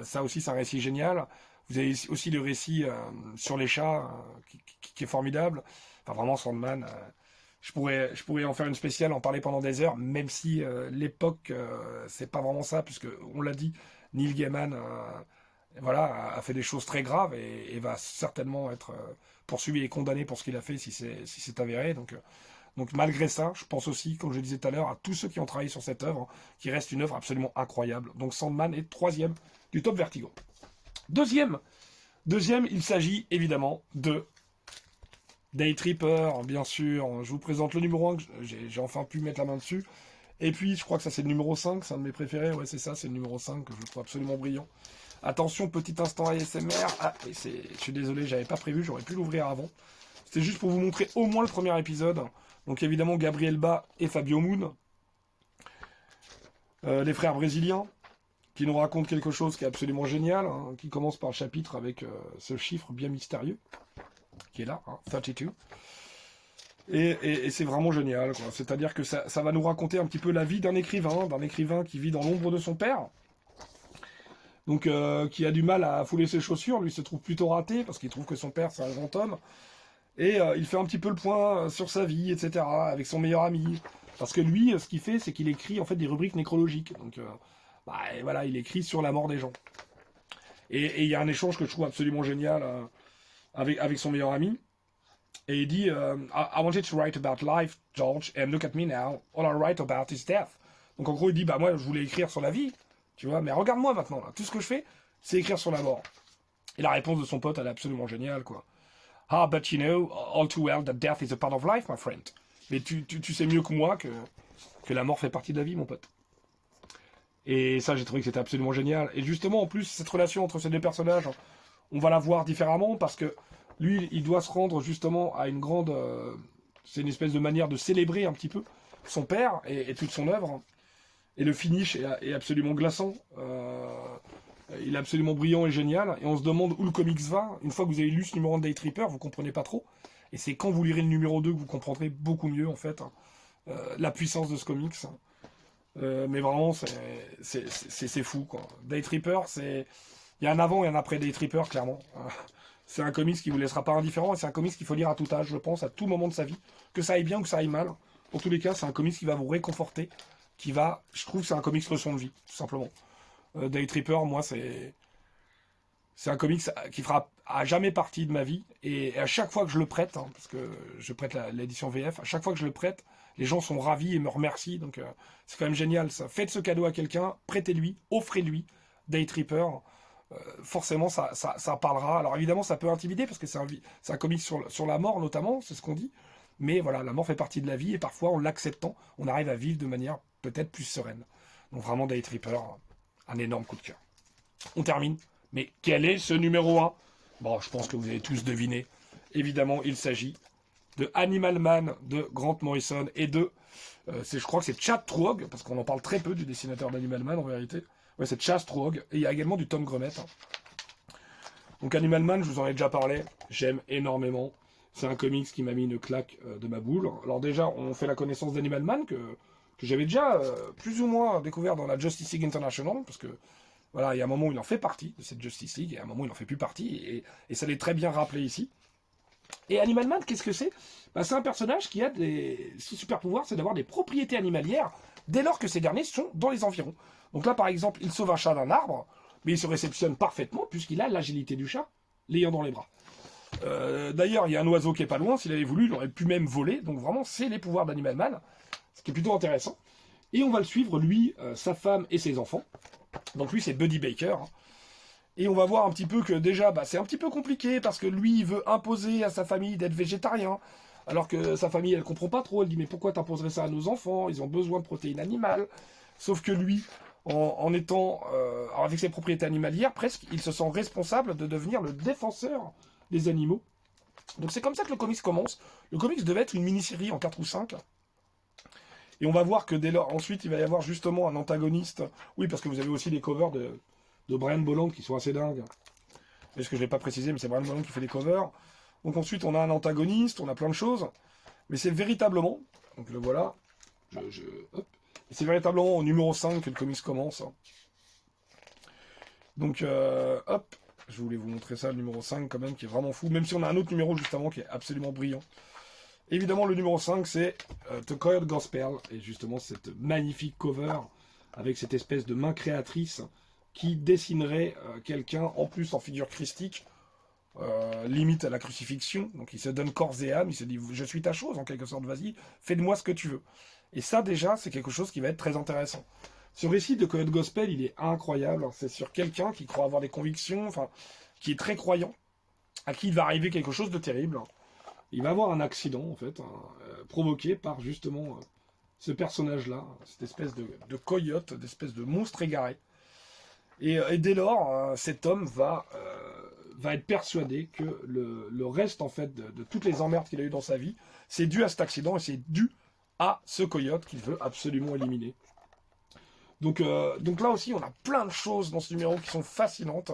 Ça aussi c'est un récit génial. Vous avez aussi le récit sur les chats qui est formidable. Enfin vraiment Sandman... Je pourrais en faire une spéciale, en parler pendant des heures, même si l'époque, c'est pas vraiment ça, puisque on l'a dit, Neil Gaiman a fait des choses très graves et va certainement être poursuivi et condamné pour ce qu'il a fait si c'est avéré. Donc malgré ça, je pense aussi, comme je le disais tout à l'heure, à tous ceux qui ont travaillé sur cette œuvre, qui reste une œuvre absolument incroyable. Donc Sandman est 3e du top Vertigo. Deuxième, il s'agit évidemment de Day Tripper, bien sûr. Je vous présente le numéro 1, j'ai enfin pu mettre la main dessus. Et puis, je crois que ça c'est le numéro 5, c'est un de mes préférés. Ouais, c'est ça, c'est le numéro 5 que je trouve absolument brillant. Attention, petit instant ASMR. Ah, je suis désolé, j'avais pas prévu, j'aurais pu l'ouvrir avant. C'était juste pour vous montrer au moins le premier épisode. Donc évidemment, Gabriel Ba et Fabio Moon. Les frères brésiliens, qui nous racontent quelque chose qui est absolument génial, hein, qui commence par le chapitre avec ce chiffre bien mystérieux. Qui est là, hein, 32. Et c'est vraiment génial, quoi. C'est-à-dire que ça va nous raconter un petit peu la vie d'un écrivain qui vit dans l'ombre de son père, donc qui a du mal à fouler ses chaussures, lui se trouve plutôt raté, parce qu'il trouve que son père c'est un grand homme, et il fait un petit peu le point sur sa vie, etc., avec son meilleur ami, parce que lui, ce qu'il fait, c'est qu'il écrit en fait des rubriques nécrologiques, donc et voilà, il écrit sur la mort des gens. Et il y a un échange que je trouve absolument génial, avec son meilleur ami, et il dit I wanted to write about life, George, and look at me now, all I write about is death. Donc en gros il dit moi je voulais écrire sur la vie, tu vois, mais regarde-moi maintenant, là. Tout ce que je fais, c'est écrire sur la mort. Et la réponse de son pote, elle est absolument géniale, quoi. Ah, but you know, all too well that death is a part of life, my friend. Mais tu sais mieux que moi que la mort fait partie de la vie, mon pote. Et ça, j'ai trouvé que c'était absolument génial. Et justement, en plus, cette relation entre ces deux personnages, on va la voir différemment parce que lui, il doit se rendre justement à une grande... c'est une espèce de manière de célébrer un petit peu son père et toute son œuvre. Et le finish est absolument glaçant. Il est absolument brillant et génial. Et on se demande où le comics va. Une fois que vous avez lu ce numéro 1 de Day Tripper, vous comprenez pas trop. Et c'est quand vous lirez le numéro 2 que vous comprendrez beaucoup mieux, en fait, la puissance de ce comics. Mais vraiment, c'est fou, quoi. Day Tripper, c'est... Il y a un avant et un après Day Tripper, clairement. C'est un comics qui vous laissera pas indifférent, et c'est un comics qu'il faut lire à tout âge, je pense, à tout moment de sa vie. Que ça aille bien ou que ça aille mal. Pour tous les cas, c'est un comics qui va vous réconforter, qui va... Je trouve que c'est un comics leçon de vie, tout simplement. Day Tripper, moi, c'est un comics qui fera à jamais partie de ma vie. Et à chaque fois que je le prête, hein, parce que je prête l'édition VF, à chaque fois que je le prête, les gens sont ravis et me remercient. Donc c'est quand même génial ça. Faites ce cadeau à quelqu'un, prêtez-lui, offrez-lui Day Tripper. Forcément, ça parlera. Alors évidemment, ça peut intimider parce que c'est un comics sur la mort notamment, c'est ce qu'on dit. Mais voilà, la mort fait partie de la vie et parfois, en l'acceptant, on arrive à vivre de manière peut-être plus sereine. Donc vraiment, Day Tripper, un énorme coup de cœur. On termine. Mais quel est ce numéro 1? Bon, je pense que vous avez tous deviné. Évidemment, il s'agit de Animal Man de Grant Morrison et de... je crois que c'est Chad Truog, parce qu'on en parle très peu du dessinateur d'Animal Man en vérité. Ouais, c'est Chad Truog. Et il y a également du Tom Grummett. Donc Animal Man, je vous en ai déjà parlé. J'aime énormément. C'est un comics qui m'a mis une claque de ma boule. Alors déjà, on fait la connaissance d'Animal Man que j'avais déjà plus ou moins découvert dans la Justice League International, parce que voilà, il y a un moment où il en fait partie de cette Justice League, et un moment où il n'en fait plus partie, et ça l'est très bien rappelé ici. Et Animal Man, qu'est-ce que c'est? C'est un personnage qui a son super pouvoir, c'est d'avoir des propriétés animalières dès lors que ces derniers sont dans les environs. Donc là, par exemple, il sauve un chat d'un arbre, mais il se réceptionne parfaitement puisqu'il a l'agilité du chat, l'ayant dans les bras. D'ailleurs, il y a un oiseau qui est pas loin, s'il avait voulu, il aurait pu même voler, donc vraiment, c'est les pouvoirs d'Animal Man, ce qui est plutôt intéressant. Et on va le suivre, lui, sa femme et ses enfants. Donc lui, c'est Buddy Baker. Et on va voir un petit peu que déjà, c'est un petit peu compliqué, parce que lui, il veut imposer à sa famille d'être végétarien, alors que sa famille, elle comprend pas trop, elle dit, mais pourquoi t'imposerais ça à nos enfants? Ils ont besoin de protéines animales. Sauf que lui, en étant, avec ses propriétés animalières, presque, il se sent responsable de devenir le défenseur des animaux. Donc c'est comme ça que le comics commence. Le comics devait être une mini-série en 4 ou 5. Et on va voir que dès lors, ensuite, il va y avoir justement un antagoniste. Oui, parce que vous avez aussi des covers de Brian Bolland qui sont assez dingues. Est-ce que je ne l'ai pas précisé, mais c'est Brian Bolland qui fait les covers. Donc ensuite, on a un antagoniste, on a plein de choses. Mais c'est véritablement, donc le voilà, hop. C'est véritablement au numéro 5 que le comics commence. Donc, hop, je voulais vous montrer ça, le numéro 5 quand même, qui est vraiment fou. Même si on a un autre numéro juste avant qui est absolument brillant. Évidemment, le numéro 5, c'est The Coyote Gospel. Et justement, cette magnifique cover avec cette espèce de main créatrice qui dessinerait quelqu'un, en plus en figure christique, limite à la crucifixion. Donc il se donne corps et âme, il se dit « Je suis ta chose, en quelque sorte, vas-y, fais-de-moi ce que tu veux ». Et ça, déjà, c'est quelque chose qui va être très intéressant. Ce récit de Coyote Gospel, il est incroyable. C'est sur quelqu'un qui croit avoir des convictions, enfin, qui est très croyant, à qui il va arriver quelque chose de terrible. Il va avoir un accident, en fait, provoqué par, justement, ce personnage-là, cette espèce de coyote, d'espèce de monstre égaré. Et dès lors, cet homme va être persuadé que le reste, en fait, de toutes les emmerdes qu'il a eues dans sa vie, c'est dû à cet accident, et c'est dû à ce coyote qu'il veut absolument éliminer. Donc là aussi, on a plein de choses dans ce numéro qui sont fascinantes,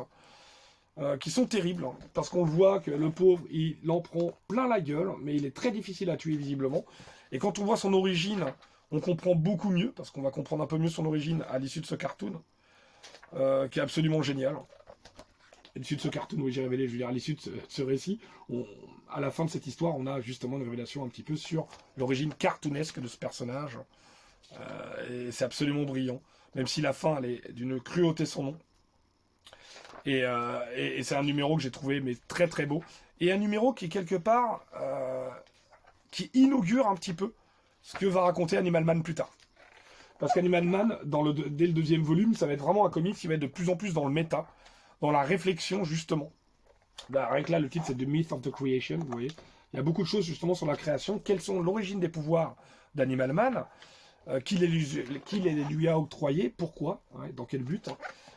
qui sont terribles, hein, parce qu'on voit que le pauvre, il en prend plein la gueule, mais il est très difficile à tuer visiblement. Et quand on voit son origine, on comprend beaucoup mieux, parce qu'on va comprendre un peu mieux son origine à l'issue de ce cartoon, qui est absolument génial. À l'issue de ce cartoon, oui, j'ai révélé, je veux dire, à l'issue de ce récit, à la fin de cette histoire, on a justement une révélation un petit peu sur l'origine cartoonesque de ce personnage. Et c'est absolument brillant, même si la fin, elle est d'une cruauté sans nom. Et c'est un numéro que j'ai trouvé mais très très beau. Et un numéro qui, quelque part, qui inaugure un petit peu ce que va raconter Animal Man plus tard. Parce qu'Animal Man, dès le deuxième volume, ça va être vraiment un comics qui va être de plus en plus dans le méta, dans la réflexion, justement. Rien que là, le titre, c'est The Myth of the Creation, vous voyez. Il y a beaucoup de choses, justement, sur la création. Quelles sont l'origine des pouvoirs d'Animal Man, qui les lui a octroyés, pourquoi, ouais, dans quel but.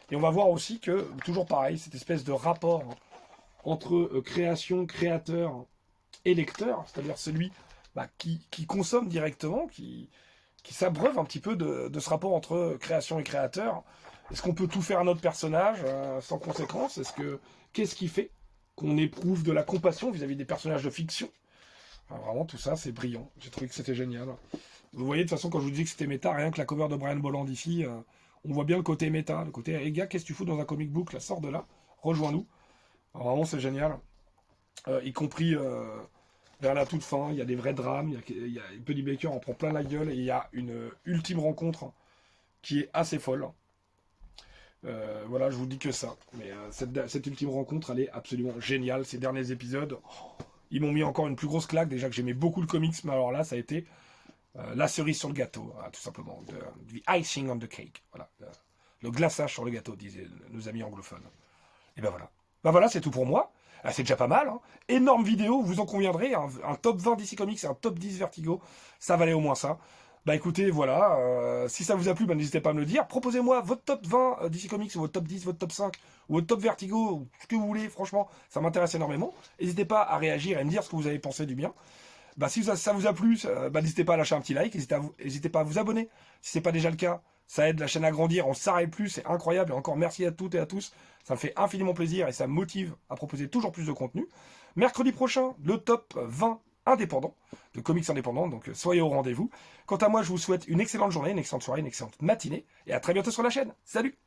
Et on va voir aussi que, toujours pareil, cette espèce de rapport entre création, créateur et lecteur, c'est-à-dire celui qui consomme directement, qui s'abreuve un petit peu de ce rapport entre création et créateur. Est-ce qu'on peut tout faire à notre personnage sans conséquence? Qu'est-ce qui fait qu'on éprouve de la compassion vis-à-vis des personnages de fiction? Enfin, vraiment, tout ça, c'est brillant. J'ai trouvé que c'était génial. Vous voyez, de toute façon, quand je vous dis que c'était méta, rien que la cover de Brian Bolland ici, on voit bien le côté méta, le côté, hey gars, qu'est-ce que tu fous dans un comic book? Là, sors de là, rejoins-nous. Vraiment, c'est génial. Y compris vers la toute fin, il y a des vrais drames, Penny Baker en prend plein la gueule, et il y a une ultime rencontre qui est assez folle. Voilà, je vous dis que ça. Mais cette ultime rencontre, elle est absolument géniale. Ces derniers épisodes, ils m'ont mis encore une plus grosse claque. Déjà que j'aimais beaucoup le comics, mais alors là, ça a été la cerise sur le gâteau, tout simplement. The icing on the cake. Voilà. Le glaçage sur le gâteau, disaient nos amis anglophones. Et ben voilà. Ben voilà, c'est tout pour moi. C'est déjà pas mal. Hein. Énorme vidéo, vous en conviendrez. Un top 20 DC Comics et un top 10 Vertigo. Ça valait au moins ça. Bah écoutez, voilà, si ça vous a plu, bah, n'hésitez pas à me le dire. Proposez-moi votre top 20 DC Comics, ou votre top 10, votre top 5, ou votre top Vertigo, ou ce que vous voulez, franchement, ça m'intéresse énormément. N'hésitez pas à réagir et à me dire ce que vous avez pensé du bien. Bah, si ça vous a plu, bah, n'hésitez pas à lâcher un petit like, n'hésitez pas à vous abonner si ce n'est pas déjà le cas. Ça aide la chaîne à grandir, on s'arrête plus, c'est incroyable. Et encore merci à toutes et à tous, ça me fait infiniment plaisir et ça me motive à proposer toujours plus de contenu. Mercredi prochain, le top 20 indépendant, de comics indépendants, donc soyez au rendez-vous. Quant à moi, je vous souhaite une excellente journée, une excellente soirée, une excellente matinée, et à très bientôt sur la chaîne. Salut!